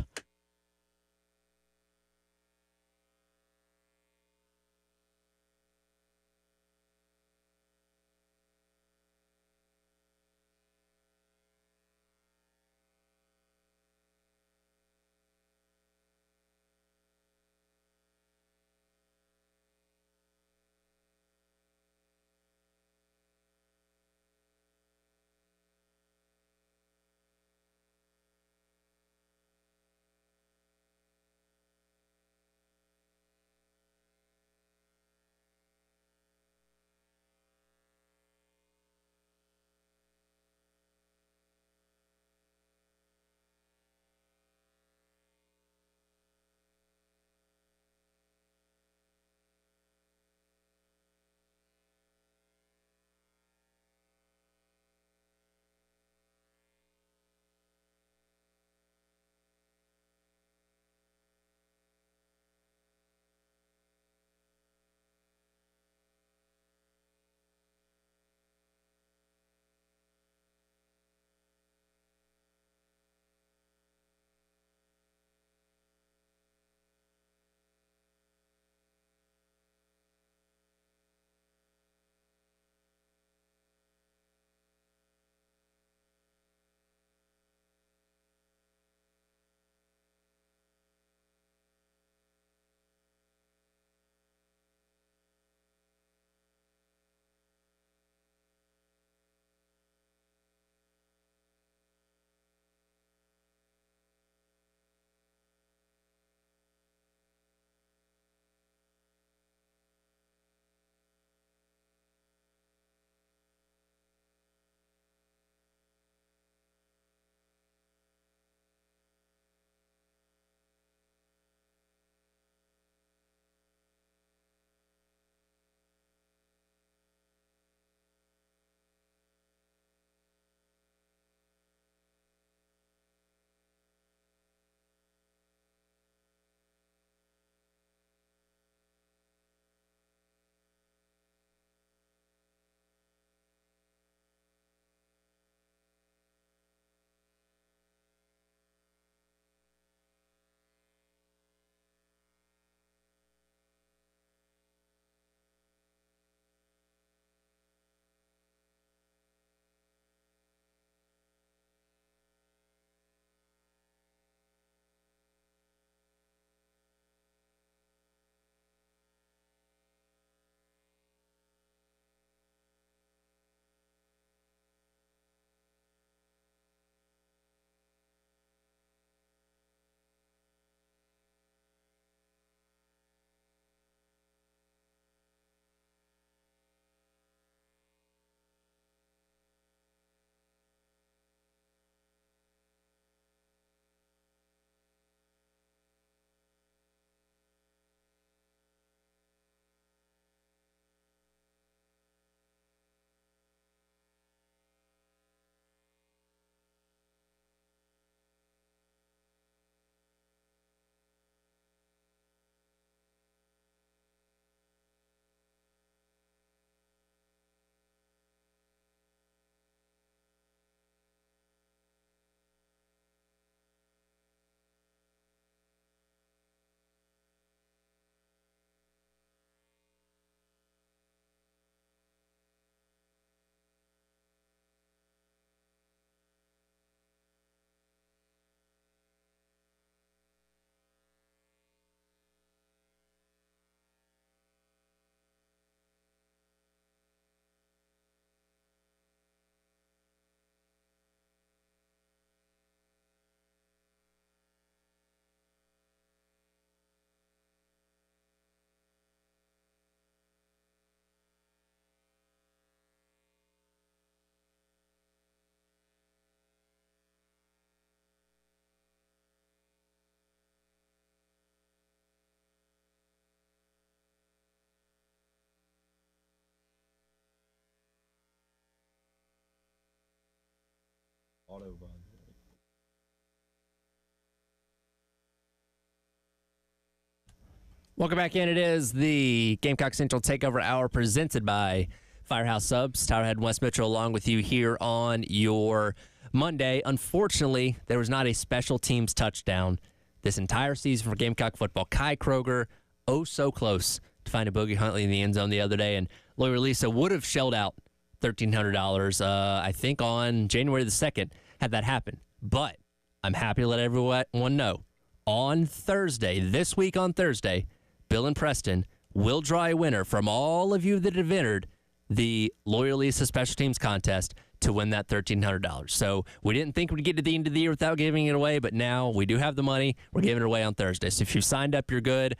Welcome back in. It is the Gamecock Central Takeover Hour presented by Firehouse Subs. Tyler Head and Wes Mitchell along with you here on your Monday. Unfortunately, there was not a special teams touchdown this entire season for Gamecock football. Kai Kroger, oh so close to find a Boogie Huntley in the end zone the other day, and Lawyer Lisa would have shelled out $1,300, I think on January the 2nd, had that happen. But I'm happy to let everyone know, on Thursday, this week on Thursday, Bill and Preston will draw a winner from all of you that have entered the Lawyer Lisa Special Teams Contest to win that $1,300. So we didn't think we'd get to the end of the year without giving it away, but now we do have the money. We're giving it away on Thursday. So if you signed up, you're good.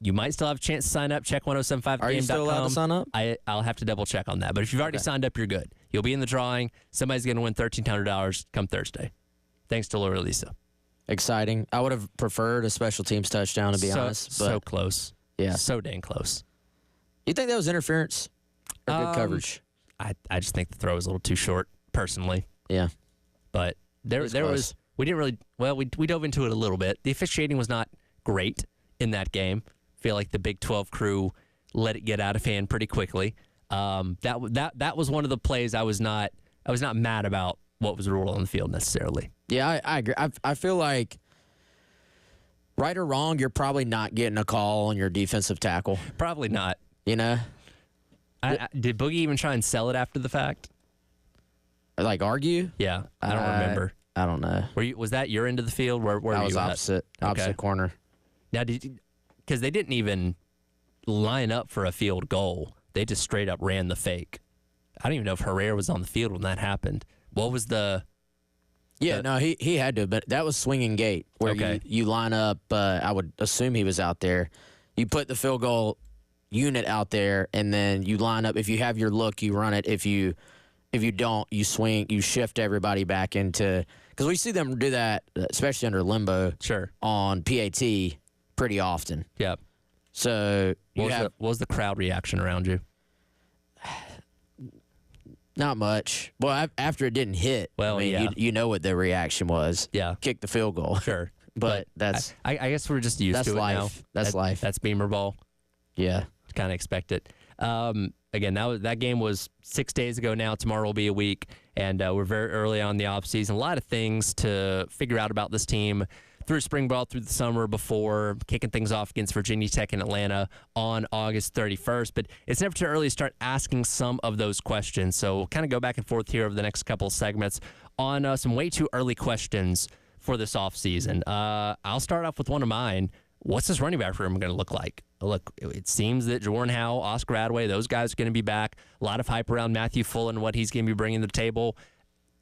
You might still have a chance to sign up. Check 1075game.com. Are you still allowed to sign up? I'll have to double check on that. But if you've already signed up, you're good. You'll be in the drawing. Somebody's going to win $1,300 come Thursday. Thanks to Lawyer Lisa. Exciting. I would have preferred a special teams touchdown, to be honest. But so close. Yeah. So dang close. You think that was interference or good coverage? I just think the throw was a little too short, personally. Yeah. But there was we didn't really, well, we dove into it a little bit. The officiating was not great in that game. I feel like the Big 12 crew let it get out of hand pretty quickly. That was one of the plays I was not mad about what was ruled on the field necessarily. Yeah, I agree. I feel like, right or wrong, you're probably not getting a call on your defensive tackle. Probably not. You know? Did Boogie even try and sell it after the fact? Like argue? Yeah, I don't remember. I don't know. Was that your end of the field? Where I was you opposite corner. Now, because they didn't even line up for a field goal. They just straight up ran the fake. I don't even know if Herrera was on the field when that happened. What was the... Yeah, no, he had to, but that was swinging gate where you line up. I would assume he was out there. You put the field goal unit out there, and then you line up. If you have your look, you run it. If you don't, you swing. You shift everybody back into, because we see them do that, especially under limbo. Sure. On PAT pretty often. Yep. So what was the crowd reaction around you? Not much. Well, after it didn't hit, well, you know what the reaction was. Yeah. Kick the field goal. Sure. But that's... I guess we're just used to it life. now. That's life. That's Beamer ball. Yeah. Kind of expect it. Again, that game was 6 days ago now. Tomorrow will be a week, and we're very early on in the offseason. A lot of things to figure out about this team through spring ball, through the summer, before kicking things off against Virginia Tech in Atlanta on August 31st. But it's never too early to start asking some of those questions. So we'll kind of go back and forth here over the next couple of segments on some way too early questions for this offseason. I'll start off with one of mine. What's this running back room going to look like? Look, it seems that Jordan Howell, Oscar Adway, those guys are going to be back. A lot of hype around Matthew Full and what he's going to be bringing to the table.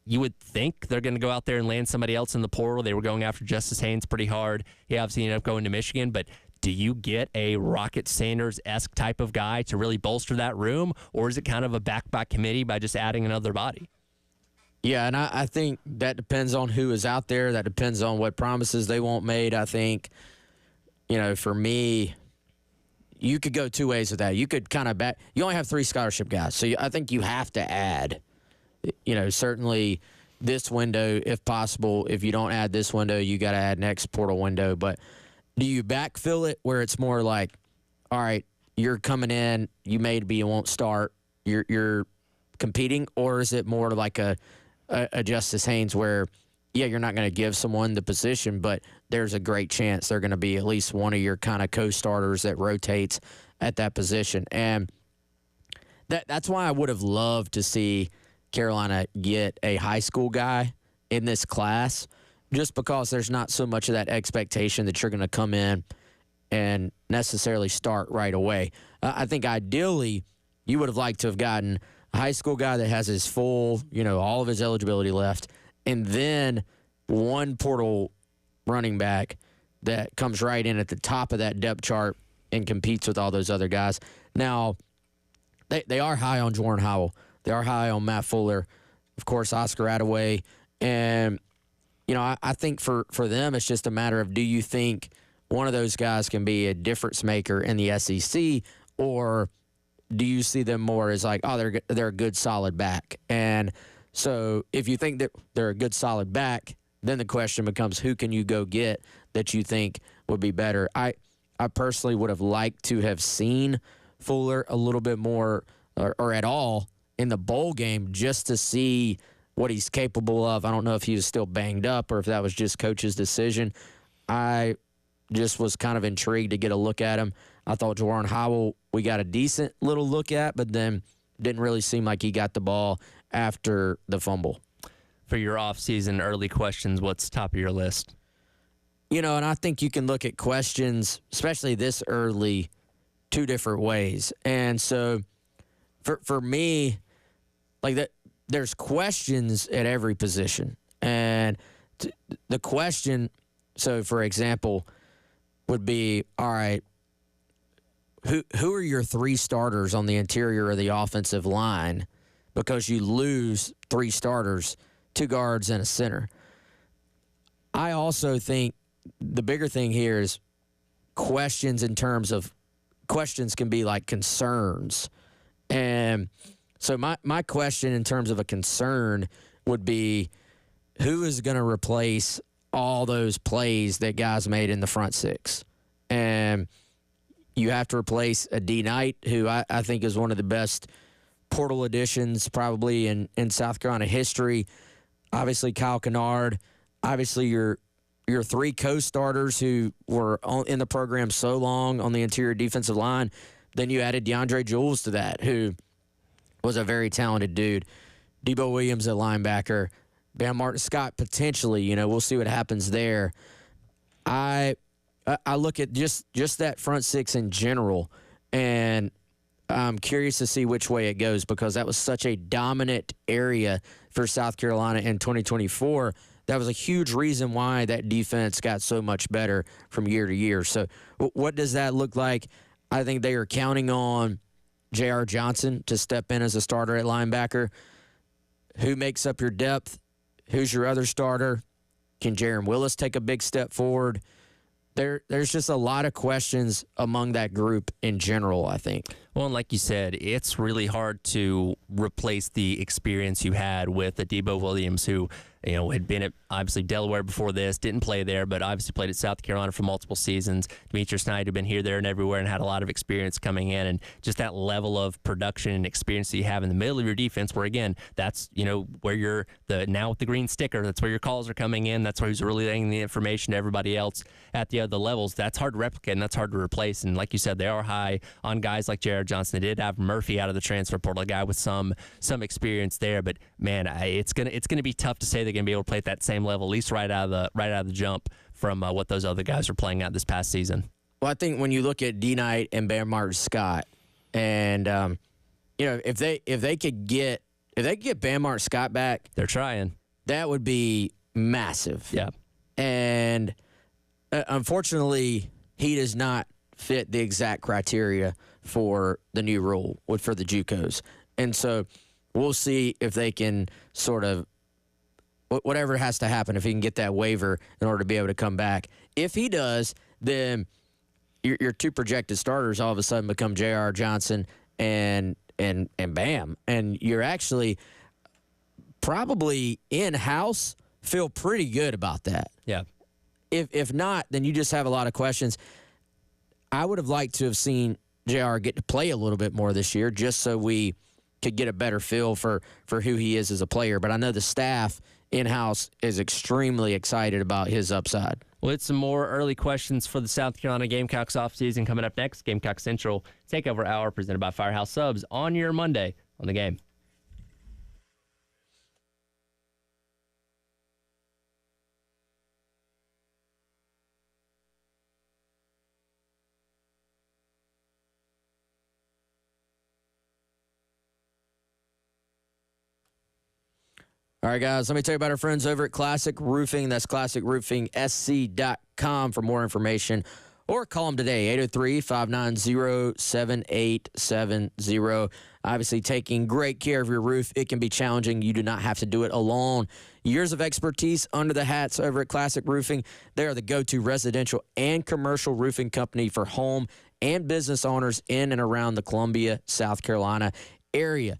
You would think they're going to go out there and land somebody else in the portal. They were going after Justice Haynes pretty hard. He obviously ended up going to Michigan, but do you get a Rocket Sanders-esque type of guy to really bolster that room, or is it kind of a back by committee by just adding another body? Yeah, and I think that depends on who is out there. That depends on what promises they want made. I think, for me, you could go two ways with that. You could kind of you only have 3 scholarship guys, so I think you have to add. Certainly this window, if possible. If you don't add this window, you got to add next portal window. But do you backfill it where it's more like, all right, you're coming in, you maybe you won't start, you're competing, or is it more like a Justice Haynes where, yeah, you're not going to give someone the position, but there's a great chance they're going to be at least one of your kind of co-starters that rotates at that position. And that's why I would have loved to see Carolina get a high school guy in this class, just because there's not so much of that expectation that you're going to come in and necessarily start right away. I think ideally you would have liked to have gotten a high school guy that has his full, all of his eligibility left, and then one portal running back that comes right in at the top of that depth chart and competes with all those other guys. Now, they are high on Jordan Howell. They are high on Matt Fuller, of course, Oscar Adway. And, I think for them, it's just a matter of, do you think one of those guys can be a difference maker in the SEC, or do you see them more as like, oh, they're a good solid back? And So if you think that they're a good solid back, then the question becomes who can you go get that you think would be better. I personally would have liked to have seen Fuller a little bit more or at all in the bowl game just to see what he's capable of. I don't know if he was still banged up or if that was just coach's decision. I just was kind of intrigued to get a look at him. I thought Juwan Howell we got a decent little look at, but then didn't really seem like he got the ball after the fumble. For your off-season early questions, what's top of your list? And I think you can look at questions, especially this early, two different ways. And so for me, like that, there's questions at every position. And the question, so for example, would be, all right, who are your three starters on the interior of the offensive line? Because you lose three starters, two guards and a center. I also think the bigger thing here is questions in terms of questions can be like concerns. And so my question in terms of a concern would be who is going to replace all those plays that guys made in the front six? And you have to replace a D Knight, who I think is one of the best portal additions probably in South Carolina history. Obviously, Kyle Kennard. Obviously, your three co-starters who were in the program so long on the interior defensive line. Then you added DeAndre Jules to that, who was a very talented dude. Debo Williams at linebacker. Bam Martin Scott potentially. We'll see what happens there. I look at just that front six in general, and I'm curious to see which way it goes because that was such a dominant area for South Carolina in 2024. That was a huge reason why that defense got so much better from year to year. So what does that look like? I think they are counting on J.R. Johnson to step in as a starter at linebacker. Who makes up your depth? Who's your other starter? Can Jaron Willis take a big step forward? There's just a lot of questions among that group in general, I think. Well, and like you said, it's really hard to replace the experience you had with a Debo Williams who, had been at obviously Delaware before this, didn't play there, but obviously played at South Carolina for multiple seasons. Demetrius Knight had been here, there, and everywhere and had a lot of experience coming in. And just that level of production and experience that you have in the middle of your defense where, again, that's, where you're now with the green sticker, that's where your calls are coming in. That's where he's relaying the information to everybody else at the other levels. That's hard to replicate and that's hard to replace. And like you said, they are high on guys like J.R. Johnson. They did have Murphy out of the transfer portal, a guy with some experience there. But man, it's gonna be tough to say they're gonna be able to play at that same level, at least right out of the jump from what those other guys are playing out this past season. Well, I think when you look at D Knight and Bam Martin Scott, and if they could get Bam Martin Scott back, they're trying. That would be massive. Yeah, and unfortunately, he does not fit the exact criteria for the new rule for the JUCOs. And so we'll see if they can sort of, whatever has to happen, if he can get that waiver in order to be able to come back. If he does, then your two projected starters all of a sudden become J.R. Johnson and Bam. And you're actually probably in-house feel pretty good about that. Yeah. If not, then you just have a lot of questions. I would have liked to have seen JR get to play a little bit more this year just so we could get a better feel for who he is as a player. But I know the staff in-house is extremely excited about his upside. Well, it's some more early questions for the South Carolina Gamecocks offseason coming up next. Gamecock Central Takeover Hour presented by Firehouse Subs on your Monday on The Game. All right, guys, let me tell you about our friends over at Classic Roofing. That's classicroofingsc.com for more information. Or call them today, 803-590-7870. Obviously, taking great care of your roof, it can be challenging. You do not have to do it alone. Years of expertise under the hats over at Classic Roofing. They are the go-to residential and commercial roofing company for home and business owners in and around the Columbia, South Carolina area.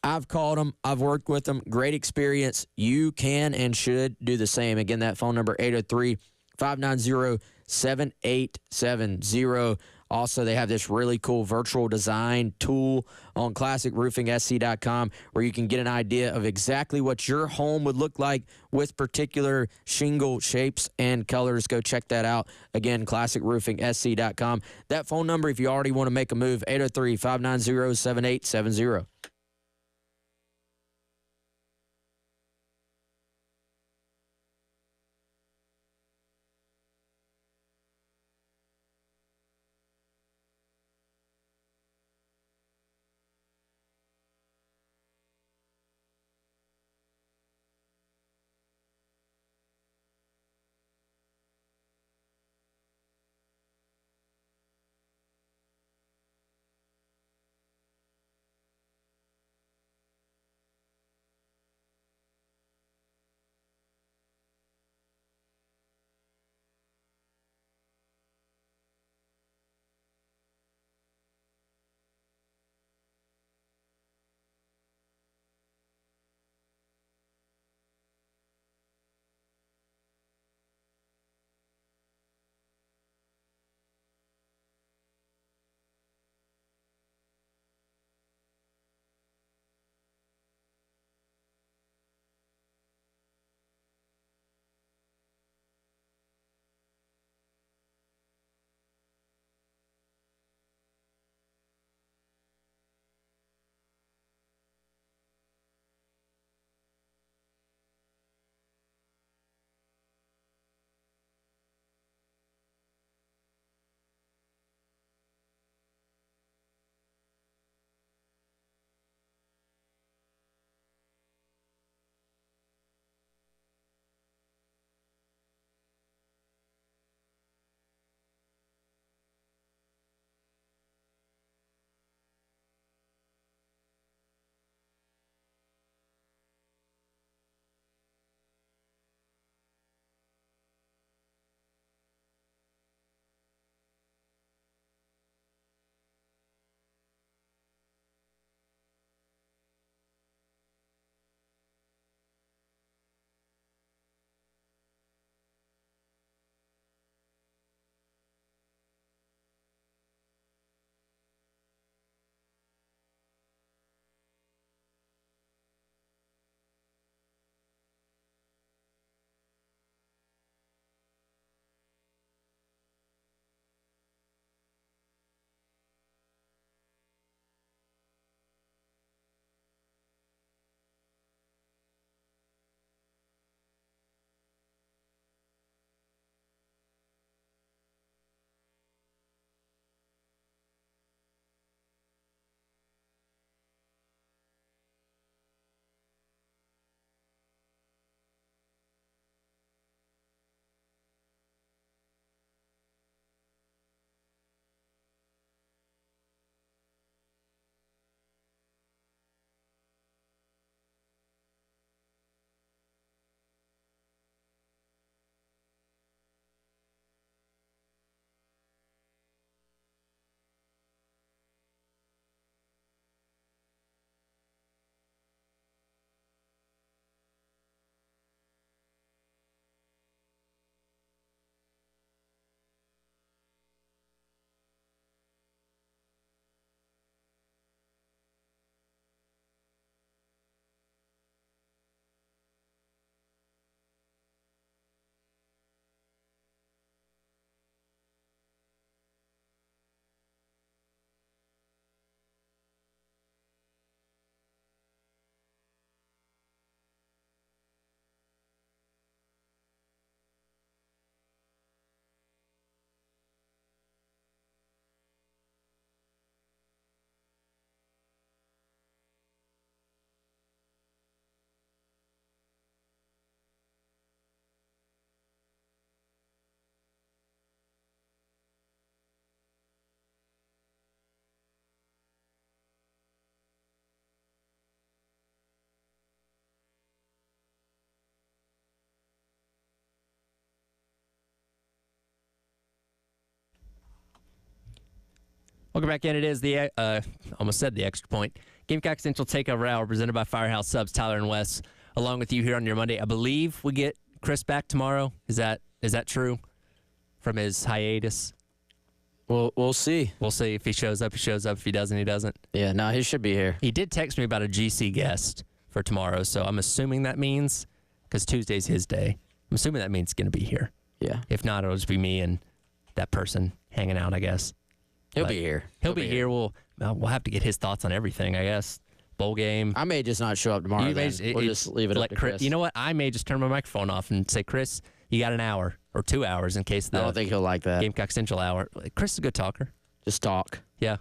I've called them. I've worked with them. Great experience. You can and should do the same. Again, that phone number, 803-590-7870. Also, they have this really cool virtual design tool on classicroofingsc.com where you can get an idea of exactly what your home would look like with particular shingle shapes and colors. Go check that out. Again, classicroofingsc.com. That phone number, if you already want to make a move, 803-590-7870. Welcome back in. It is the, almost said the extra point. Gamecock Central Takeover Hour presented by Firehouse Subs, Tyler and Wes, along with you here on your Monday. I believe we get Chris back tomorrow. Is that true? From his hiatus? We'll see. We'll see. If he shows up, he shows up. If he doesn't, he doesn't. Yeah, no, he should be here. He did text me about a GC guest for tomorrow, so I'm assuming that means, because Tuesday's his day, I'm assuming that means he's going to be here. Yeah. If not, it'll just be me and that person hanging out, I guess. He'll be here. He'll be here. We'll have to get his thoughts on everything, I guess. Bowl game. I may just not show up tomorrow. We'll just leave it up to Chris. You know what? I may just turn my microphone off and say, Chris, you got an hour or 2 hours in case I don't think he'll like that. Gamecock Central hour. Chris is a good talker. Just talk. Yeah.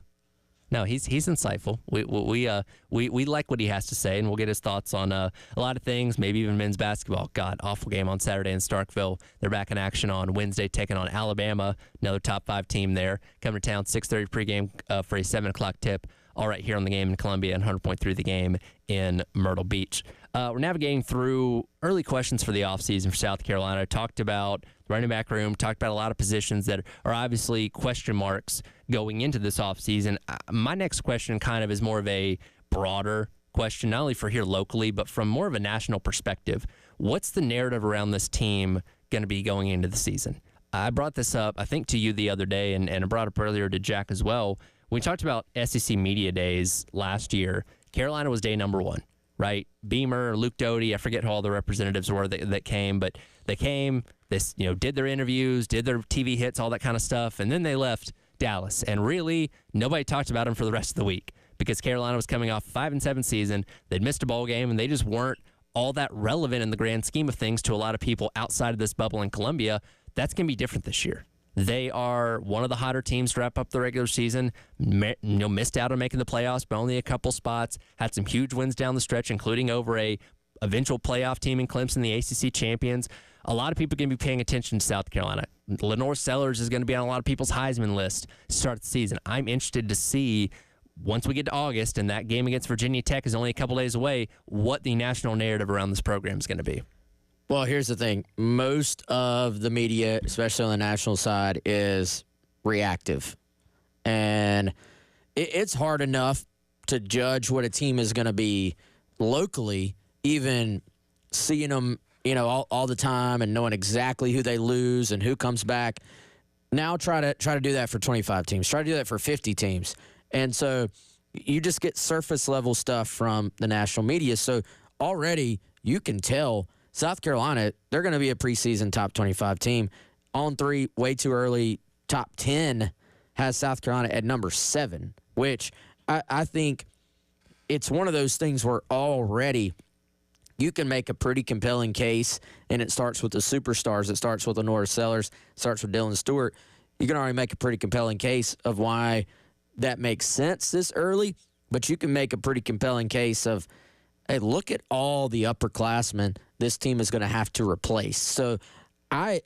No, he's insightful. We like what he has to say, and we'll get his thoughts on a lot of things, maybe even men's basketball. God, awful game on Saturday in Starkville. They're back in action on Wednesday, taking on Alabama, another top 5 team there. Coming to town, 6:30 pregame for a 7 o'clock tip. All right here on the Game in Columbia and 100.3 The Game in Myrtle Beach. We're navigating through early questions for the offseason for South Carolina. Talked about the running back room, talked about a lot of positions that are obviously question marks going into this offseason. My next question kind of is more of a broader question, not only for here locally, but from more of a national perspective. What's the narrative around this team going to be going into the season? I brought this up, I think, to you the other day, and I brought up earlier to Jack as well. We talked about SEC Media Days last year. Carolina was day number 1, right? Beamer, Luke Doty, I forget who all the representatives were that came, but they came, did their interviews, did their TV hits, all that kind of stuff, and then they left Dallas. And really, nobody talked about them for the rest of the week because Carolina was coming off a 5-7 season. They'd missed a bowl game, and they just weren't all that relevant in the grand scheme of things to a lot of people outside of this bubble in Columbia. That's going to be different this year. They are one of the hotter teams to wrap up the regular season. Missed out on making the playoffs, but only a couple spots. Had some huge wins down the stretch, including over a eventual playoff team in Clemson, the ACC champions. A lot of people are going to be paying attention to South Carolina. Lenore Sellers is going to be on a lot of people's Heisman list to start the season. I'm interested to see, once we get to August and that game against Virginia Tech is only a couple days away, what the national narrative around this program is going to be. Well, here's the thing. Most of the media, especially on the national side, is reactive. And it's hard enough to judge what a team is going to be locally, even seeing them, all the time and knowing exactly who they lose and who comes back. Now try to do that for 25 teams. Try to do that for 50 teams. And so you just get surface level stuff from the national media. So already you can tell South Carolina, they're going to be a preseason top 25 team. On 3, way too early. Top 10 has South Carolina at number 7, which I think it's one of those things where already you can make a pretty compelling case, and it starts with the superstars. It starts with Lenore Sellers, starts with Dylan Stewart. You can already make a pretty compelling case of why that makes sense this early, but you can make a pretty compelling case of, hey, look at all the upperclassmen this team is going to have to replace. So I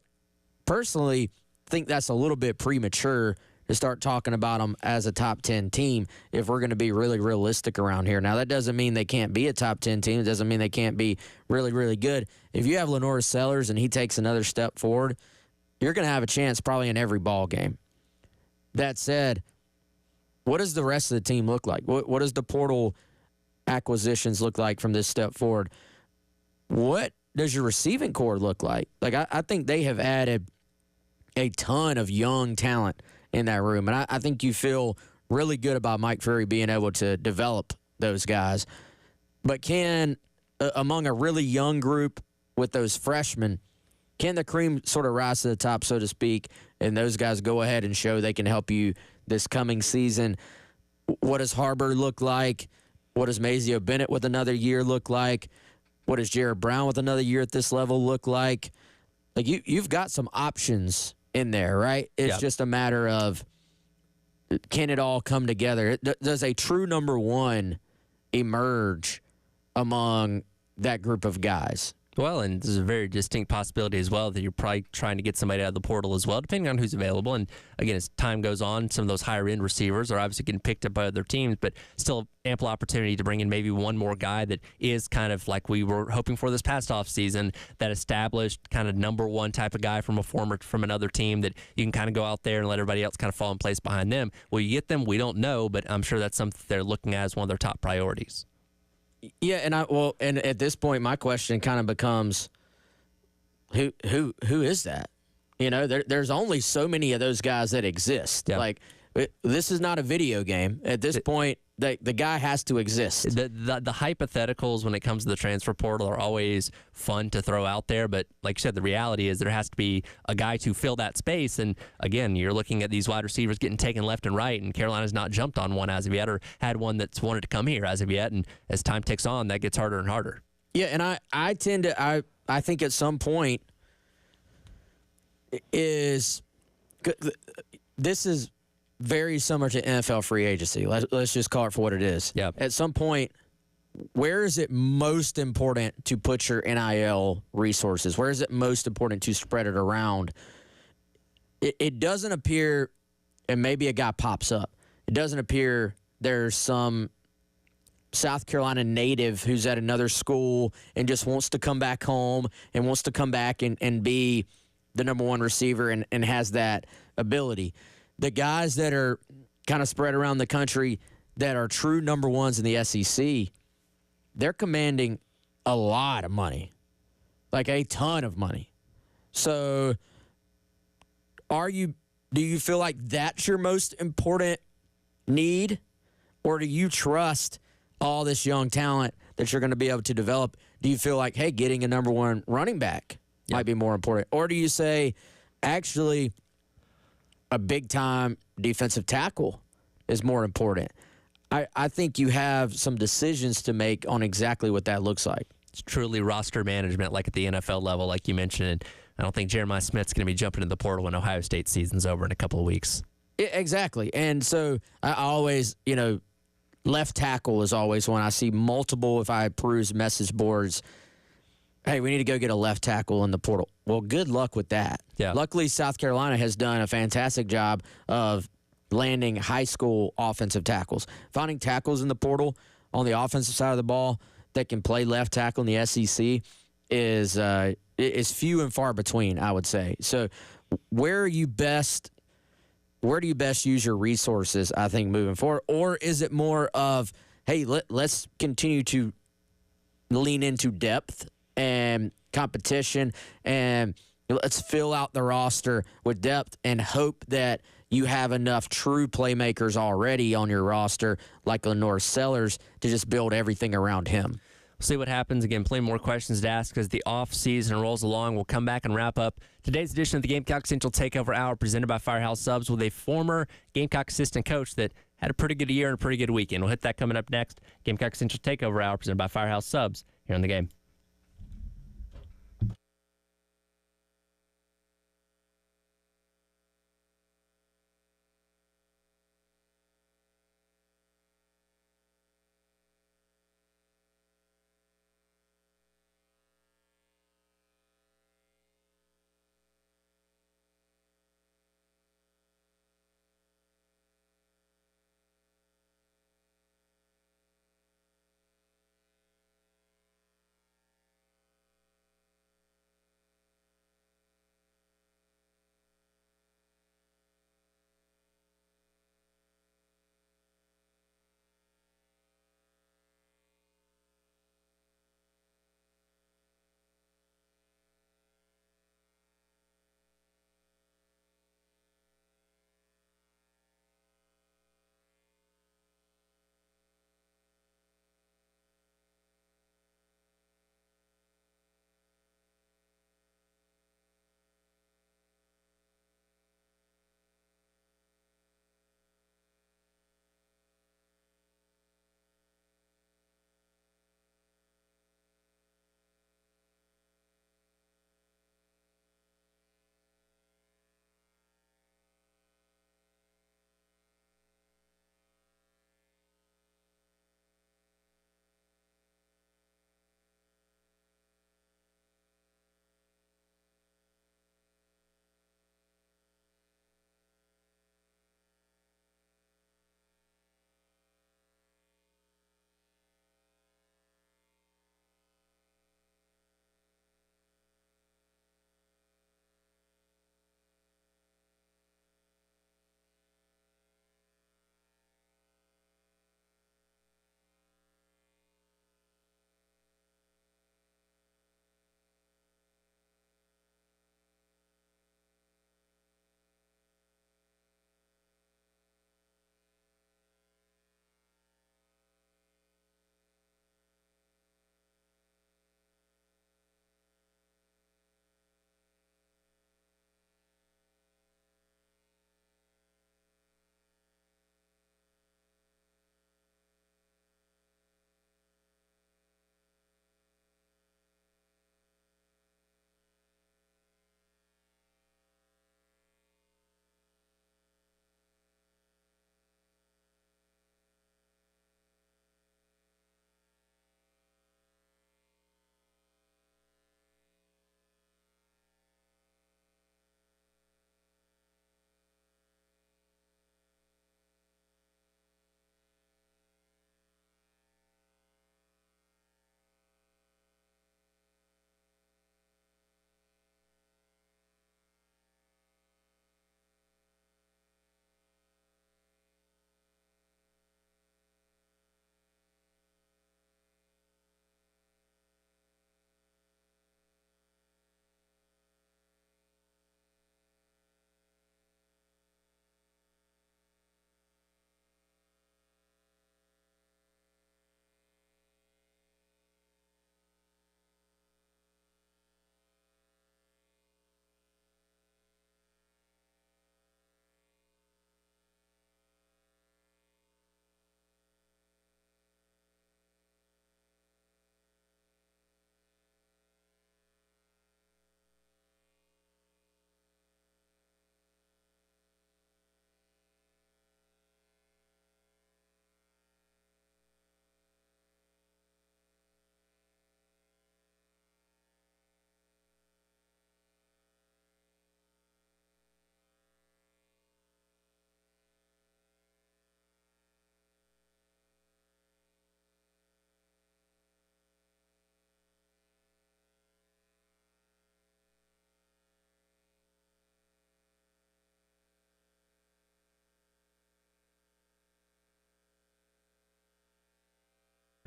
personally think that's a little bit premature to start talking about them as a top 10 team if we're going to be really realistic around here. Now, that doesn't mean they can't be a top 10 team. It doesn't mean they can't be really, really good. If you have Lenore Sellers and he takes another step forward, you're going to have a chance probably in every ball game. That said, what does the rest of the team look like? What does the portal acquisitions look like from this step forward? What does your receiving core look like? Like, I think they have added a ton of young talent in that room, and I think you feel really good about Mike Fury being able to develop those guys. But can, among a really young group with those freshmen, can the cream sort of rise to the top, so to speak, and those guys go ahead and show they can help you this coming season? What does Harbor look like? What does Mazio Bennett with another year look like? What does Jared Brown with another year at this level look like? Like, you've got some options in there, right? It's just a matter of, can it all come together? Does a true number 1 emerge among that group of guys? Well, and there's a very distinct possibility as well that you're probably trying to get somebody out of the portal as well, depending on who's available. And again, as time goes on, some of those higher end receivers are obviously getting picked up by other teams, but still ample opportunity to bring in maybe one more guy that is kind of like we were hoping for this past offseason, that established kind of number one type of guy from another team that you can kind of go out there and let everybody else kind of fall in place behind them. Will you get them? We don't know, but I'm sure that's something they're looking at as one of their top priorities. Yeah, and at this point, my question kind of becomes, who is that? You know, there's only so many of those guys that exist. Yeah. Like, this is not a video game. At this point, the guy has to exist. The hypotheticals when it comes to the transfer portal are always fun to throw out there, but like you said, the reality is there has to be a guy to fill that space. And again, you're looking at these wide receivers getting taken left and right, and Carolina's not jumped on one as of yet or had one that's wanted to come here as of yet. And as time ticks on, that gets harder and harder. Yeah, and I think at some point this is very similar to NFL free agency. Let's just call it for what it is. Yeah. At some point, where is it most important to put your NIL resources? Where is it most important to spread it around? It doesn't appear, and maybe a guy pops up, it doesn't appear there's some South Carolina native who's at another school and just wants to come back home and wants to come back and be the number one receiver and has that ability. The guys that are kind of spread around the country that are true number ones in the SEC, they're commanding a lot of money, like a ton of money. So do you feel like that's your most important need, or do you trust all this young talent that you're going to be able to develop? Do you feel like, hey, getting a number one running back might be more important? Or do you say, actually, a big-time defensive tackle is more important? I think you have some decisions to make on exactly what that looks like. It's truly roster management, like at the NFL level, like you mentioned. And I don't think Jeremiah Smith's going to be jumping in the portal when Ohio State season's over in a couple of weeks. Exactly. And so I always, left tackle is always one I see multiple, if I peruse message boards, hey, we need to go get a left tackle in the portal. Well, good luck with that. Yeah. Luckily, South Carolina has done a fantastic job of landing high school offensive tackles. Finding tackles in the portal on the offensive side of the ball that can play left tackle in the SEC is few and far between, I would say. So where do you best use your resources, I think, moving forward? Or is it more of, hey, let's continue to lean into depth and competition, and let's fill out the roster with depth and hope that you have enough true playmakers already on your roster, like Lenore Sellers, to just build everything around him? We'll see what happens. Again, plenty more questions to ask as the off-season rolls along. We'll come back and wrap up today's edition of the Gamecock Central Takeover Hour presented by Firehouse Subs with a former Gamecock assistant coach that had a pretty good year and a pretty good weekend. We'll hit that coming up next. Gamecock Central Takeover Hour presented by Firehouse Subs here on the game.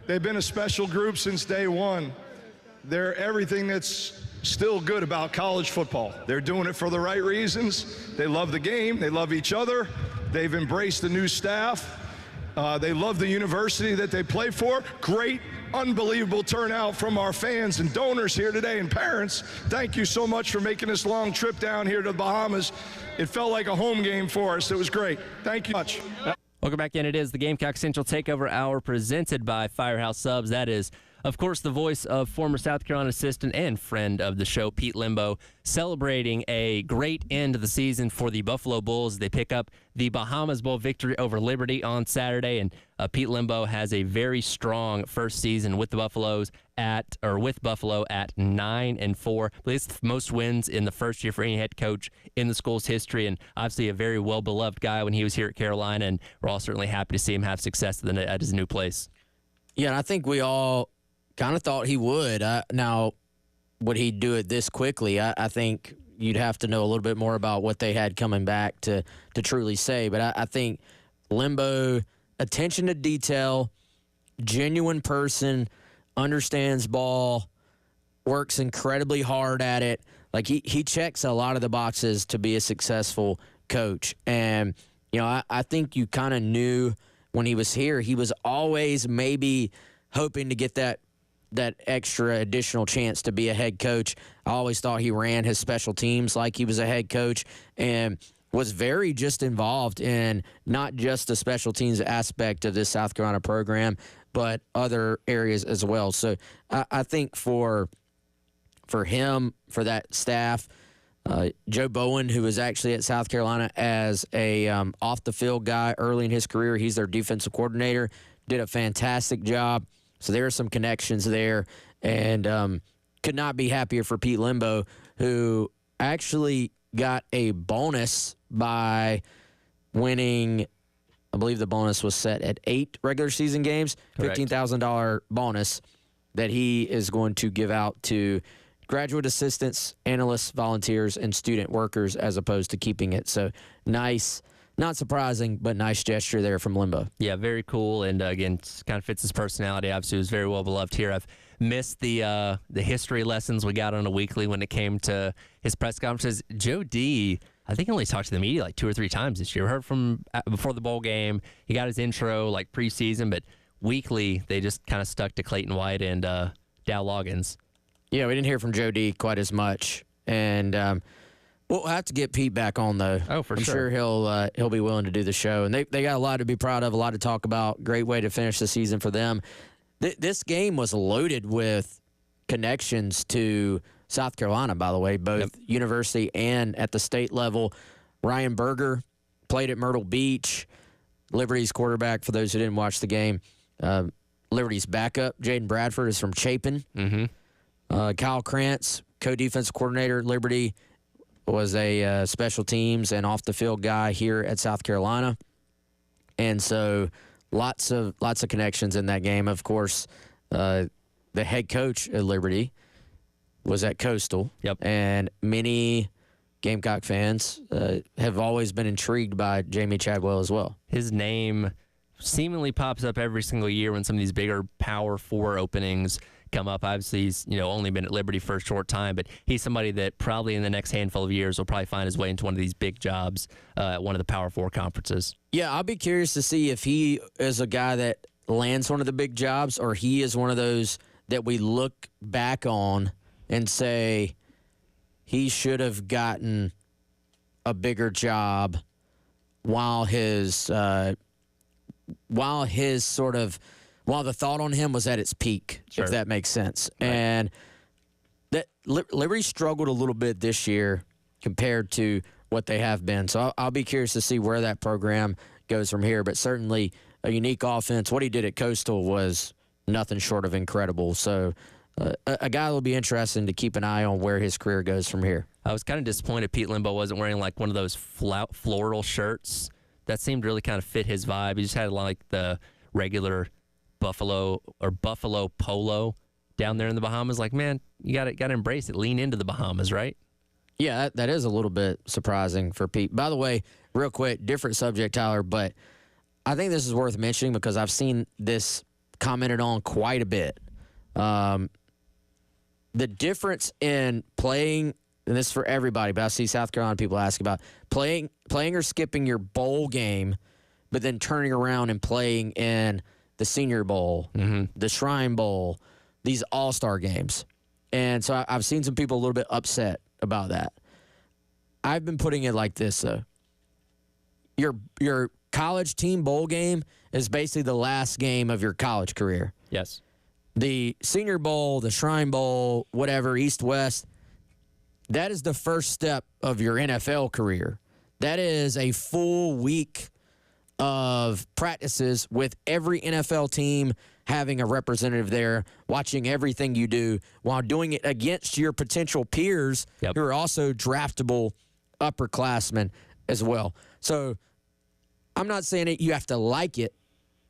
They've been a special group since day one. They're everything that's still good about college football. They're doing it for the right reasons. They love the game. They love each other. They've embraced the new staff. They love the university that they play for. Great, unbelievable turnout from our fans and donors here today and parents. Thank you so much for making this long trip down here to the Bahamas. It felt like a home game for us. It was great. Thank you much. Welcome back in. It is the Gamecock Central Takeover Hour presented by Firehouse Subs. That is, of course, the voice of former South Carolina assistant and friend of the show, Pete Lembo, celebrating a great end of the season for the Buffalo Bulls. They pick up the Bahamas Bowl victory over Liberty on Saturday, and Pete Lembo has a very strong first season with the Buffaloes with Buffalo at 9-4. But it's the most wins in the first year for any head coach in the school's history, and obviously a very well-beloved guy when he was here at Carolina, and we're all certainly happy to see him have success at his new place. Yeah, and I think we all kind of thought he would. Now, would he do it this quickly? I think you'd have to know a little bit more about what they had coming back to truly say. But I think Lembo, attention to detail, genuine person, understands ball, works incredibly hard at it. Like he checks a lot of the boxes to be a successful coach. And, you know, I think you kind of knew when he was here, he was always maybe hoping to get that extra additional chance to be a head coach. I always thought he ran his special teams like he was a head coach and was very just involved in not just the special teams aspect of this South Carolina program, but other areas as well. So I think for him, for that staff, Joe Bowen, who was actually at South Carolina as a off-the-field guy early in his career, he's their defensive coordinator, did a fantastic job. So there are some connections there, and could not be happier for Pete Lembo, who actually got a bonus by winning. I believe the bonus was set at 8 regular season games, $15,000 bonus that he is going to give out to graduate assistants, analysts, volunteers, and student workers as opposed to keeping it. So nice. Not surprising, but nice gesture there from Lembo. Yeah, very cool, and again, kind of fits his personality. Obviously, he was very well beloved here. I've missed the history lessons we got on a weekly when it came to his press conferences. Joe D, I think, only talked to the media like 2 or 3 times this year. Heard from before the bowl game. He got his intro like preseason, but weekly they just kind of stuck to Clayton White and Dow Loggins. Yeah, we didn't hear from Joe D quite as much, and we'll have to get Pete back on, though. Oh, for I'm sure he'll be willing to do the show. And they got a lot to be proud of, a lot to talk about. Great way to finish the season for them. This game was loaded with connections to South Carolina, by the way, both university and at the state level. Ryan Berger played at Myrtle Beach. Liberty's quarterback, for those who didn't watch the game. Liberty's backup, Jaden Bradford, is from Chapin. Kyle Krantz, co-defensive coordinator at Liberty, was a special teams and off-the-field guy here at South Carolina. And so lots of connections in that game. Of course, the head coach at Liberty was at Coastal. And many Gamecock fans have always been intrigued by Jamie Chadwell as well. His name seemingly pops up every single year when some of these bigger Power 4 openings come up. Obviously, he's only been at Liberty for a short time, but he's somebody that probably in the next handful of years will probably find his way into one of these big jobs at one of the Power 4 conferences. Yeah, I'll be curious to see if he is a guy that lands one of the big jobs, or he is one of those that we look back on and say he should have gotten a bigger job while the thought on him was at its peak, if that makes sense. Right. And that Liberty struggled a little bit this year compared to what they have been. So I'll be curious to see where that program goes from here. But certainly a unique offense. What he did at Coastal was nothing short of incredible. So a guy will be interesting to keep an eye on where his career goes from here. I was kind of disappointed Pete Lembo wasn't wearing like one of those floral shirts. That seemed really kind of fit his vibe. He just had like the regular Buffalo polo down there in the Bahamas. Like, man, you got to embrace it. Lean into the Bahamas, right? Yeah, that is a little bit surprising for Pete. By the way, real quick, different subject, Tyler, but I think this is worth mentioning because I've seen this commented on quite a bit. The difference in playing, and this is for everybody, but I see South Carolina people ask about playing or skipping your bowl game, but then turning around and playing in the Senior Bowl, the Shrine Bowl, these all-star games. And so I've seen some people a little bit upset about that. I've been putting it like this, though. Your college team bowl game is basically the last game of your college career. Yes. The Senior Bowl, the Shrine Bowl, whatever, East-West, that is the first step of your NFL career. That is a full week of practices with every NFL team having a representative there, watching everything you do while doing it against your potential peers who are also draftable upperclassmen as well. So I'm not saying that you have to like it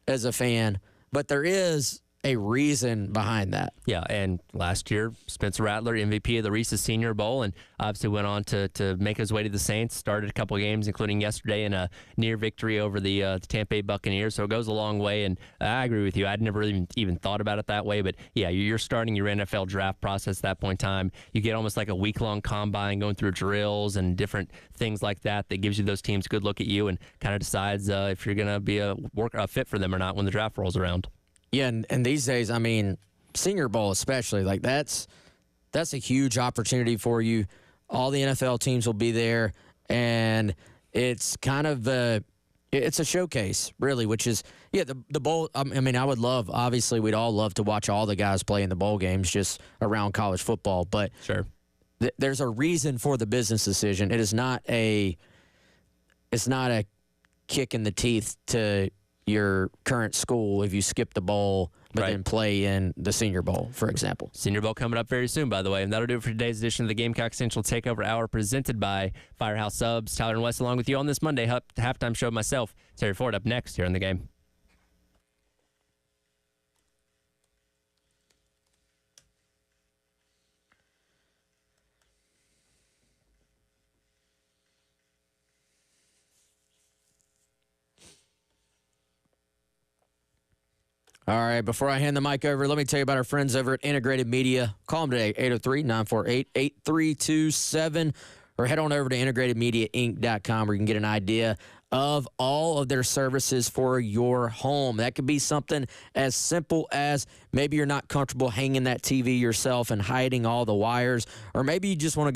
as a fan, but there is a reason behind that. Yeah, and last year, Spencer Rattler, MVP of the Reese's Senior Bowl, and obviously went on to make his way to the Saints, started a couple of games, including yesterday in a near victory over the Tampa Bay Buccaneers, so it goes a long way, and I agree with you. I'd never even thought about it that way, but yeah, you're starting your NFL draft process at that point in time. You get almost like a week-long combine going through drills and different things like that gives you those teams a good look at you and kind of decides if you're going to be a fit for them or not when the draft rolls around. Yeah, and these days, I mean, Senior Bowl especially, like that's a huge opportunity for you. All the NFL teams will be there, and it's kind of it's a showcase, really, which is, the bowl. I mean, I would love, obviously, we'd all love to watch all the guys play in the bowl games just around college football, but sure, there's a reason for the business decision. It's not a kick in the teeth to your current school if you skip the bowl but then play in the Senior Bowl, for example. Senior Bowl coming up very soon, by the way. And that'll do it for today's edition of the Gamecock Central Takeover Hour presented by Firehouse Subs. Tyler and Wes along with you on this Monday halftime show. Myself, Terry Ford, up next here on The Game. All right, before I hand the mic over, let me tell you about our friends over at Integrated Media. Call them today, 803-948-8327, or head on over to integratedmediainc.com where you can get an idea of all of their services for your home. That could be something as simple as maybe you're not comfortable hanging that TV yourself and hiding all the wires, or maybe you just want to go